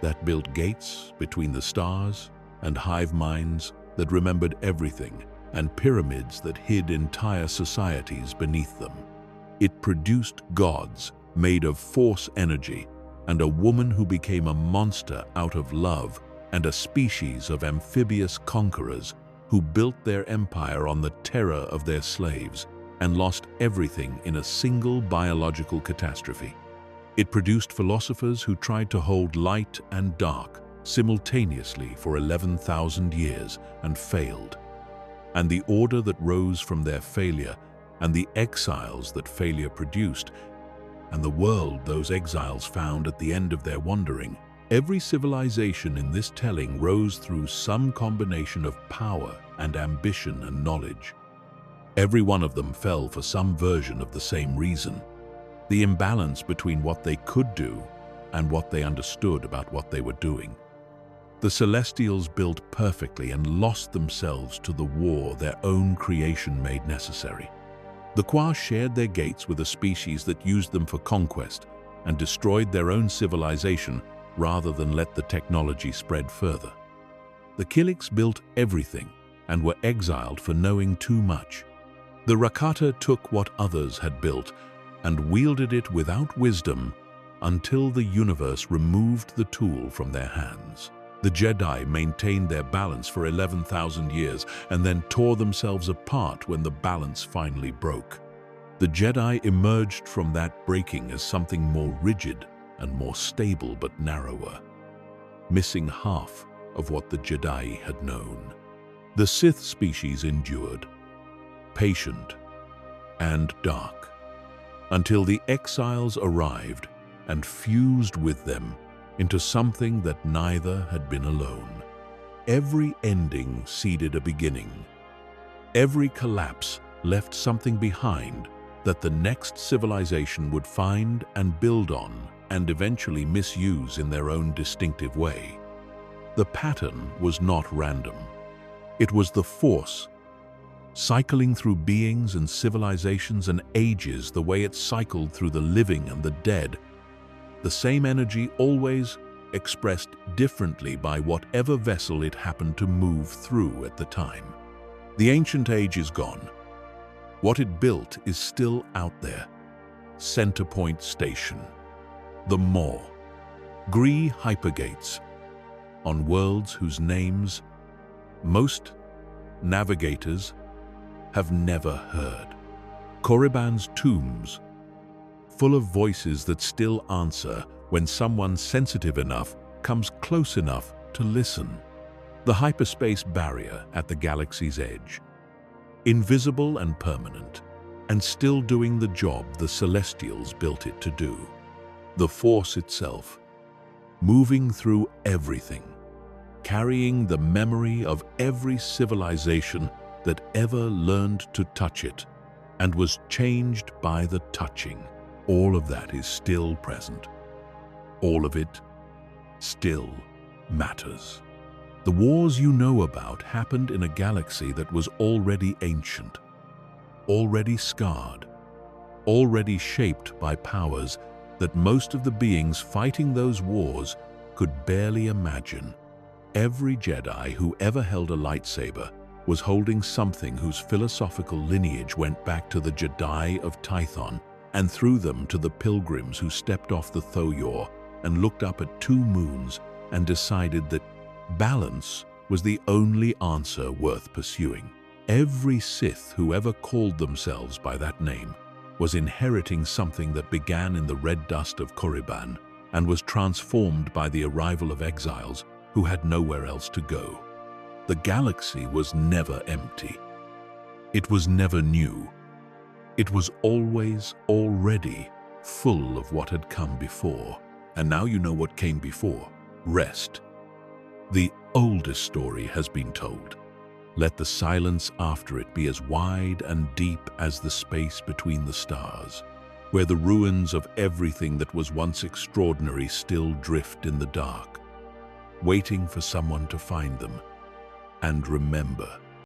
that built gates between the stars and hive minds that remembered everything, and pyramids that hid entire societies beneath them. It produced gods made of Force energy and a woman who became a monster out of love, and a species of amphibious conquerors who built their empire on the terror of their slaves and lost everything in a single biological catastrophe. It produced philosophers who tried to hold light and dark simultaneously for 11,000 years and failed. And the order that rose from their failure, and the exiles that failure produced, and the world those exiles found at the end of their wandering. Every civilization in this telling rose through some combination of power and ambition and knowledge. Every one of them fell for some version of the same reason: the imbalance between what they could do and what they understood about what they were doing. The Celestials built perfectly and lost themselves to the war their own creation made necessary. The Kwa shared their gates with a species that used them for conquest and destroyed their own civilization rather than let the technology spread further. The Killiks built everything and were exiled for knowing too much. The Rakata took what others had built and wielded it without wisdom until the universe removed the tool from their hands. The Jedi maintained their balance for 11,000 years and then tore themselves apart when the balance finally broke. The Jedi emerged from that breaking as something more rigid and more stable but narrower, missing half of what the Jedi had known. The Sith species endured, patient and dark, until the exiles arrived and fused with them into something that neither had been alone. Every ending seeded a beginning. Every collapse left something behind that the next civilization would find and build on and eventually misuse in their own distinctive way. The pattern was not random. It was the Force, cycling through beings and civilizations and ages the way it cycled through the living and the dead. The same energy, always expressed differently by whatever vessel it happened to move through at the time. The Ancient Age is gone. What it built is still out there. Centerpoint Station, the Maw, Gree hypergates, on worlds whose names most navigators have never heard. Korriban's tombs, full of voices that still answer when someone sensitive enough comes close enough to listen. The hyperspace barrier at the galaxy's edge. Invisible and permanent, and still doing the job the Celestials built it to do. The Force itself, moving through everything, carrying the memory of every civilization that ever learned to touch it and was changed by the touching. All of that is still present. All of it still matters. The wars you know about happened in a galaxy that was already ancient, already scarred, already shaped by powers that most of the beings fighting those wars could barely imagine. Every Jedi who ever held a lightsaber was holding something whose philosophical lineage went back to the Jedi of Tython, and through them to the pilgrims who stepped off the Thoyor and looked up at two moons and decided that balance was the only answer worth pursuing. Every Sith who ever called themselves by that name was inheriting something that began in the red dust of Korriban and was transformed by the arrival of exiles who had nowhere else to go. The galaxy was never empty. It was never new. It was always already full of what had come before. And now you know what came before. Rest. The oldest story has been told. Let the silence after it be as wide and deep as the space between the stars, where the ruins of everything that was once extraordinary still drift in the dark, waiting for someone to find them. And remember,